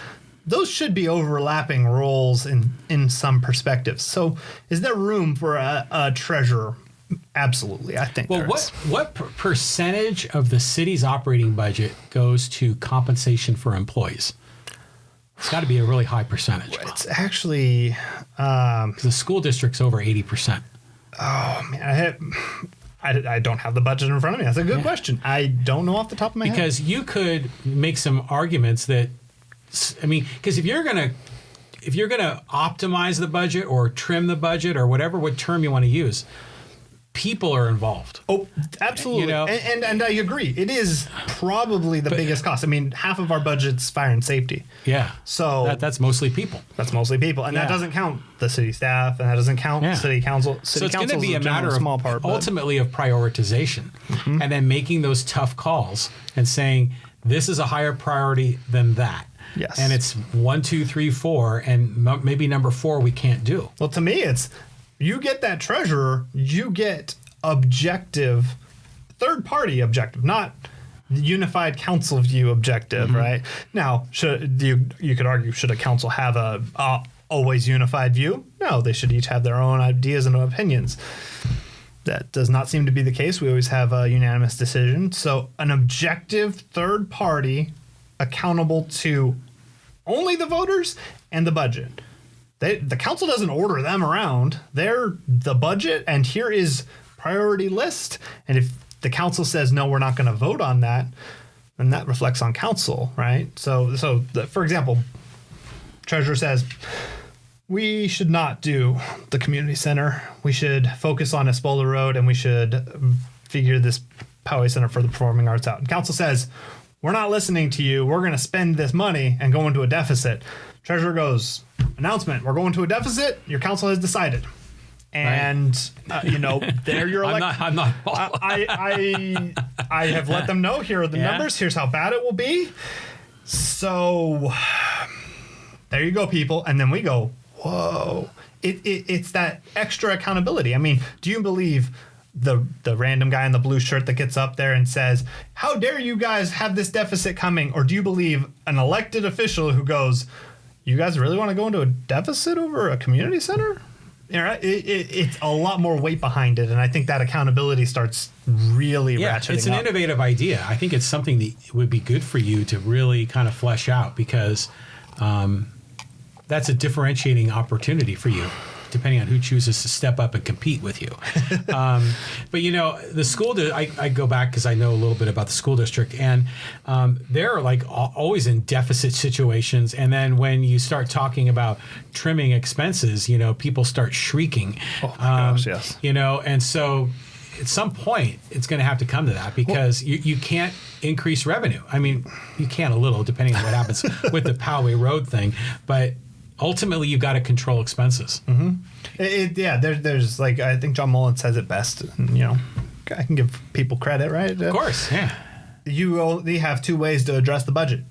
those should be overlapping roles in some perspectives. So is there room for a treasurer? Absolutely, I think. Well, what percentage of the city's operating budget goes to compensation for employees? It's got to be a really high percentage. It's actually... because the school district's over 80%. Oh, man. I don't have the budget in front of me. That's a good question. I don't know off the top of my head. Because you could make some arguments that... because if you're gonna optimize the budget or trim the budget or what term you want to use, people are involved. Oh, absolutely. And I agree. It is probably the biggest cost. Half of our budget's fire and safety. Yeah. So that's mostly people. That's mostly people, and that doesn't count the city staff, and that doesn't count city council. So it's going to be a matter of ultimately of prioritization, and then making those tough calls and saying this is a higher priority than that. Yes. And it's 1, 2, 3, 4, and maybe number 4 we can't do. Well, to me, it's you get that treasurer, you get objective, third-party objective, not unified council view objective, right? Now, you could argue, should a council have a always unified view? No, they should each have their own ideas and opinions. That does not seem to be the case. We always have a unanimous decision. So an objective third party accountable to only the voters and the budget. The council doesn't order them around. They're the budget, and here is priority list. And if the council says, no, we're not going to vote on that, then that reflects on council, right? So for example, treasurer says, we should not do the community center. We should focus on Espola Road, and we should figure this Poway Center for the Performing Arts out. And council says, we're not listening to you. We're going to spend this money and go into a deficit. Treasurer goes, announcement, we're going to a deficit. Your council has decided. And, there you're like, I'm not. I have let them know, here are the numbers. Here's how bad it will be. So there you go, people. And then we go, whoa, it's that extra accountability. I mean, do you believe the random guy in the blue shirt that gets up there and says, how dare you guys have this deficit coming? Or do you believe an elected official who goes, you guys really want to go into a deficit over a community center? It's a lot more weight behind it, and I think that accountability starts really ratcheting up. It's an innovative idea. I think it's something that would be good for you to really kind of flesh out, because that's a differentiating opportunity for you, depending on who chooses to step up and compete with you. But the school, I go back because I know a little bit about the school district, and they're like always in deficit situations. And then when you start talking about trimming expenses, people start shrieking. Oh my gosh, yes. And so at some point it's going to have to come to that, because you can't increase revenue. I mean, you can a little, depending on what happens with the Poway Road thing, but ultimately, you've got to control expenses. There's like, I think John Mullen says it best. And, I can give people credit, right? Of course, yeah. You only have two ways to address the budget: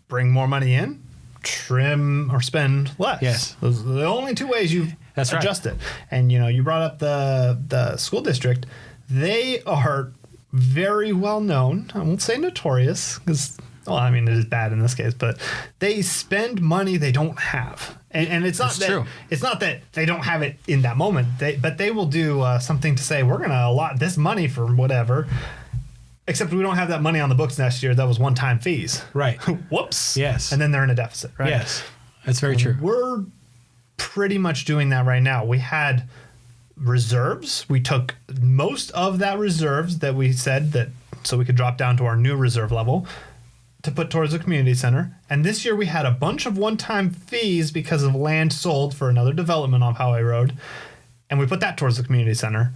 bring more money in, trim or spend less. Yes, those are the only two ways you adjust it. And you brought up the school district. They are very well known. I won't say notorious, because, well, I mean, it is bad in this case, but they spend money they don't have. And it's not true. It's not that they don't have it in that moment, but they will do something to say, we're going to allot this money for whatever, except we don't have that money on the books next year. That was one-time fees. Right. Whoops. Yes. And then they're in a deficit, right? Yes. That's very true. We're pretty much doing that right now. We had reserves. We took most of that reserves that we said that, so we could drop down to our new reserve level, to put towards the community center. And this year we had a bunch of one-time fees because of land sold for another development on Poway Road. And we put that towards the community center.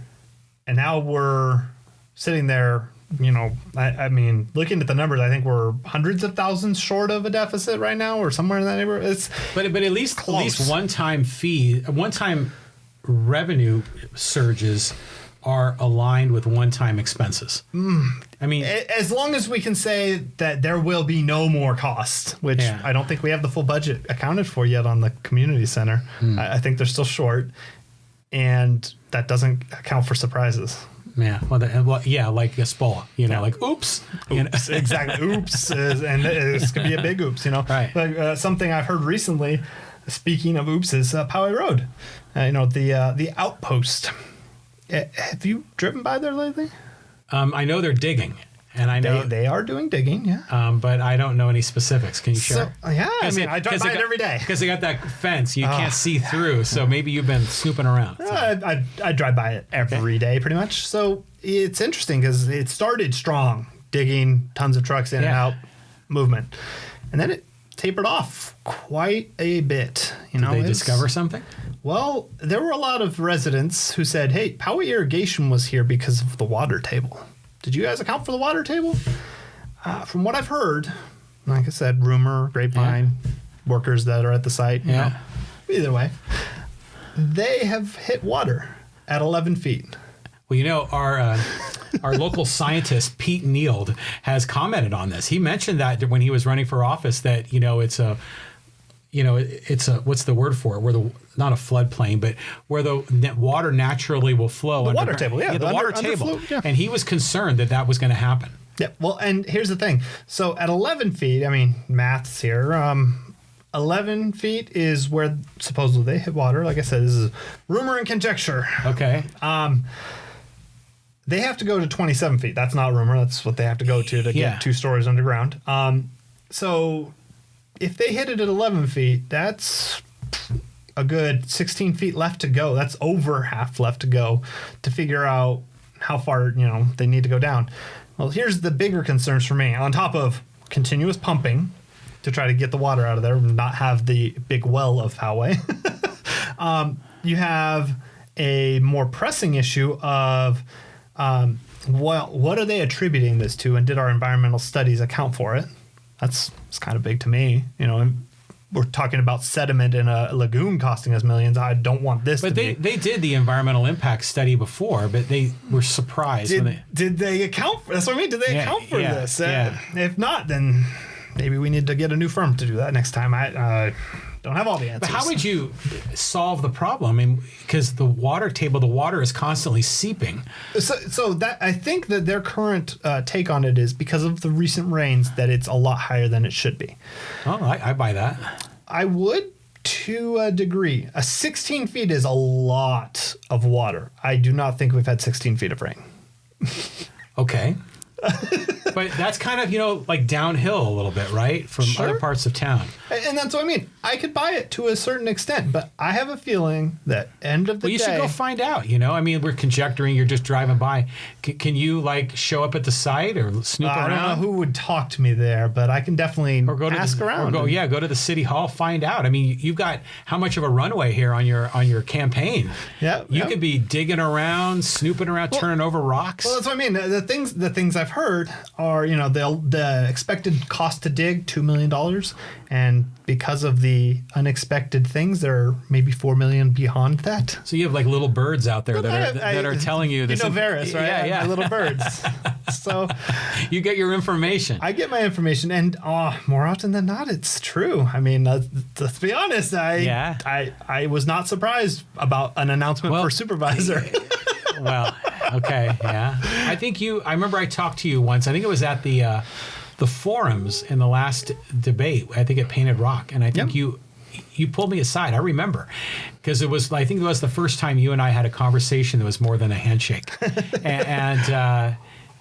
And now we're sitting there, I mean, looking at the numbers, I think we're hundreds of thousands short of a deficit right now, or somewhere in that neighborhood. But at least one-time revenue surges are aligned with one-time expenses. I mean, as long as we can say that there will be no more costs, which I don't think we have the full budget accounted for yet on the community center. I think they're still short, and that doesn't account for surprises. Yeah, like Espola, like oops. Exactly, oops, and this could be a big oops, Right. Like something I've heard recently, speaking of oops, is Poway Road. The outpost. Have you driven by there lately? I know they're digging, and I know they are doing digging. Yeah. But I don't know any specifics. Can you share? I mean, I drive by it every day because they got that fence you can't see through. So maybe you've been snooping around. I drive by it every day, pretty much. So it's interesting because it started strong, digging, tons of trucks in and out, movement, and then it tapered off quite a bit. Did they discover something? Well, there were a lot of residents who said, hey, Poway Irrigation was here because of the water table. Did you guys account for the water table? From what I've heard, like I said, rumor, grapevine, workers that are at the site. Either way, they have hit water at 11 feet. Well, our local scientist, Pete Neild, has commented on this. He mentioned that when he was running for office, that, it's a it's what's the word for it? Where not a floodplain, but where the water naturally will flow. The water table, the water table. Underflow, And he was concerned that was going to happen. Yeah. Well, and here's the thing. So at 11 feet, math's here. 11 feet is where supposedly they hit water. Like I said, this is rumor and conjecture. Okay. They have to go to 27 feet. That's not rumor. That's what they have to go to get 2 stories underground. So if they hit it at 11 feet, that's a good 16 feet left to go. That's over half left to go to figure out how far, they need to go down. Well, here's the bigger concerns for me. On top of continuous pumping to try to get the water out of there and not have the big well of Poway, you have a more pressing issue of, what are they attributing this to, and did our environmental studies account for it? It's kind of big to me. We're talking about sediment in a lagoon costing us millions. I don't want this to be. But they did the environmental impact study before, but they were surprised. Did they account for, that's what I mean? Did they account for this? Yeah. If not, then maybe we need to get a new firm to do that next time. I don't have all the answers. But how would you solve the problem? Because the water is constantly seeping. So that I think that their current take on it is because of the recent rains that it's a lot higher than it should be. Oh, I buy that. I would to a degree. 16 feet is a lot of water. I do not think we've had 16 feet of rain. Okay. But that's kind of, like downhill a little bit, right? From other parts of town. And that's what I mean. I could buy it to a certain extent, but I have a feeling that end of the day... Well, you should go find out, we're conjecturing, you're just driving by. Can you, show up at the site or snoop around? I don't know who would talk to me there, but I can definitely ask around. Or go to the city hall, find out. You've got how much of a runway here on your campaign. Yeah. You could be digging around, snooping around, turning over rocks. Well, that's what I mean. The things I've heard are, the expected cost to dig, $2 million. And because of the unexpected things, they're maybe $4 million beyond that. So you have little birds out there that are telling you this. Varus, right? Yeah. Little birds. So you get your information. I get my information, and more often than not, it's true. Let's be honest. I was not surprised about an announcement for supervisor. Well, okay, yeah. I remember I talked to you once. I think it was at the forums in the last debate. I think at Painted Rock, and I think you pulled me aside. I remember because I think it was the first time you and I had a conversation that was more than a handshake, and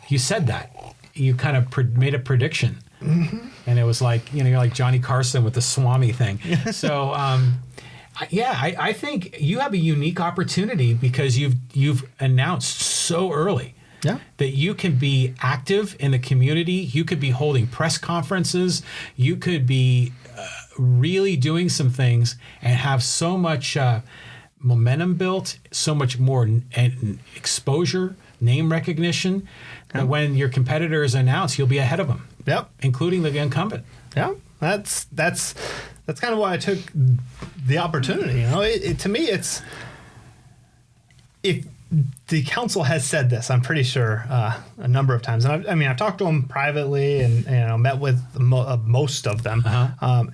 you said that you kind of made a prediction, and it was like you're like Johnny Carson with the Swami thing. So. I think you have a unique opportunity because you've announced so early that you can be active in the community. You could be holding press conferences. You could be really doing some things and have so much momentum built, so much more exposure, name recognition. That when your competitors announce, you'll be ahead of them. Yep, including the incumbent. Yeah, that's kind of why I took the opportunity. To me, it's if the council has said this, I'm pretty sure a number of times, and I've talked to them privately and met with most of them,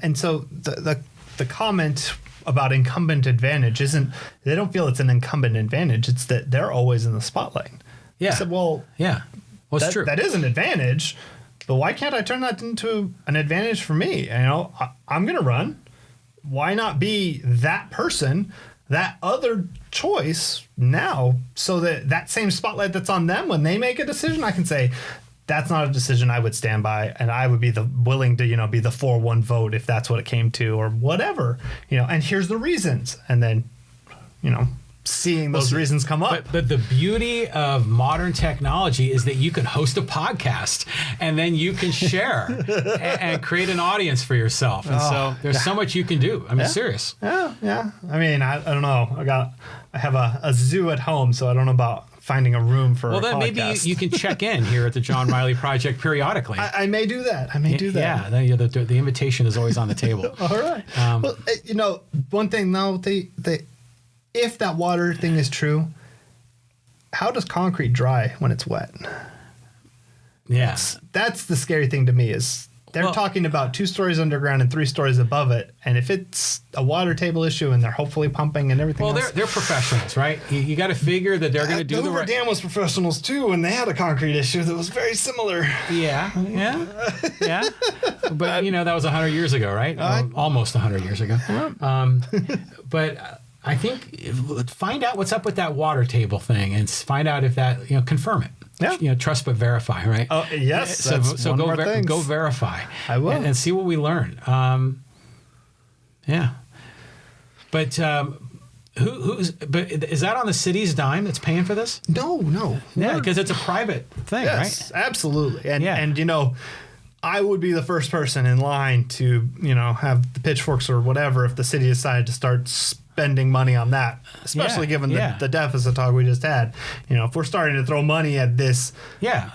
and so the comment about incumbent advantage isn't they don't feel it's an incumbent advantage. It's that they're always in the spotlight. Yeah. I said, well, it's true. That is an advantage. But why can't I turn that into an advantage for me? I'm going to run. Why not be that person, that other choice now, so that same spotlight that's on them when they make a decision, I can say, that's not a decision I would stand by, and I would be willing to, be the 4-1 vote if that's what it came to, or whatever, and here's the reasons. And then, seeing those reasons come up. But the beauty of modern technology is that you can host a podcast and then you can share and create an audience for yourself. And so there's so much you can do. Serious. Yeah. I don't know. I have a zoo at home, so I don't know about finding a room for a podcast. Maybe you can check in here at the John Riley Project periodically. I may do that. Yeah, the invitation is always on the table. All right. One thing though, if that water thing is true, how does concrete dry when it's wet? Yeah. That's the scary thing to me is They're talking about 2 stories underground and 3 stories above it. And if it's a water table issue and they're hopefully pumping and everything else. They're professionals, right? You got to figure that they're going to do the Hoover right. Dam was professionals too, and they had a concrete issue that was very similar. Yeah. But, that was 100 years ago, right? Almost 100 years ago. But I think find out what's up with that water table thing and find out if that, confirm it. Yeah. Trust but verify, right? Oh, yes. So go verify. I will. And see what we learn. Yeah. But but is that on the city's dime that's paying for this? No. Yeah, because it's a private thing, yes, right? Absolutely. And I would be the first person in line to, have the pitchforks or whatever if the city decided to start spending money on that, especially given the deficit talk we just had. If we're starting to throw money at this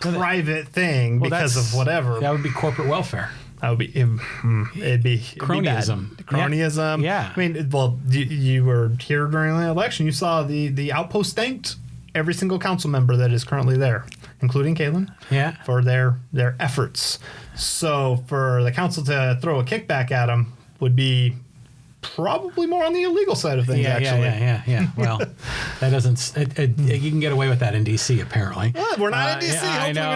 private thing because of whatever. That would be corporate welfare. That would be, it'd be cronyism. Cronyism. Yeah. I mean, well, you were here during the election. You saw the outpost thanked every single council member that is currently there, including Caitlin, for their efforts. So for the council to throw a kickback at them would be probably more on the illegal side of things, actually. Yeah. Well, that doesn't. You can get away with that in D.C. apparently. Well, we're not in D.C. I know.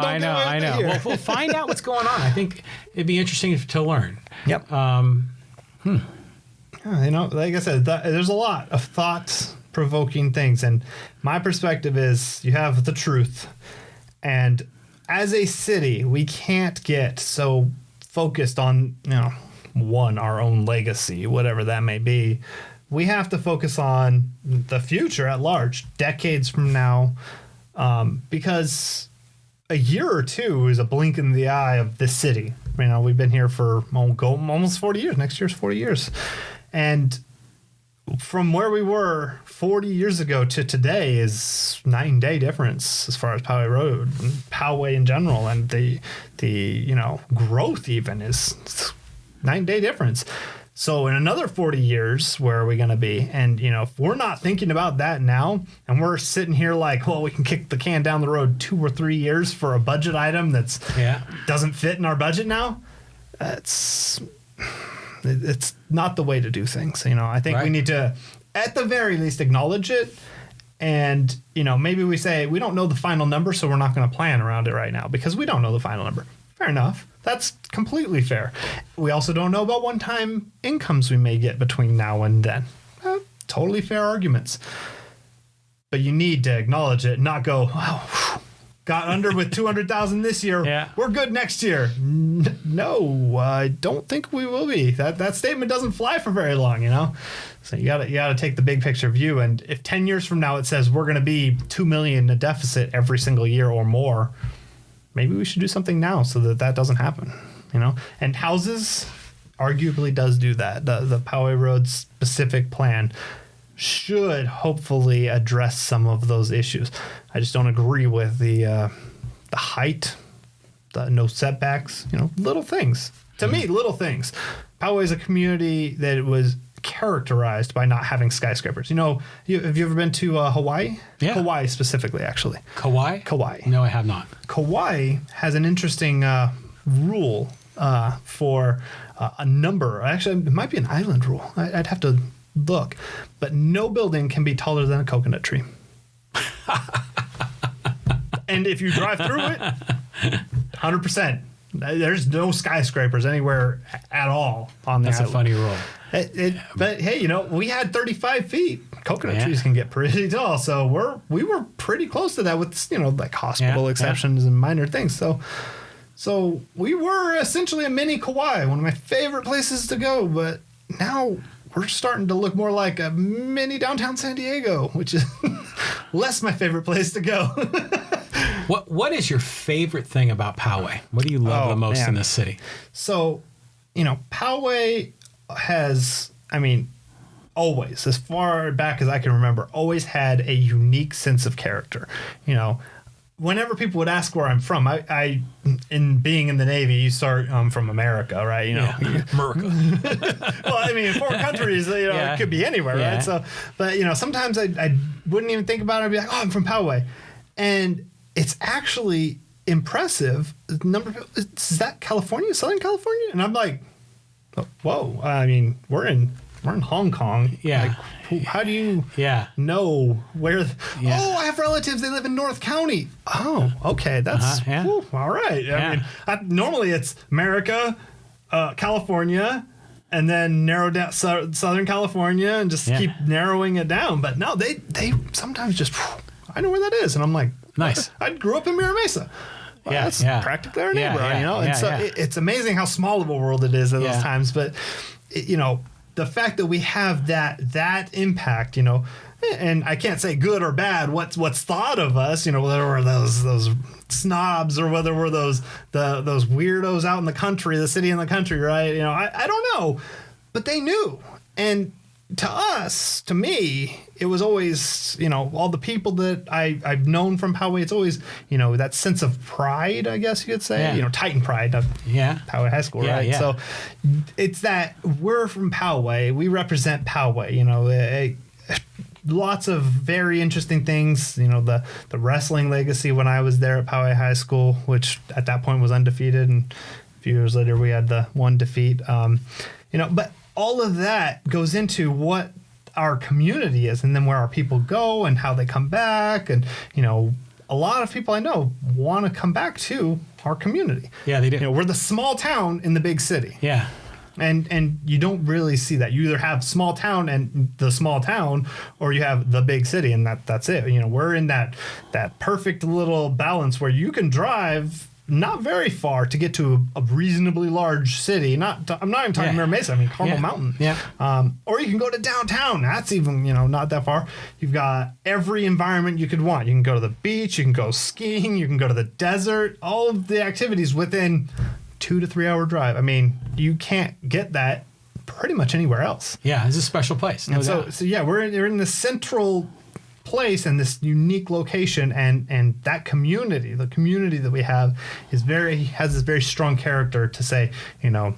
Here. Well, we'll find out what's going on. I think it'd be interesting to learn. Yep. Like I said, there's a lot of thought-provoking things, and my perspective is you have the truth, and as a city, we can't get so focused on our own legacy, whatever that may be. We have to focus on the future at large, decades from now, because a year or two is a blink in the eye of this city. We've been here for almost 40 years. Next year's 40 years. And from where we were 40 years ago to today is night and day difference as far as Poway Road and Poway in general, and the growth even is night and day difference. So in another 40 years, where are we going to be? And, if we're not thinking about that now, and we're sitting here like, well, we can kick the can down the road 2 or 3 years for a budget item that's doesn't fit in our budget now, it's not the way to do things. I think we need to, at the very least, acknowledge it. And, maybe we say we don't know the final number, so we're not going to plan around it right now because we don't know the final number. Fair enough. That's completely fair. We also don't know about one-time incomes we may get between now and then. Totally fair arguments. But you need to acknowledge it, not go, wow, got under with 200,000 this year. Yeah. We're good next year. No, I don't think we will be. That statement doesn't fly for very long, So you gotta take the big picture view. And if 10 years from now it says we're going to be $2 million in a deficit every single year or more, maybe we should do something now so that doesn't happen, And houses arguably does do that. The Poway Road specific plan should hopefully address some of those issues. I just don't agree with the height, the no setbacks, little things. To me, little things. Poway is a community that was characterized by not having skyscrapers. Have you ever been to Hawaii? Yeah. Hawaii specifically, actually. Kauai? No, I have not. Kauai has an interesting rule for a number. Actually, it might be an island rule. I'd have to look. But no building can be taller than a coconut tree. And if you drive through it, 100%. There's no skyscrapers anywhere at all on the island. That's a funny rule. But hey, we had 35 feet. Coconut trees can get pretty tall, so we were pretty close to that with like hospital exceptions and minor things. So we were essentially a mini Kauai, one of my favorite places to go. But now we're starting to look more like a mini downtown San Diego, which is less my favorite place to go. What is your favorite thing about Poway? What do you love the most in this city? So, Poway has, always, as far back as I can remember, always had a unique sense of character. Whenever people would ask where I'm from, I in being in the Navy, you start from America, right? America. Well, in foreign countries, it could be anywhere, right? So, but sometimes I wouldn't even think about it. I'd be like, oh, I'm from Poway, and it's actually impressive. The number of people, is that California, Southern California? And I'm like, whoa. I mean, we're in Hong Kong. Yeah. Like, how do you know where? Oh, I have relatives. They live in North County. Oh, okay. That's whew, all right. I mean, normally it's America, California, and then narrow down Southern California and just keep narrowing it down. But no, they sometimes just, I know where that is. And I'm like, nice. I grew up in Mira Mesa. Well, that's practically our neighbor, you know? And so it's amazing how small of a world it is at those times. But, you know, the fact that we have that impact, you know, and I can't say good or bad, what's thought of us, you know, whether we're those snobs or whether we're those weirdos out in the country, the city in the country, right? You know, I don't know, but they knew. And to me, it was always, you know, all the people that I've known from Poway, it's always, you know, that sense of pride, I guess you could say, you know, Titan pride of Poway High School, right? Yeah. So it's that we're from Poway, we represent Poway, you know, lots of very interesting things, you know, the wrestling legacy when I was there at Poway High School, which at that point was undefeated. And a few years later, we had the one defeat, you know, but all of that goes into what our community is and then where our people go and how they come back. And, you know, a lot of people I know want to come back to our community. Yeah, they do. You know, we're the small town in the big city. Yeah. And you don't really see that. You either have small town and the small town, or you have the big city, and that's it. You know, we're in that perfect little balance where you can drive not very far to get to a reasonably large city. I'm not even talking Mira Mesa. I mean, Carmel Mountain. Yeah. Or you can go to downtown. That's even, you know, not that far. You've got every environment you could want. You can go to the beach. You can go skiing. You can go to the desert. All of the activities within 2 to 3 hour drive. I mean, you can't get that pretty much anywhere else. Yeah, it's a special place. No doubt. So yeah, we're in the central place and this unique location, and that community, the community that we have has this very strong character to say, you know,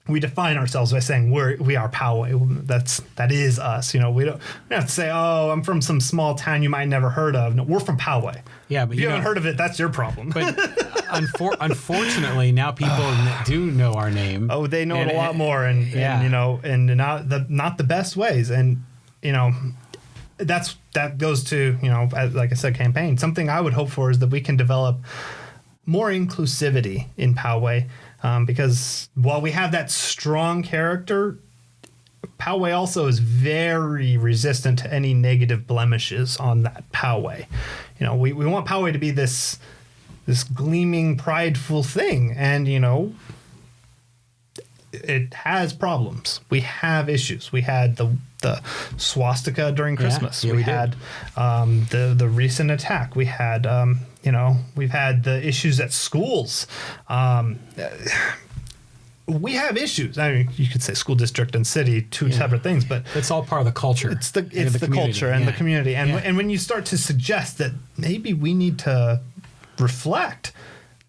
we define ourselves by saying we are Poway. That is us. You know, we don't have to say, oh, I'm from some small town you might never heard of. No, we're from Poway. Yeah, but if you haven't heard of it, that's your problem. But unfortunately, now people do know our name. Oh, they know it a lot more, and you know, and not the best ways, and you know. That goes to, you know, like I said, campaign. Something I would hope for is that we can develop more inclusivity in Poway, because while we have that strong character, Poway also is very resistant to any negative blemishes on that Poway. You know, we want Poway to be this gleaming, prideful thing, and you know, it has problems. We have issues. We had the swastika during Christmas. Yeah, we had the recent attack. We had you know, we've had the issues at schools. We have issues. I mean, you could say school district and city, two separate things, but it's all part of the culture. It's the culture and the community. And when you start to suggest that maybe we need to reflect,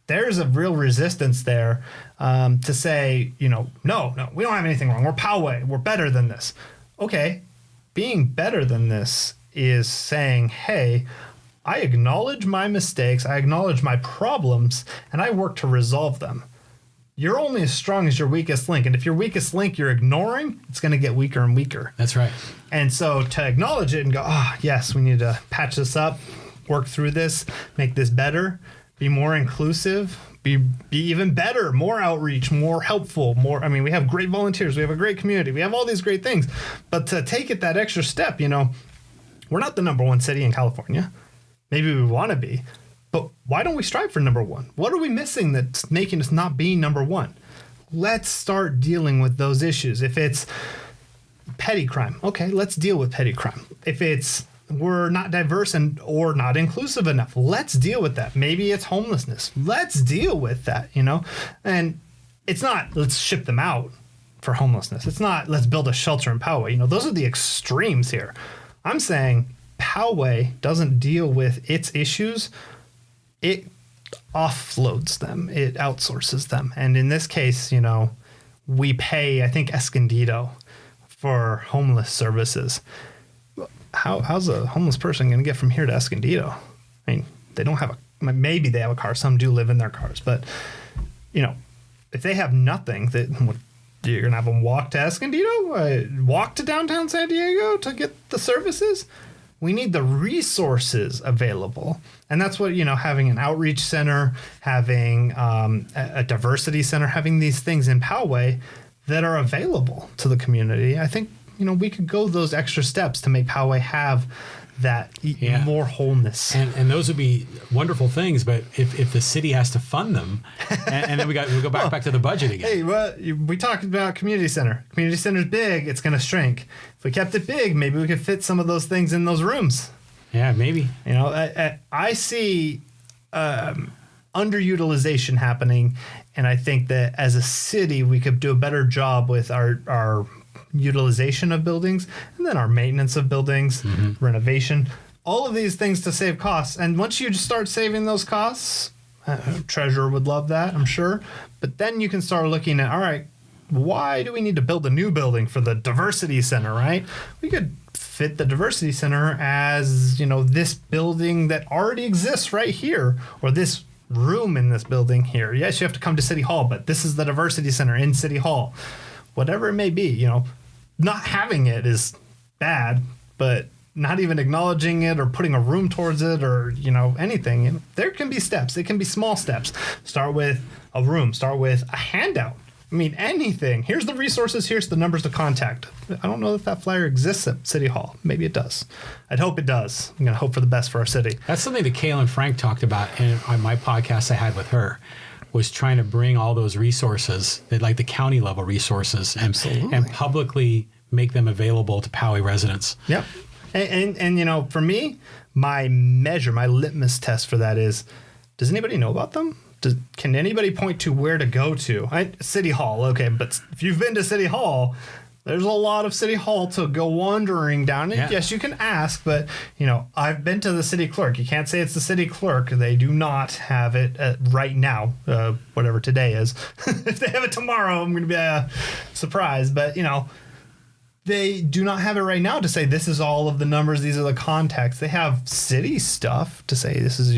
there's a real resistance there to say, you know, no, we don't have anything wrong. We're Poway. We're better than this. Okay, being better than this is saying, hey, I acknowledge my mistakes, I acknowledge my problems, and I work to resolve them. You're only as strong as your weakest link, and if your weakest link you're ignoring, it's going to get weaker and weaker. That's right. And so to acknowledge it and go, yes, we need to patch this up, work through this, make this better, be more inclusive, be even better, more outreach, more helpful, more. I mean, we have great volunteers, we have a great community, we have all these great things, but to take it that extra step, you know, we're not the number one city in California. Maybe we want to be, but why don't we strive for number one? What are we missing that's making us not be number one? Let's start dealing with those issues. If it's petty crime, okay, let's deal with petty crime. If it's we're not diverse or not inclusive enough, let's deal with that. Maybe it's homelessness. Let's deal with that, you know? And it's not, let's ship them out for homelessness. It's not, let's build a shelter in Poway. You know, those are the extremes here. I'm saying Poway doesn't deal with its issues. It offloads them. It outsources them. And in this case, you know, we pay, I think, Escondido for homeless services. How's a homeless person going to get from here to Escondido? I mean, they don't have maybe they have a car. Some do live in their cars. But, if they have nothing, you're going to have them walk to Escondido, walk to downtown San Diego to get the services. We need the resources available. And that's what, having an outreach center, having a diversity center, having these things in Poway that are available to the community. I think, we could go those extra steps to make Poway have that more wholeness. And those would be wonderful things, but if the city has to fund them, and then we go back to the budget again. Hey, well, we talked about community center. Community center's big, it's going to shrink. If we kept it big, maybe we could fit some of those things in those rooms. Yeah, maybe. I see underutilization happening, and I think that as a city, we could do a better job with our utilization of buildings, and then our maintenance of buildings, renovation, all of these things to save costs. And once you start saving those costs, treasurer would love that, I'm sure. But then you can start looking at, all right, why do we need to build a new building for the diversity center, right? We could fit the diversity center as, this building that already exists right here, or this room in this building here. Yes, you have to come to City Hall, but this is the diversity center in City Hall. Whatever it may be, not having it is bad, but not even acknowledging it or putting a room towards it or, anything. There can be steps. It can be small steps. Start with a room. Start with a handout. I mean, anything. Here's the resources. Here's the numbers to contact. I don't know if that flyer exists at City Hall. Maybe it does. I'd hope it does. I'm going to hope for the best for our city. That's something that Kaylin Frank talked about on my podcast I had with her, was trying to bring all those resources, like the county level resources, and publicly make them available to Poway residents. Yep. And for me, my litmus test for that is, does anybody know about them? Can anybody point to where to go to? City Hall, okay, but if you've been to City Hall, there's a lot of City Hall to go wandering down. Yeah. Yes, you can ask, but, I've been to the city clerk. You can't say it's the city clerk. They do not have it right now, whatever today is. If they have it tomorrow, I'm going to be surprised. But, they do not have it right now to say this is all of the numbers. These are the contacts. They have city stuff to say this is,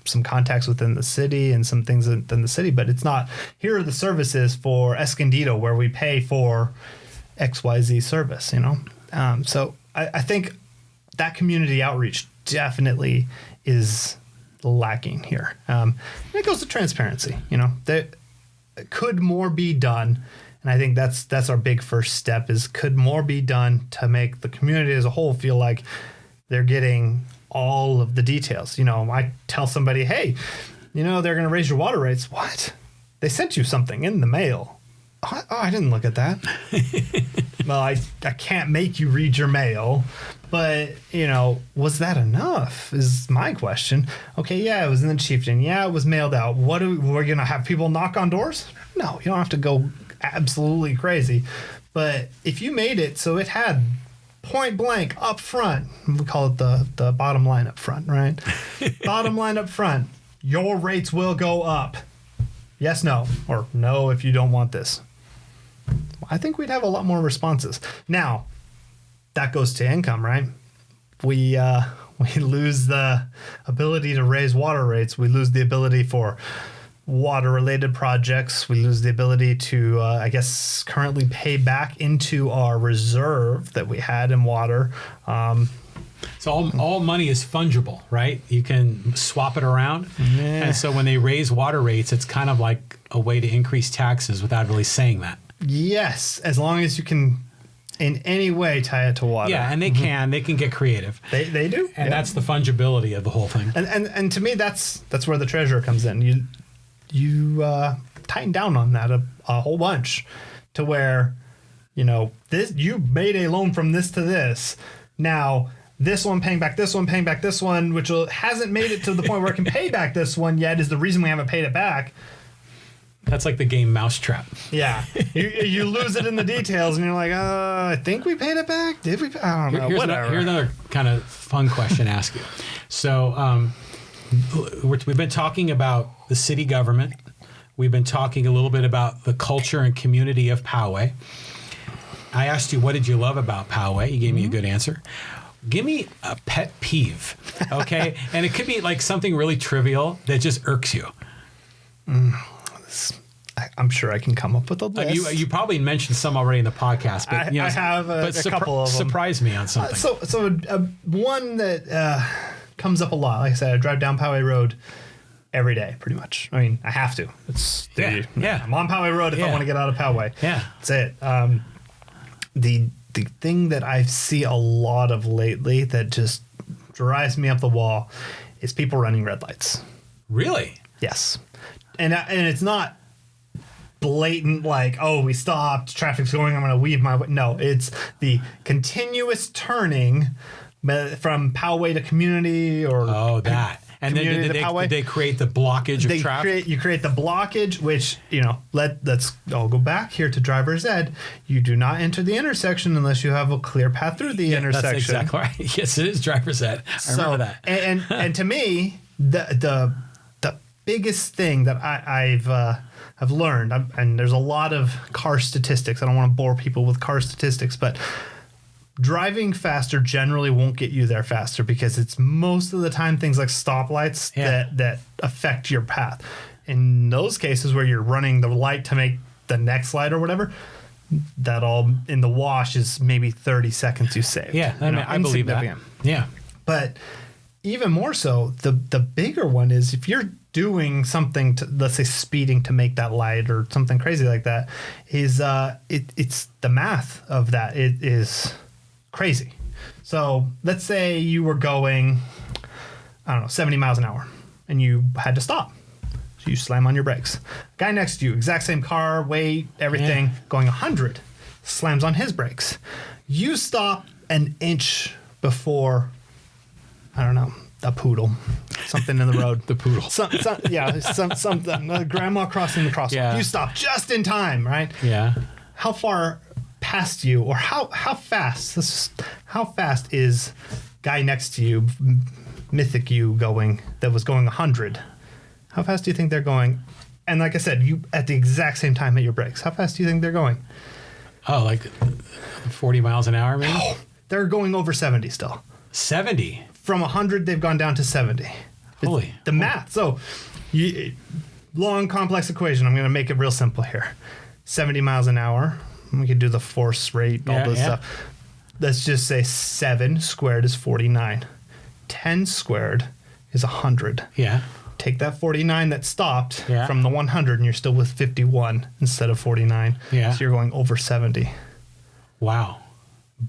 some contacts within the city and some things within the city, but it's not, here are the services for Escondido where we pay for XYZ service, So I think that community outreach definitely is lacking here. And it goes to transparency, there could more be done. And I think that's our big first step is, could more be done to make the community as a whole feel like they're getting all of the details. I tell somebody, hey, they're going to raise your water rates. What? They sent you something in the mail. Oh, I didn't look at that. Well, I can't make you read your mail, but, was that enough is my question. Okay, yeah, it was in the chieftain. Yeah, it was mailed out. We're going to have people knock on doors? No, you don't have to go absolutely crazy. But if you made it so it had point blank up front, we call it the bottom line up front, right? Bottom line up front, your rates will go up. Yes, no, or no if you don't want this. I think we'd have a lot more responses. Now, that goes to income, right? We lose the ability to raise water rates. We lose the ability for water-related projects. We lose the ability to, currently pay back into our reserve that we had in water. So all money is fungible, right? You can swap it around. Yeah. And so when they raise water rates, it's kind of like a way to increase taxes without really saying that. Yes, as long as you can in any way tie it to water. Yeah, and they can get creative. They do. And that's the fungibility of the whole thing. And to me, that's where the treasurer comes in. You tighten down on that a whole bunch to where, this, you made a loan from this to this. Now, this one paying back this one, which hasn't made it to the point where it can pay back this one yet, is the reason we haven't paid it back. That's like the game Mousetrap. Yeah. You lose it in the details and you're like, I think we paid it back. Did we? I don't know. Whatever. Here's another kind of fun question to ask you. So we've been talking about the city government. We've been talking a little bit about the culture and community of Poway. I asked you, what did you love about Poway? You gave me a good answer. Give me a pet peeve, okay? And it could be like something really trivial that just irks you. I'm sure I can come up with a list. You probably mentioned some already in the podcast, but I have a couple of them. Surprise me on something. So one that comes up a lot. Like I said, I drive down Poway Road every day, pretty much. I mean, I have to. I'm on Poway Road if I want to get out of Poway. Yeah, that's it. The thing that I see a lot of lately that just drives me up the wall is people running red lights. Really? Yes, and it's not blatant like, oh, we stopped, traffic's going, I'm going to weave my way. No, it's the continuous turning from Poway to community or that. And then did they create the blockage of traffic? You create the blockage, which, let's all go back here to driver's ed. You do not enter the intersection unless you have a clear path through the intersection. That's exactly right. Yes, it is driver's ed. I remember that. And to me, the biggest thing that I've learned, and there's a lot of car statistics. I don't want to bore people with car statistics, but driving faster generally won't get you there faster because it's most of the time things like stoplights that affect your path. In those cases where you're running the light to make the next light or whatever, that all in the wash is maybe 30 seconds you saved. Yeah, I believe that. Yeah. But even more so, the bigger one is if you're doing something to, let's say speeding to make that light or something crazy like that, is it's the math of that. It is crazy. So let's say you were going, 70 miles an hour and you had to stop. So you slam on your brakes. Guy next to you, exact same car, weight, everything, going 100, slams on his brakes. You stop an inch before, a poodle, something in the road. The poodle. Something. Grandma crossing the crosswalk. Yeah. You stop just in time, right? Yeah. How far past you, or how fast? How fast is guy next to you, mythic you that was going 100? How fast do you think they're going? And like I said, you at the exact same time hit your brakes. How fast do you think they're going? Oh, like 40 miles an hour, maybe? No, they're going over 70 still. 70? From 100, they've gone down to 70. Holy. The math. So, long, complex equation. I'm going to make it real simple here. 70 miles an hour. We could do the force rate, all this stuff. Let's just say 7 squared is 49. 10 squared is 100. Yeah. Take that 49 that stopped from the 100, and you're still with 51 instead of 49. Yeah. So you're going over 70. Wow.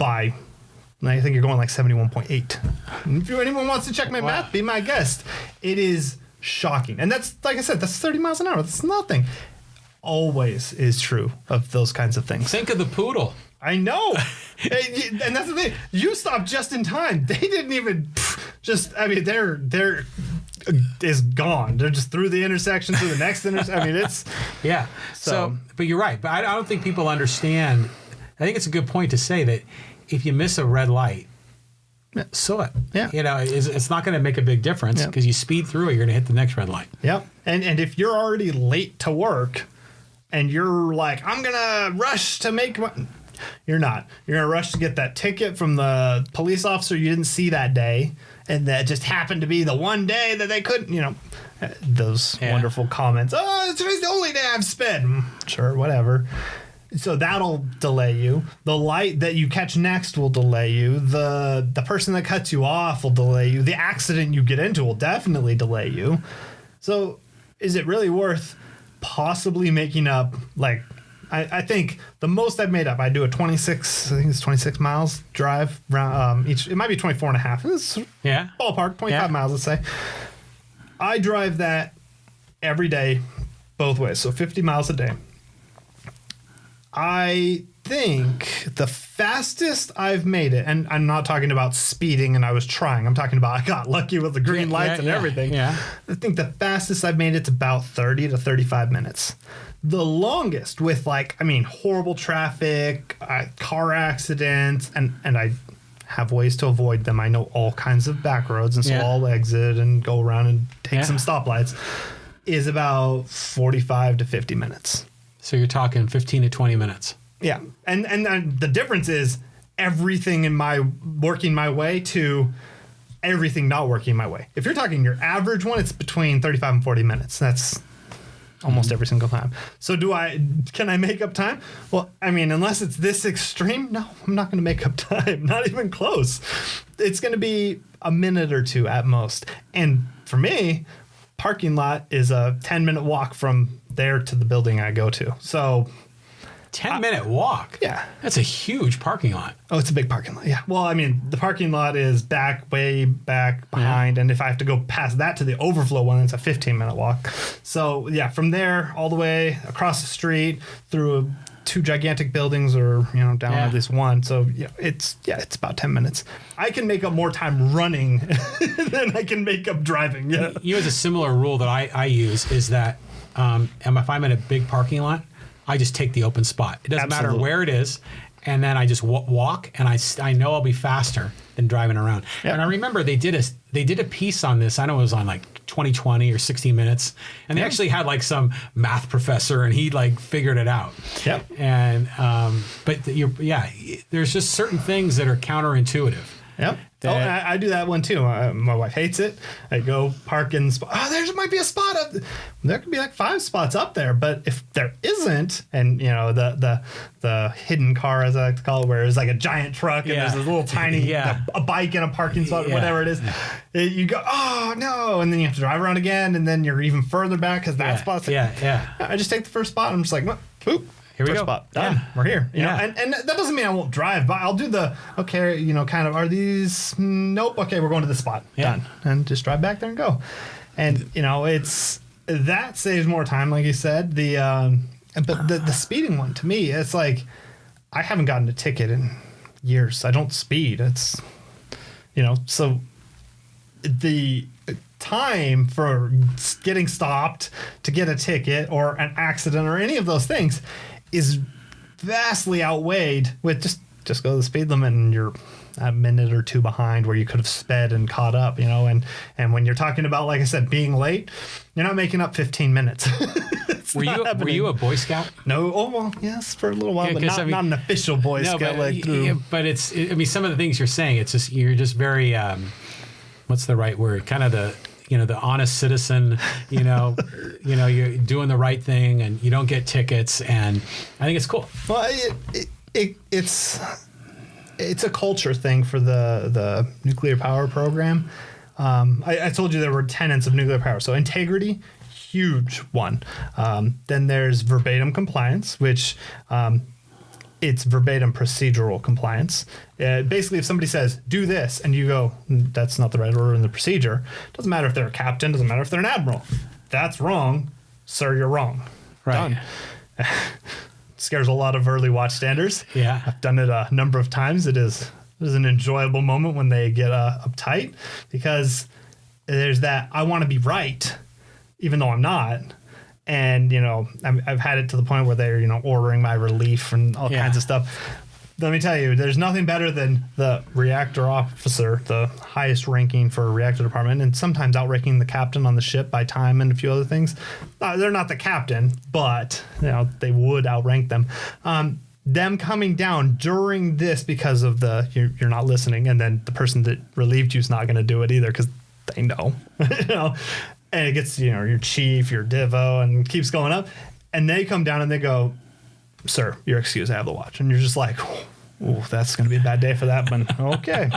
I think you're going like 71.8. If anyone wants to check my math, be my guest. It is shocking. And that's, like I said, that's 30 miles an hour. That's nothing. Always is true of those kinds of things. Think of the poodle. I know. And that's the thing. You stopped just in time. They didn't even they're is gone. They're just through the intersection, through the next intersection. It's... Yeah. So, but you're right. But I don't think people understand. I think it's a good point to say that if you miss a red light, so what? Yeah. It's not going to make a big difference because you speed through it, you're going to hit the next red light. Yep. And if you're already late to work and you're like, I'm going to rush to make you're not. You're going to rush to get that ticket from the police officer you didn't see that day. And that just happened to be the one day that they couldn't, those wonderful comments. Oh, today's the only day I've spent. Sure, whatever. So that'll delay you. The light that you catch next will delay you. The person that cuts you off will delay you. The accident you get into will definitely delay you. So is it really worth possibly making up, like, I think the most I've made up, I do a 26 miles drive around each. It might be 24 and a half. It's ballpark, 25 miles, let's say. I drive that every day, both ways. So 50 miles a day. I think the fastest I've made it, and I'm not talking about speeding and I was trying. I'm talking about I got lucky with the green lights and everything. Yeah. I think the fastest I've made it's about 30 to 35 minutes. The longest with horrible traffic, car accidents, and I have ways to avoid them. I know all kinds of back roads, and so I'll exit and go around and take some stoplights, is about 45 to 50 minutes. So you're talking 15 to 20 minutes. Yeah. And the difference is everything working my way to everything not working my way. If you're talking your average one, it's between 35 and 40 minutes. That's almost every single time. So can I make up time? Well, I mean, unless it's this extreme, no, I'm not going to make up time. Not even close. It's going to be a minute or two at most. And for me, parking lot is a 10-minute walk from there to the building I go to. So 10-minute walk. Yeah. That's a huge parking lot. Oh, it's a big parking lot. Yeah. Well, I mean, the parking lot is way back behind. And if I have to go past that to the overflow one, it's a 15-minute walk. So yeah, from there all the way across the street through 2 gigantic buildings or, down at least one. So it's about 10 minutes. I can make up more time running than I can make up driving. Yeah. There's a similar rule that I use is that if I'm in a big parking lot, I just take the open spot. It doesn't matter where it is. And then I just walk, and I know I'll be faster than driving around. Yep. And I remember they did a piece on this. I know it was on like 2020 or 60 Minutes. And they actually had like some math professor, and he like figured it out. Yep. And, but there's just certain things that are counterintuitive. Yep. I do that one too. My wife hates it. I go park in spot. Oh, there might be a spot up. There could be like 5 spots up there, but if there isn't, and the hidden car, as I like to call it, where it's like a giant truck and there's this little tiny a bike in a parking spot, whatever it is, you go, oh no, and then you have to drive around again, and then you're even further back because that spot's. I just take the first spot. And I'm just like, boop. Here we go. Spot. Done. Yeah. We're here. You know? And that doesn't mean I won't drive, but I'll do kind of, are these, nope. Okay, we're going to the spot. Yeah. Done. And just drive back there and go. And, that saves more time, like you said. But the speeding one, to me, it's like, I haven't gotten a ticket in years. I don't speed. It's, so the time for getting stopped to get a ticket or an accident or any of those things is vastly outweighed with just go to the speed limit, and you're a minute or two behind where you could have sped and caught up, and when you're talking about, like I said, being late, you're not making up 15 minutes. Were you a Boy Scout? No. Oh, well, yes, for a little while, but not an official Boy Scout. But some of the things you're saying, it's just, you're just very, what's the right word? Kind of the honest citizen, you're doing the right thing, and you don't get tickets, and I think it's cool. Well, it's a culture thing for the nuclear power program. I told you there were tenets of nuclear power. So integrity, huge one. Then there's verbatim compliance, which it's verbatim procedural compliance. Basically, if somebody says, do this, and you go, that's not the right order in the procedure, doesn't matter if they're a captain, doesn't matter if they're an admiral. That's wrong. Sir, you're wrong. Right. Done. Scares a lot of early watchstanders. Yeah. I've done it a number of times. It is an enjoyable moment when they get uptight, because there's that, I want to be right, even though I'm not. And, I've had it to the point where they're, ordering my relief and all kinds of stuff. Let me tell you, there's nothing better than the reactor officer, the highest ranking for a reactor department, and sometimes outranking the captain on the ship by time and a few other things. They're not the captain, but, they would outrank them. Them coming down during this because of you're not listening, and then the person that relieved you is not going to do it either because they know, And it gets, your chief, your divo, and keeps going up. And they come down and they go, sir, you're excused, I have the watch. And you're just like, oh, that's going to be a bad day for that one. Okay.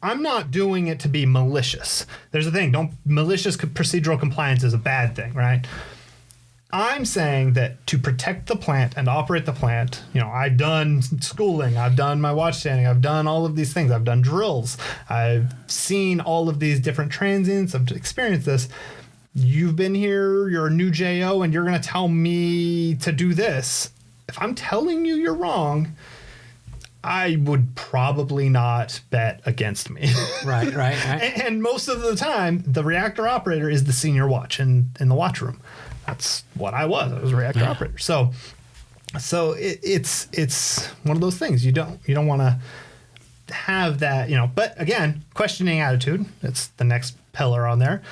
I'm not doing it to be malicious. There's a thing, malicious procedural compliance is a bad thing, right? I'm saying that to protect the plant and operate the plant, I've done schooling, I've done my watchstanding, I've done all of these things, I've done drills, I've seen all of these different transients, I've experienced this. You've been here, you're a new JO, and you're going to tell me to do this. If I'm telling you you're wrong, I would probably not bet against me. Right. And most of the time, the reactor operator is the senior watch in the watch room. That's what I was. I was a reactor operator. So it's one of those things. You don't want to have that, but again, questioning attitude, it's the next pillar on there.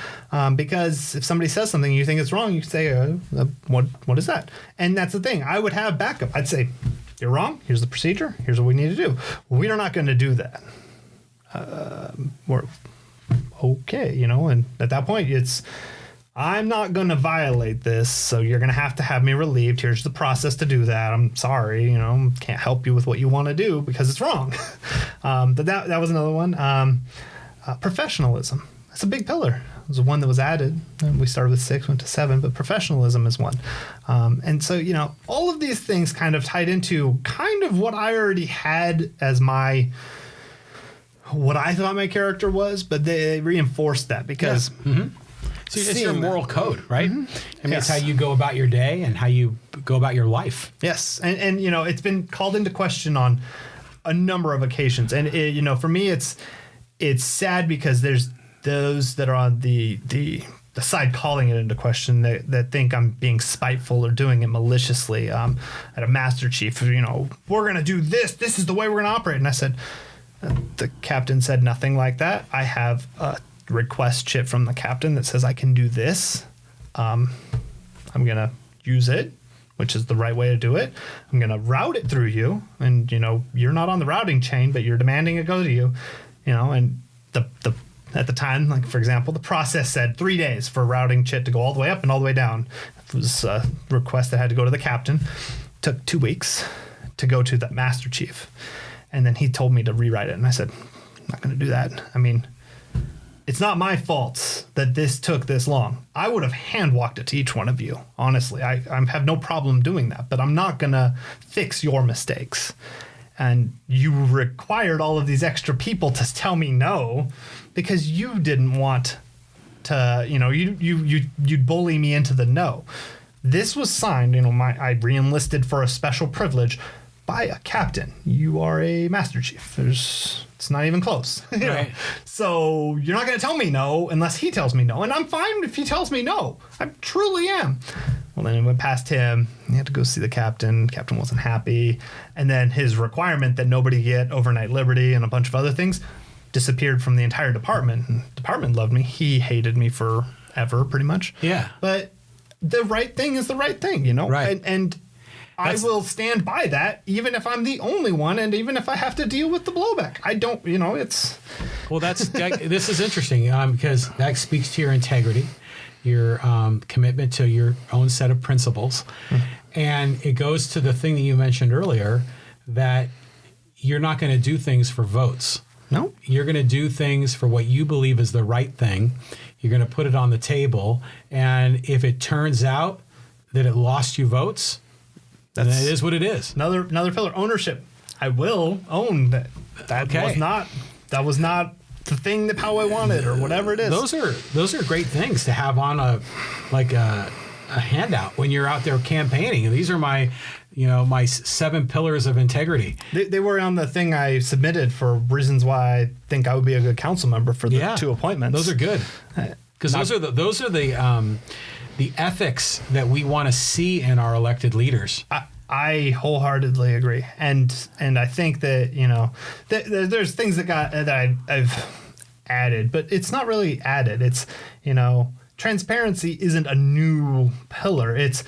Because if somebody says something you think is wrong, you can say, what is that? And that's the thing. I would have backup. I'd say, you're wrong. Here's the procedure. Here's what we need to do. Well, we are not going to do that. We're okay, and at that point, I'm not going to violate this, so you're going to have me relieved. Here's the process to do that. I'm sorry, can't help you with what you want to do because it's wrong. But that was another one. Professionalism. That's a big pillar. It was one that was added. We started with 6, went to 7, but professionalism is one. And so, all of these things kind of tied into kind of what I already had as what I thought my character was, but they reinforced that because... Yeah. Mm-hmm. So it's your moral code, right? Mm-hmm. I mean, it's how you go about your day and how you go about your life. Yes. And it's been called into question on a number of occasions. And, for me, it's sad because there's those that are on the side calling it into question that think I'm being spiteful or doing it maliciously. At a master chief, we're going to do this. This is the way we're going to operate. And I said, the captain said nothing like that. I have a request chip from the captain that says I can do this. I'm going to use it, which is the right way to do it. I'm going to route it through you. And, you're not on the routing chain, but you're demanding it go to you, and at the time, like, for example, the process said 3 days for a routing chit to go all the way up and all the way down. It was a request that had to go to the captain. Took 2 weeks to go to the master chief. And then he told me to rewrite it. And I said, I'm not going to do that. I mean, it's not my fault that this took this long. I would have hand walked it to each one of you. Honestly, I have no problem doing that, but I'm not going to fix your mistakes. And you required all of these extra people to tell me no because you didn't want to, you'd bully me into the no. This was signed, I re-enlisted for a special privilege by a captain. You are a master chief. It's not even close. Right. So you're not going to tell me no unless he tells me no. And I'm fine if he tells me no. I truly am. Well, then it went past him. He had to go see the captain. Captain wasn't happy. And then his requirement that nobody get overnight liberty and a bunch of other things disappeared from the entire department. And the department loved me. He hated me forever, pretty much. Yeah. But the right thing is the right thing, Right. And I will stand by that, even if I'm the only one, and even if I have to deal with the blowback. I don't, it's... Well, this is interesting because that speaks to your integrity, your commitment to your own set of principles. Mm-hmm. And it goes to the thing that you mentioned earlier, that you're not going to do things for votes. No. You're going to do things for what you believe is the right thing. You're going to put it on the table. And if it turns out that it lost you votes... And it is what it is. Another pillar, ownership. I will own that. That was not the thing that Poway wanted or whatever it is. Those are great things to have on a handout when you're out there campaigning. And these are my 7 pillars of integrity. They were on the thing I submitted for reasons why I think I would be a good council member for the 2 appointments. Those are good because those are the ethics that we want to see in our elected leaders. I wholeheartedly agree, and I think that there's things that I've added, but it's not really added. It's transparency isn't a new pillar. It's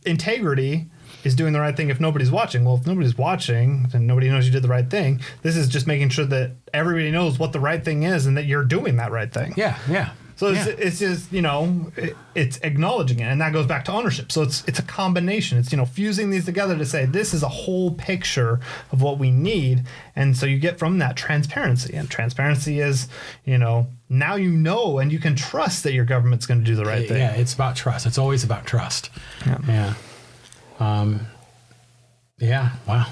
integrity is doing the right thing if nobody's watching. Well, if nobody's watching, then nobody knows you did the right thing. This is just making sure that everybody knows what the right thing is and that you're doing that right thing. Yeah. So it's just, it's acknowledging it. And that goes back to ownership. So it's a combination. It's, fusing these together to say this is a whole picture of what we need. And so you get from that transparency. And transparency is, now and you can trust that your government's going to do the right thing. Yeah, it's about trust. It's always about trust. Yeah. Wow.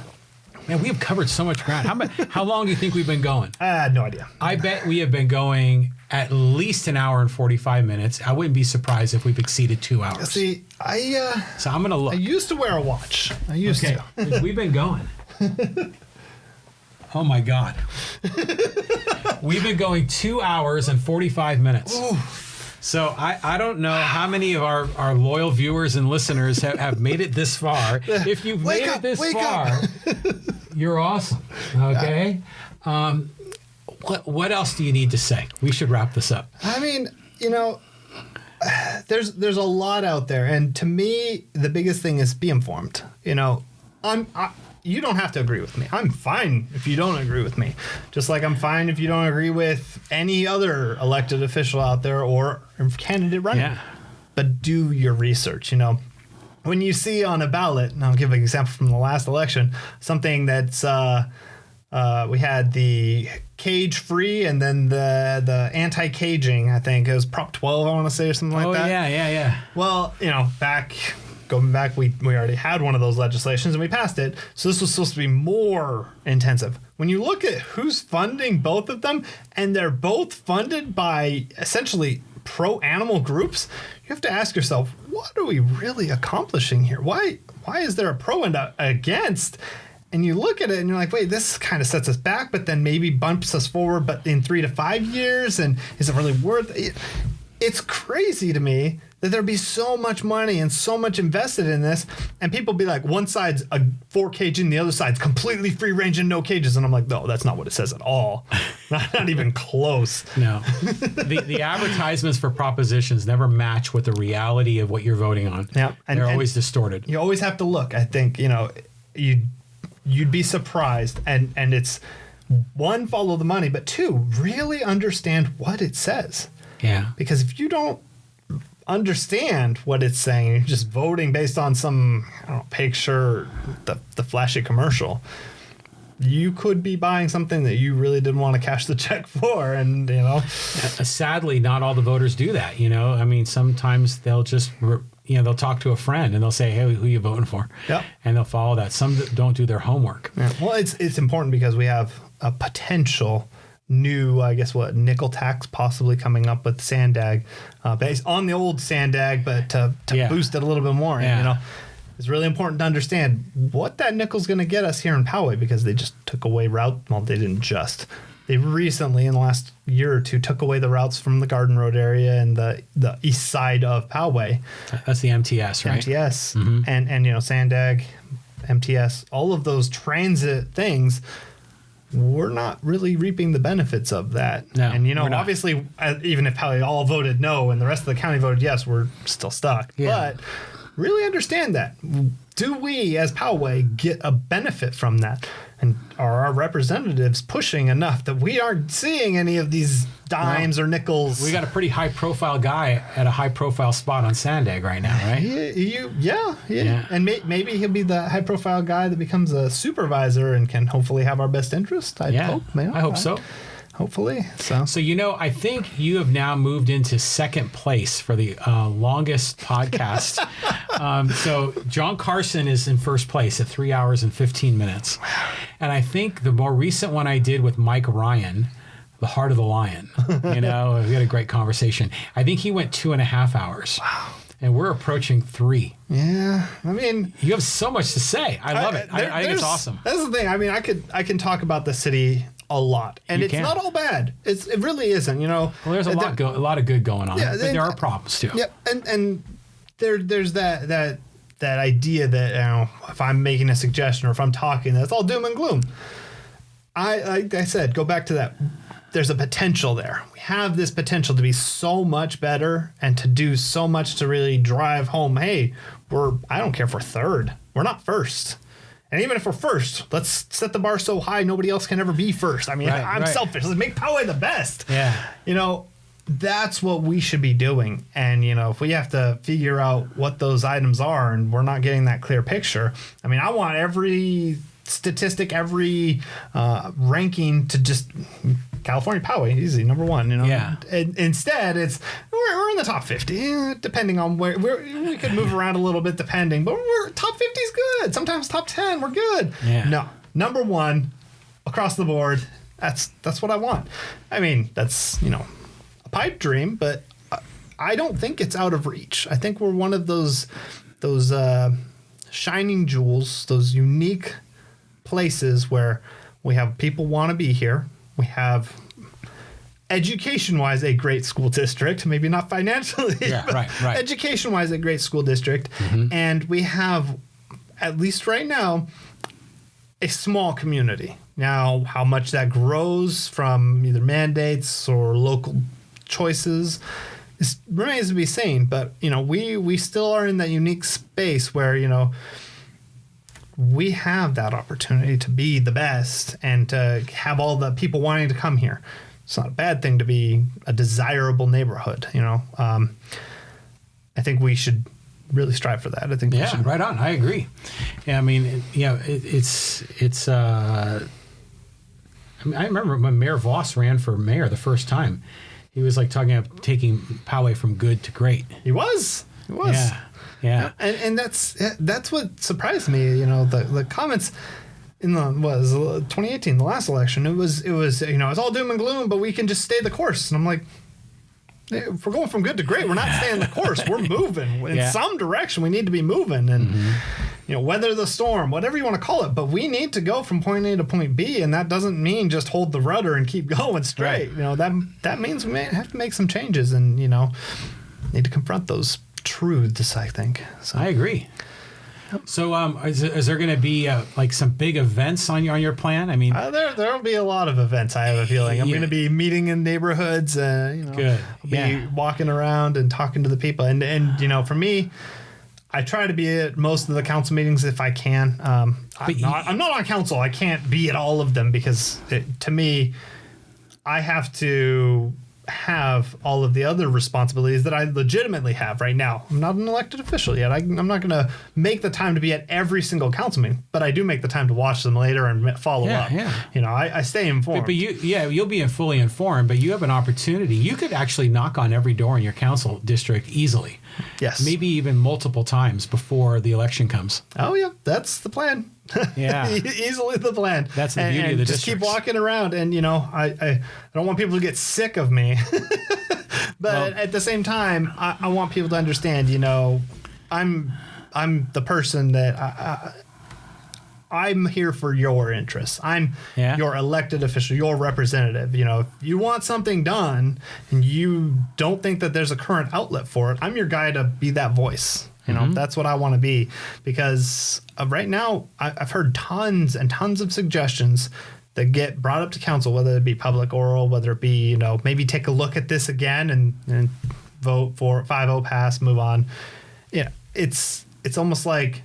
Man, we have covered so much ground. How long do you think we've been going? I had no idea. I bet we have been going at least an hour and 45 minutes. I wouldn't be surprised if we've exceeded 2 hours. See, so I'm going to look. I used to wear a watch. We've been going. Oh, my God. We've been going 2 hours and 45 minutes. Ooh. So I don't know how many of our loyal viewers and listeners have made it this far. If you've made it this far, you're awesome. Okay. What else do you need to say? We should wrap this up. I mean, there's a lot out there, and to me, the biggest thing is be informed. you don't have to agree with me. I'm fine if you don't agree with me. Just like I'm fine if you don't agree with any other elected official out there or candidate running. Yeah. But do your research, When you see on a ballot, and I'll give an example from the last election, something that's we had the cage free and then the anti-caging, I think it was Prop 12, I want to say, or something like that. Yeah. Well, going back, we already had one of those legislations and we passed it. So this was supposed to be more intensive. When you look at who's funding both of them, and they're both funded by essentially pro-animal groups, you have to ask yourself, what are we really accomplishing here? Why is there a pro and a against? And you look at it and you're like, wait, this kind of sets us back, but then maybe bumps us forward, but in 3 to 5 years, and is it really worth it? It's crazy to me that there'd be so much money and so much invested in this, and people be like, one side's a 4 cage and the other side's completely free range and no cages. And I'm like, no, that's not what it says at all. not even close. No. The advertisements for propositions never match with the reality of what you're voting on. Yeah. They're always distorted. You always have to look. I think, you'd be surprised. And it's, one, follow the money, but 2, really understand what it says. Yeah. Because if you don't understand what it's saying, you're just voting based on some, picture, the flashy commercial, you could be buying something that you really didn't want to cash the check for. And, Sadly, not all the voters do that. I mean, sometimes they'll just, they'll talk to a friend and they'll say, hey, who are you voting for? Yeah. And they'll follow that. Some don't do their homework. Yeah. Well, it's important because we have a potential new, nickel tax possibly coming up with Sandag, based on the old Sandag, but to boost it a little bit more. Yeah. And, it's really important to understand what that nickel's going to get us here in Poway, because they just took away they didn't just. They recently, in the last year or two, took away the routes from the Garden Road area and the east side of Poway. That's the MTS, right? MTS. Mm-hmm. And Sandag, MTS, all of those transit things, we're not really reaping the benefits of that. No, and, we're not. obviously, even if Poway all voted no and the rest of the county voted yes, we're still stuck. Yeah. But really understand that. Do we, as Poway, get a benefit from that? And are our representatives pushing enough that we aren't seeing any of these dimes or nickels? We got a pretty high-profile guy at a high-profile spot on Sandag right now, right? Yeah. And maybe he'll be the high-profile guy that becomes a supervisor and can hopefully have our best interest. I hope so. Hopefully. So I think you have now moved into second place for the longest podcast. So John Carson is in first place at 3 hours and 15 minutes. And I think the more recent one I did with Mike Ryan, The Heart of the Lion, we had a great conversation. I think he went 2.5 hours. Wow. And we're approaching 3. Yeah. I mean, you have so much to say. I love it. I think it's awesome. That's the thing. I mean, I can talk about the city a lot, and it's not all bad. It really isn't. Well, there's a lot of good going on, but there are problems too. Yeah, and there's that idea that if I'm making a suggestion or if I'm talking, that's all doom and gloom. Like I said, go back to that. There's a potential there. We have this potential to be so much better and to do so much to really drive home. Hey, I don't care if we're third. We're not first. And even if we're first, let's set the bar so high nobody else can ever be first. I mean, I'm selfish. Let's make Poway the best. Yeah. That's what we should be doing. And, if we have to figure out what those items are and we're not getting that clear picture, I mean, I want every statistic, every ranking to just California Poway, easy, number 1. Yeah. And instead, it's we're in the top 50, depending on where we could move around a little bit, depending. But top 50 is good. Sometimes top 10, we're good. Yeah. No, number 1 across the board. That's what I want. I mean, that's a pipe dream, but I don't think it's out of reach. I think we're one of those shining jewels, those unique places where we have people want to be here. We have education-wise a great school district, maybe not financially, but right. Education-wise a great school district. Mm-hmm. And we have, at least right now, a small community. Now, how much that grows from either mandates or local choices remains to be seen. But, we still are in that unique space where, we have that opportunity to be the best and to have all the people wanting to come here. It's not a bad thing to be a desirable neighborhood, you know. I think we should really strive for that. I think we should. Right on. I agree. Yeah, I mean, it's. I remember when Mayor Voss ran for mayor the first time. He was like talking about taking Poway from good to great. He was. Yeah. And that's what surprised me. You know, the comments in the 2018, the last election. It was you know, it's all doom and gloom, but we can just stay the course. And I'm like, if we're going from good to great, we're not staying the course. We're moving in some direction. We need to be moving, and you know, weather the storm, whatever you want to call it. But we need to go from point A to point B, and that doesn't mean just hold the rudder and keep going straight. Right. You know, that means we may have to make some changes, and you know, need to confront those truths, I think. So. I agree. So, is there going to be like some big events on your plan? I mean, there'll be a lot of events. I have a feeling I'm going to be meeting in neighborhoods. You know, good. Be walking around and talking to the people. And you know, for me, I try to be at most of the council meetings if I can. I'm not on council. I can't be at all of them because to me, I have to have all of the other responsibilities that I legitimately have right now. I'm not an elected official yet. I'm not going to make the time to be at every single council meeting, but I do make the time to watch them later and follow up. Yeah. You know, I stay informed. But you'll be fully informed, but you have an opportunity. You could actually knock on every door in your council district easily. Yes. Maybe even multiple times before the election comes. Oh, yeah. That's the plan. Yeah. Easily the plan. That's the beauty of the just districts. keep walking around. And, you know, I don't want people to get sick of me. But at the same time, I want people to understand, you know, I'm the person that I'm here for your interests. I'm your elected official, your representative. You know, if you want something done and you don't think that there's a current outlet for it, I'm your guy to be that voice. You know, that's what I want to be, because right now I've heard tons and tons of suggestions that get brought up to council, whether it be public oral, whether it be, you know, maybe take a look at this again and vote for 5-0 pass, move on. Yeah, it's almost like,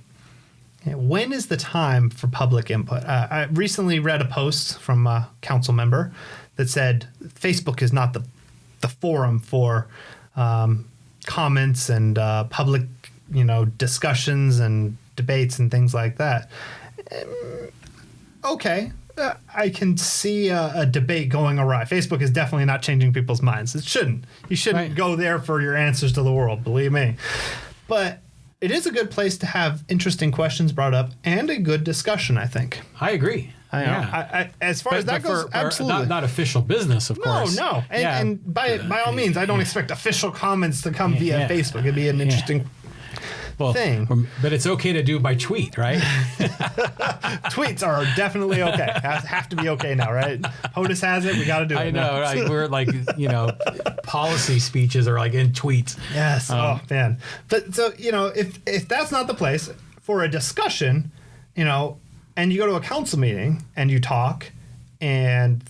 when is the time for public input? I recently read a post from a council member that said Facebook is not the forum for comments and public, you know, discussions and debates and things like that. Okay. I can see a debate going awry. Facebook is definitely not changing people's minds. It shouldn't. You shouldn't go there for your answers to the world, believe me. But it is a good place to have interesting questions brought up and a good discussion, I think. I agree. As far as that goes, absolutely. Not official business, of course. No. And by all means, I don't expect official comments to come via Facebook. It'd be an interesting thing. But it's okay to do by tweet, right? Tweets are definitely okay. Have to be okay now, right? POTUS has it. We got to do it. I know. Right? We're like, you know, policy speeches are like in tweets. Yes. Oh, man. But so, you know, if that's not the place for a discussion, you know, and you go to a council meeting and you talk and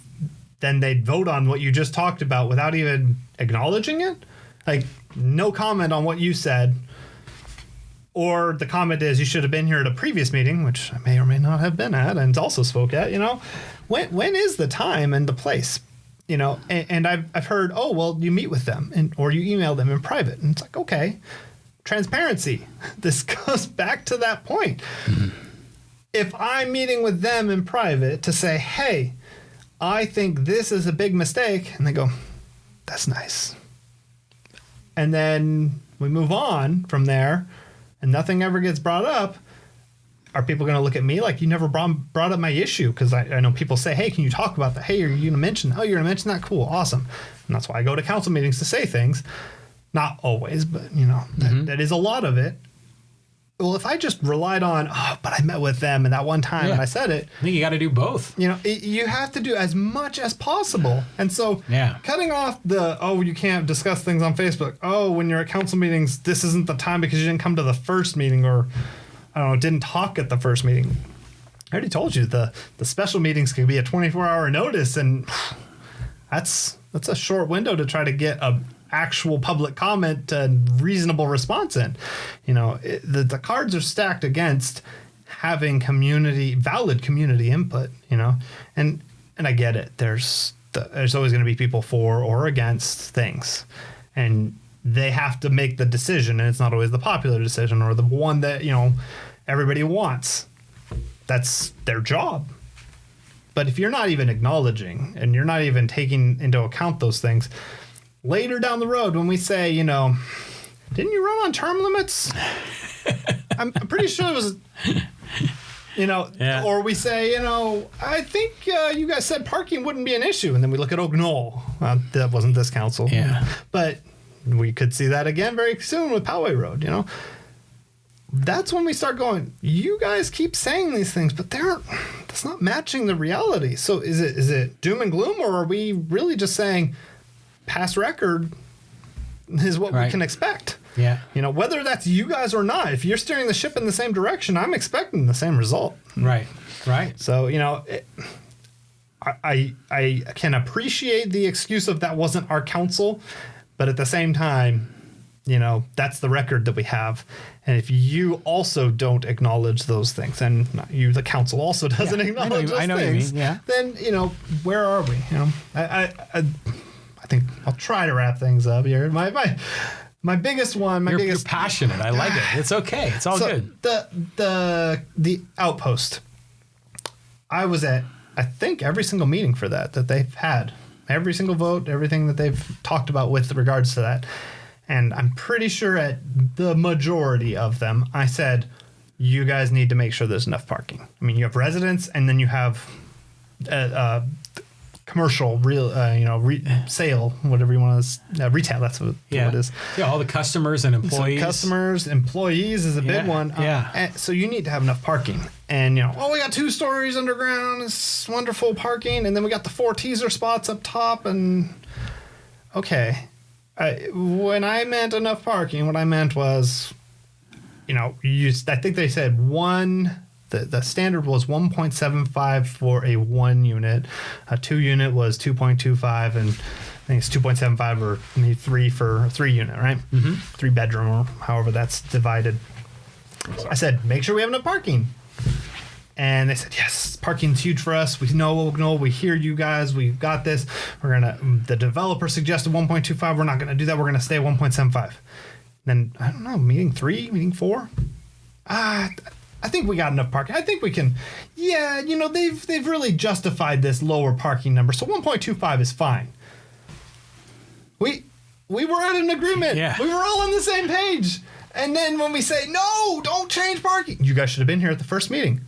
then they vote on what you just talked about without even acknowledging it, like no comment on what you said. Or the comment is, you should have been here at a previous meeting, which I may or may not have been at and also spoke at, you know. When is the time and the place? You know, and I've heard, oh, well, you meet with them or you email them in private. And it's like, okay, transparency. This goes back to that point. Mm-hmm. If I'm meeting with them in private to say, hey, I think this is a big mistake, and they go, that's nice. And then we move on from there, and nothing ever gets brought up, are people going to look at me like you never brought up my issue? Because I know people say, hey, can you talk about that? Hey, are you going to mention? Oh, you're going to mention that? Cool. Awesome. And that's why I go to council meetings to say things. Not always, but, you know, that is a lot of it. Well, if I just relied on, but I met with them and that one time and I said it. I think you got to do both. You know, you have to do as much as possible. And so cutting off you can't discuss things on Facebook. Oh, when you're at council meetings, this isn't the time because you didn't come to the first meeting or, I don't know, didn't talk at the first meeting. I already told you the special meetings can be a 24-hour notice, and that's a short window to try to get a actual public comment and reasonable response in. You know, the cards are stacked against having valid community input, and I get it. There's always going to be people for or against things, and they have to make the decision, and it's not always the popular decision or the one that everybody wants. That's their job. But if you're not even acknowledging and you're not even taking into account those things, later down the road when we say, didn't you run on term limits? I'm pretty sure it was, or we say, I think you guys said parking wouldn't be an issue. And then we look at Oak Knoll. That wasn't this council. Yeah. But we could see that again very soon with Poway Road, That's when we start going, you guys keep saying these things, but that's not matching the reality. So is it doom and gloom, or are we really just saying past record is what we can expect? Yeah. Whether that's you guys or not, if you're steering the ship in the same direction, I'm expecting the same result. Right. So, I can appreciate the excuse of that wasn't our council, but at the same time, that's the record that we have. And if you also don't acknowledge those things, and you, the council, also doesn't acknowledge those things, then, where are we? I think I'll try to wrap things up here. My biggest one, You're passionate. I like it. It's okay. It's all good. The outpost. I was at, I think, every single meeting for that they've had. Every single vote, everything that they've talked about with regards to that. And I'm pretty sure at the majority of them, I said, you guys need to make sure there's enough parking. I mean, you have residents, and then you have commercial, sale, whatever you want to, retail. That's what it is. Yeah, all the customers and employees. So employees is a big one. So you need to have enough parking. And, we got 2 stories underground. It's wonderful parking. And then we got the 4 teaser spots up top. And, okay. When I meant enough parking, what I meant was, I think they said the standard was 1.75 for a 1 unit. A 2 unit was 2.25, and I think it's 2.75 or maybe 3 for a 3 unit, right? Mm-hmm. 3 bedroom, or however that's divided. I said, make sure we have enough parking. And they said, yes, parking's huge for us. We know, we hear you guys. We've got this. The developer suggested 1.25. We're not going to do that. We're going to stay at 1.75. Then, I don't know, meeting 3, meeting 4. I think we got enough parking. I think we can. Yeah, they've really justified this lower parking number. So 1.25 is fine. We were at an agreement. Yeah. We were all on the same page. And then when we say, no, don't change parking. You guys should have been here at the first meeting.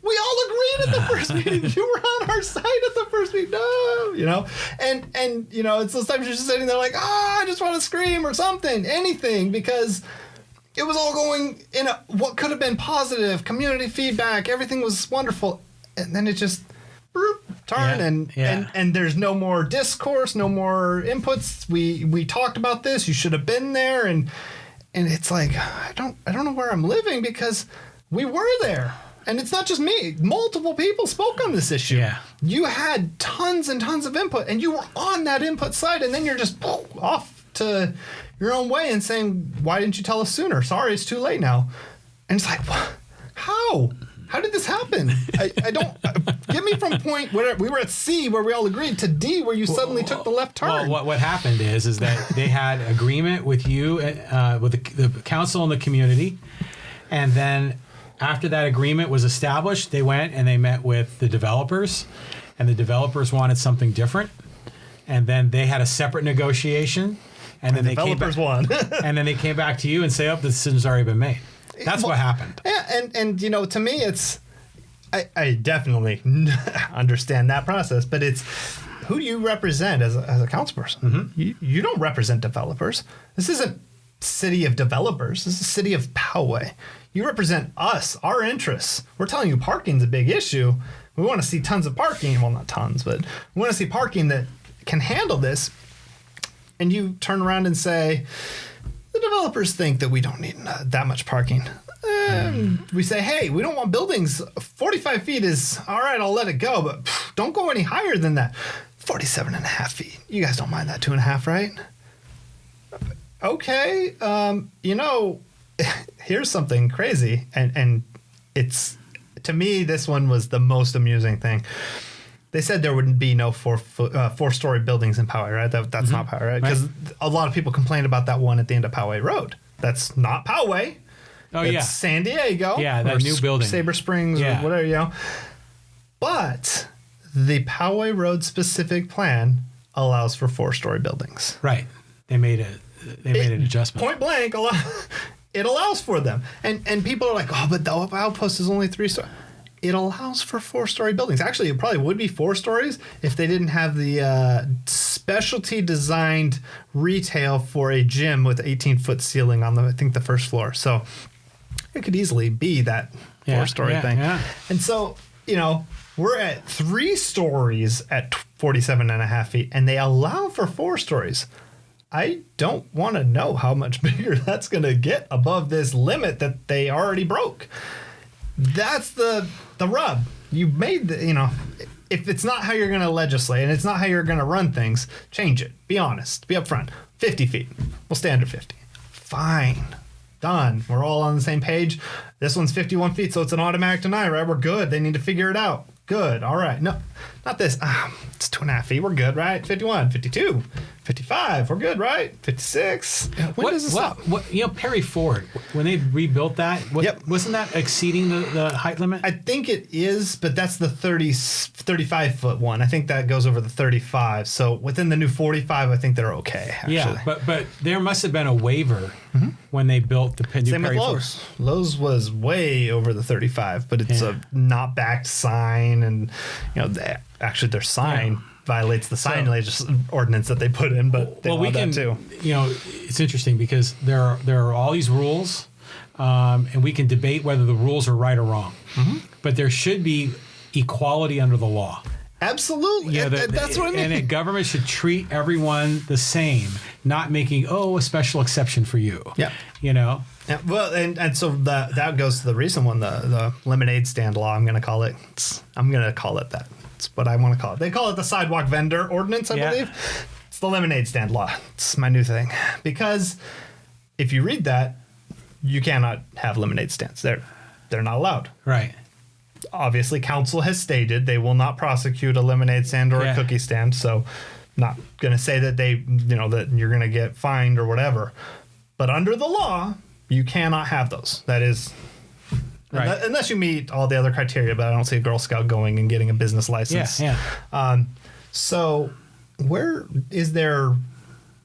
We all agreed at the first meeting. You were on our side at the first meeting. No, and it's those times you're just sitting there like, I just want to scream or something, anything, because it was all going in what could have been positive community feedback. Everything was wonderful, and then it just turned, and there's no more discourse, no more inputs. We talked about this. You should have been there, and it's like I don't know where I'm living, because we were there. And it's not just me. Multiple people spoke on this issue. Yeah. You had tons and tons of input, and you were on that input side, and then you're just off to your own way and saying, why didn't you tell us sooner? Sorry, it's too late now. And it's like, what? How? How did this happen? I don't... get me from point where we were at C, where we all agreed, to D, where you suddenly took the left turn. Well, what happened is that they had agreement with you, with the council and the community, and then... After that agreement was established, they went and they met with the developers, and the developers wanted something different. And then they had a separate negotiation, and then developers won. And then they came back to you and say, "Oh, the decision's already been made." That's what happened. Yeah, and to me, it's I definitely understand that process, but it's who do you represent as a councilperson? Mm-hmm. You don't represent developers. This isn't city of developers. This is city of Poway. You represent us, our interests. We're telling you parking's a big issue. We want to see tons of parking. Well, not tons, but we want to see parking that can handle this. And you turn around and say, the developers think that we don't need that much parking. We say, hey, we don't want buildings. 45 feet is, all right, I'll let it go, but don't go any higher than that. 47 and a half feet. You guys don't mind that 2.5, right? Okay, here's something crazy, and it's to me, this one was the most amusing thing. They said there would be no four-story buildings in Poway, right? That's not Poway, right? Because a lot of people complained about that one at the end of Poway Road. That's not Poway. Oh, it's yeah. San Diego. Yeah, that new building. Sabre Springs or whatever, But the Poway Road specific plan allows for four-story buildings. Right. They made an adjustment. Point blank, it allows for them. And people are like, oh, but the outpost is only 3-story. It allows for four-story buildings. Actually, it probably would be 4 stories if they didn't have the specialty designed retail for a gym with 18-foot ceiling on I think the first floor. So it could easily be that 4-story thing. Yeah. And so, we're at 3 stories at 47.5 feet, and they allow for 4 stories. I don't want to know how much bigger that's going to get above this limit that they already broke. That's the rub. You made if it's not how you're going to legislate and it's not how you're going to run things, change it. Be honest. Be upfront. 50 feet. We'll stay under 50. Fine. Done. We're all on the same page. This one's 51 feet, so it's an automatic deny, right? We're good. They need to figure it out. Good. All right. No, not this. It's 2.5 feet. We're good, right? 51, 52, 55. We're good, right? 56. When does this stop? Perry Ford, when they rebuilt that, wasn't that exceeding the height limit? I think it is, but that's the 35-foot one. I think that goes over the 35. So within the new 45, I think they're okay, actually. Yeah, but there must have been a waiver when they built the new Same Perry with Ford. Lowe's. Lowe's was way over the 35, but it's a not backed sign, and actually their sign violates the sign ordinance that they put in, but they allow that too. It's interesting because there are all these rules, and we can debate whether the rules are right or wrong. But there should be equality under the law. Absolutely. That's what I mean. And a government should treat everyone the same, not making a special exception for you. Yeah. Yeah, well, and so that goes to the recent one, the lemonade stand law. I'm going to call it that. It's what I want to call it. They call it the sidewalk vendor ordinance, I believe. It's the lemonade stand law. It's my new thing. Because if you read that, you cannot have lemonade stands. They're not allowed. Right. Obviously, council has stated they will not prosecute a lemonade stand or a cookie stand. So not going to say that that you're going to get fined or whatever. But under the law, you cannot have those. That is... Right. Unless you meet all the other criteria, but I don't see a Girl Scout going and getting a business license. So where is there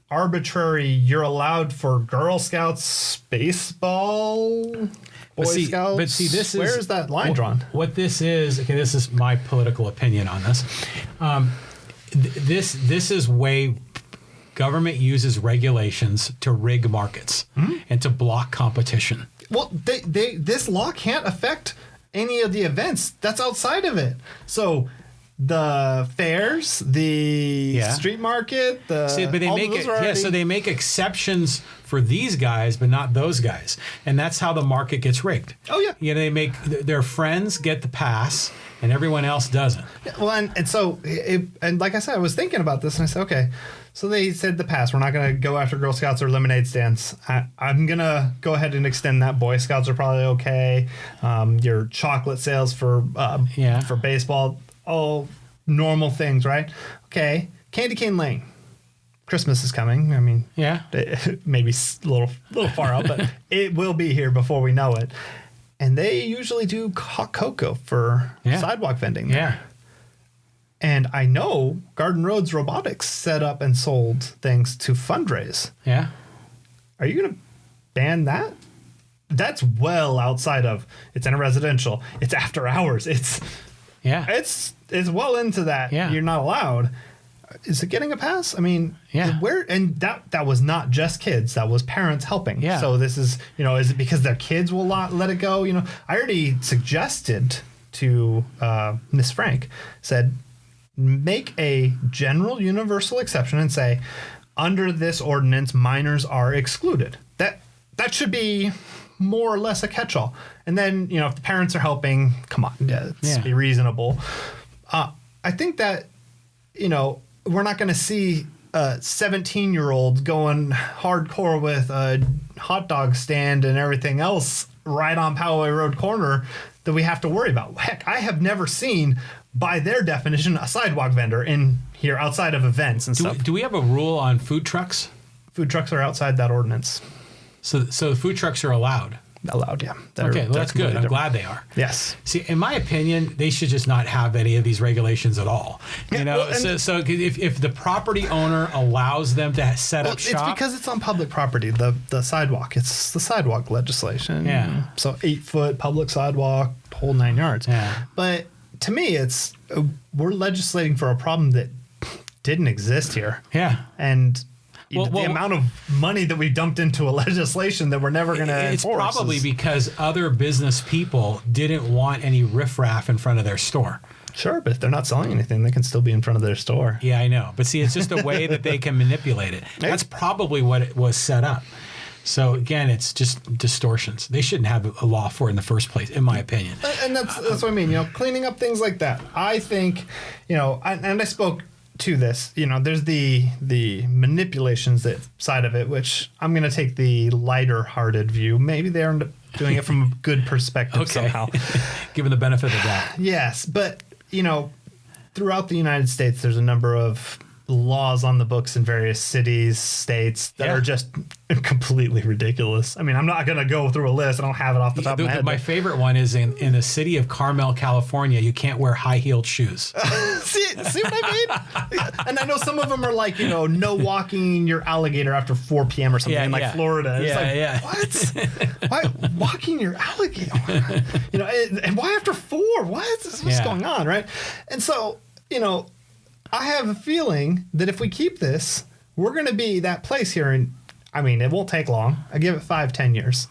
arbitrary, you're allowed for Girl Scouts, baseball, Boy Scouts? But see, where is that line drawn? What this is, this is my political opinion on this. This is way government uses regulations to rig markets and to block competition. Well, this law can't affect any of the events. That's outside of it. So the fairs, the street market, so they make exceptions for these guys, but not those guys, and that's how the market gets rigged. Oh yeah, they make their friends get the pass, and everyone else doesn't. Well, and so like I said, I was thinking about this, and I said, okay. So they said the pass. We're not going to go after Girl Scouts or lemonade stands. I'm going to go ahead and extend that. Boy Scouts are probably okay. Your chocolate sales for baseball, all normal things, right? Okay. Candy Cane Lane. Christmas is coming. I mean, maybe a little far out, but it will be here before we know it. And they usually do hot cocoa for sidewalk vending there. Yeah. And I know Garden Roads Robotics set up and sold things to fundraise. Yeah. Are you going to ban that? That's well outside of, it's in a residential, it's after hours, it's well into that. Yeah. You're not allowed. Is it getting a pass? I mean, where, and that was not just kids, that was parents helping. Yeah. So this is, is it because their kids will not let it go? I already suggested to Miss Frank, said, make a general universal exception and say, under this ordinance, minors are excluded. That should be more or less a catch-all. And then, if the parents are helping, come on, let's be reasonable. I think that, we're not going to see a 17-year-old going hardcore with a hot dog stand and everything else right on Poway Road corner that we have to worry about. Heck, I have never seen, by their definition, a sidewalk vendor in here outside of events and stuff. Do we have a rule on food trucks? Food trucks are outside that ordinance. So the food trucks are allowed? Allowed, yeah. Well, that's good. I'm glad they are. Yes. See, in my opinion, they should just not have any of these regulations at all. You know, well, so if the property owner allows them to set up shop, it's because it's on public property. The sidewalk, it's the sidewalk legislation. Yeah. So 8-foot public sidewalk, whole 9 yards. Yeah. But to me, it's we're legislating for a problem that didn't exist here. Yeah. And the amount of money that we dumped into a legislation that we're never going to enforce. It's probably because other business people didn't want any riffraff in front of their store. Sure, but if they're not selling anything, they can still be in front of their store. Yeah, I know. But see, it's just a way that they can manipulate it. That's probably what it was set up. So again, it's just distortions. They shouldn't have a law for it in the first place, in my opinion. And that's what I mean. You know, cleaning up things like that. I think, you know, and I spoke to this, you know, there's the manipulations side of it, which I'm going to take the lighter hearted view. Maybe they end up doing it from a good perspective somehow. Given the benefit of that. Yes. But, you know, throughout the United States, there's a number of laws on the books in various cities, states that are just completely ridiculous. I mean, I'm not going to go through a list. I don't have it off the top of my head. My favorite one is in the city of Carmel, California, you can't wear high-heeled shoes. see what I mean? And I know some of them are like, you know, no walking your alligator after 4 p.m. or something in like Florida. It's what? Why walking your alligator? You know, and why after 4? What's going on, right? And so, you know, I have a feeling that if we keep this, we're going to be that place here. And I mean, it won't take long. I give it 5-10 years.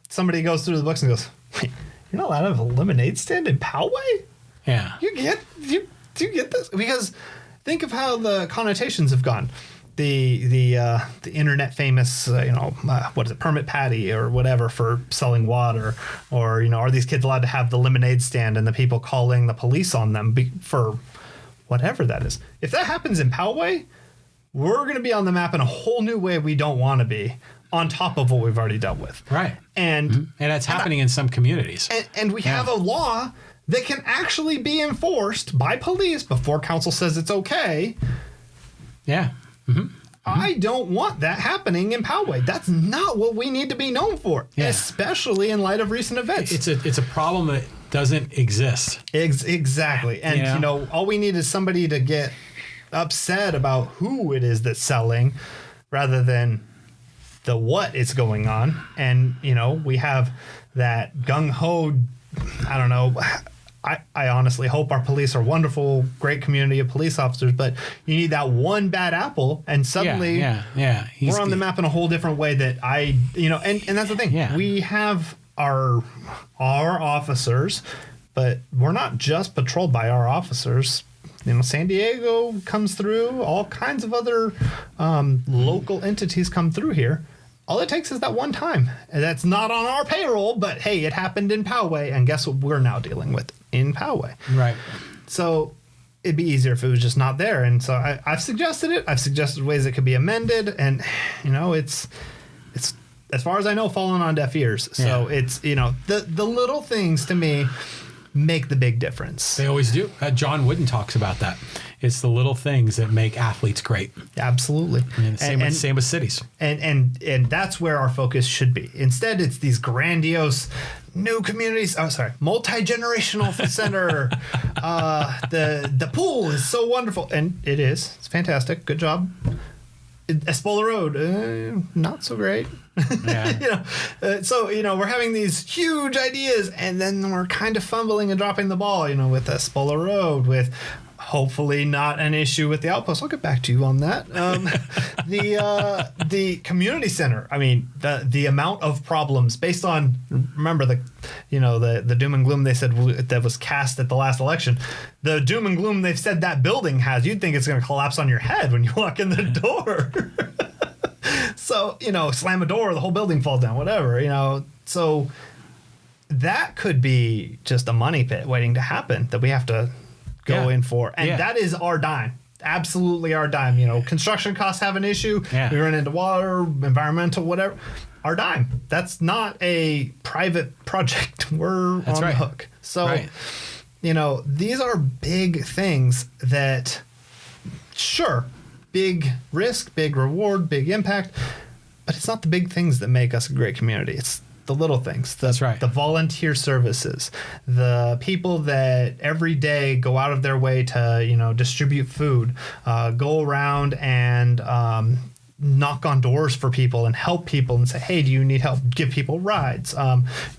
Somebody goes through the books and goes, wait, you're not allowed to have a lemonade stand in Poway? Yeah. Do you get this? Because think of how the connotations have gone. The internet famous, what is it, Permit Patty or whatever for selling water, or, you know, are these kids allowed to have the lemonade stand and the people calling the police on them for whatever that is. If that happens in Poway, we're going to be on the map in a whole new way we don't want to be, on top of what we've already dealt with. Right. And that's happening in some communities. And we have a law that can actually be enforced by police before council says it's okay. Yeah. Mm-hmm. I don't want that happening in Poway. That's not what we need to be known for, especially in light of recent events. It's a problem that doesn't exist. Exactly. And, you know, all we need is somebody to get upset about who it is that's selling rather than the what is going on. And, you know, we have that gung-ho, I don't know, I honestly hope our police are wonderful, great community of police officers, but you need that one bad apple and suddenly we're on the map in a whole different way that and that's the thing. Yeah. We have our officers, but we're not just patrolled by our officers. You know, San Diego comes through, all kinds of other local entities come through here. All it takes is that one time. And that's not on our payroll, but hey, it happened in Poway, and guess what we're now dealing with in Poway. Right. So it'd be easier if it was just not there. And so I've suggested it. I've suggested ways it could be amended, and you know, it's as far as I know, fallen on deaf ears. So it's, you know, the little things to me make the big difference. They always do. John Wooden talks about that. It's the little things that make athletes great. Absolutely. And same with cities. And that's where our focus should be. Instead, it's these grandiose new communities. Oh, sorry. Multi-generational center. The pool is so wonderful. And it is. It's fantastic. Good job. Espola Road, not so great. Yeah. You know, so, you know, we're having these huge ideas, and then we're kind of fumbling and dropping the ball, you know, with Espola Road, with hopefully not an issue with the outpost. I'll get back to you on that. The community center. I mean, the amount of problems based on, remember the doom and gloom they said that was cast at the last election. The doom and gloom they've said that building has. You'd think it's going to collapse on your head when you walk in the door. So, you know, slam a door, the whole building falls down, whatever, you know. So that could be just a money pit waiting to happen that we have to go in for. And that is our dime. absolutely our dime. Construction costs have an issue. Yeah. We run into water, environmental, whatever. Our dime. That's not a private project. We're on the hook. So, these are big things that, sure, big risk, big reward, big impact, but it's not the big things that make us a great community. It's the little things. That's right. The volunteer services, the people that every day go out of their way to, distribute food, go around and knock on doors for people and help people and say, hey, do you need help? Give people rides,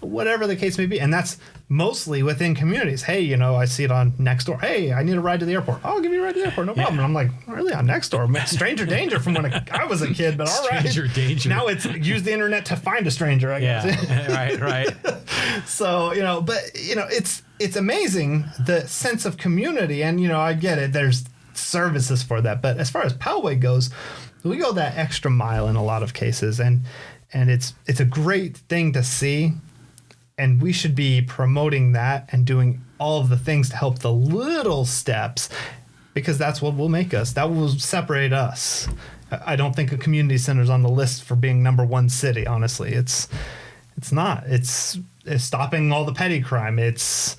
whatever the case may be. And that's mostly within communities. Hey, I see it on Nextdoor. Hey, I need a ride to the airport. I'll give you a ride to the airport. No problem. And I'm like, really, on Nextdoor? Stranger danger from when I was a kid, but all right. Stranger danger. Now it's use the internet to find a stranger, I guess. Yeah, right. So, it's amazing, the sense of community. And, I get it. There's services for that. But as far as Poway goes, we go that extra mile in a lot of cases. And it's a great thing to see. And we should be promoting that and doing all of the things to help the little steps, because that's what will make us. That will separate us. I don't think a community center is on the list for being number one city, honestly. It's not. It's stopping all the petty crime. It's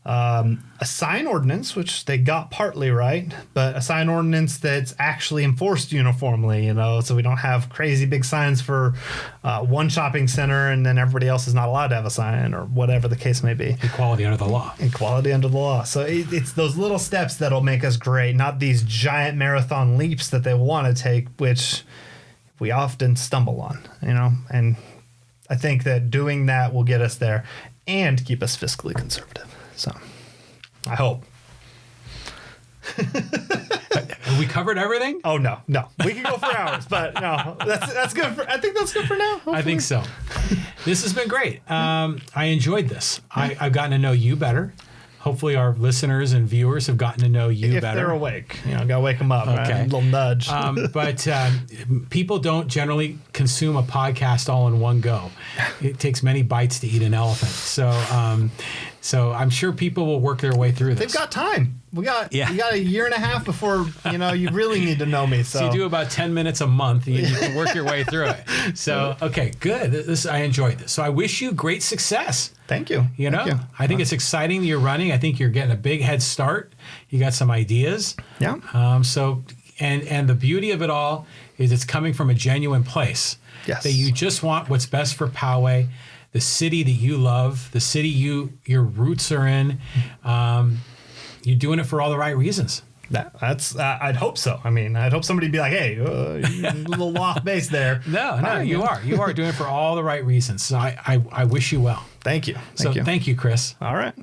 a sign ordinance, which they got partly right, but a sign ordinance that's actually enforced uniformly, so we don't have crazy big signs for one shopping center and then everybody else is not allowed to have a sign, or whatever the case may be. Equality under the law. Equality under the law. So it's those little steps that'll make us great, not these giant marathon leaps that they want to take, which we often stumble on, and I think that doing that will get us there and keep us fiscally conservative. So, I hope. Have we covered everything? Oh, no. We can go for hours, but no, that's good. I think that's good for now. Hopefully. I think so. This has been great. I enjoyed this. I've gotten to know you better. Hopefully our listeners and viewers have gotten to know you better. If they're awake, gotta wake them up. Okay. Right? A little nudge. But people don't generally consume a podcast all in one go. It takes many bites to eat an elephant. So I'm sure people will work their way through this. They've got time. We got a year and a half before you really need to know me. So you do about 10 minutes a month. You can work your way through it. So okay, good. I enjoyed this. So I wish you great success. Thank you. Thank you. I think it's exciting that you're running. I think you're getting a big head start. You got some ideas. Yeah. And the beauty of it all is it's coming from a genuine place. Yes. That you just want what's best for Poway, the city that you love, the city your roots are in. You're doing it for all the right reasons. That's I'd hope so. I mean, I'd hope somebody'd be like, hey, you're a little off base there. No, you are. You are doing it for all the right reasons. So I wish you well. Thank you. Thank you, Chris. All right.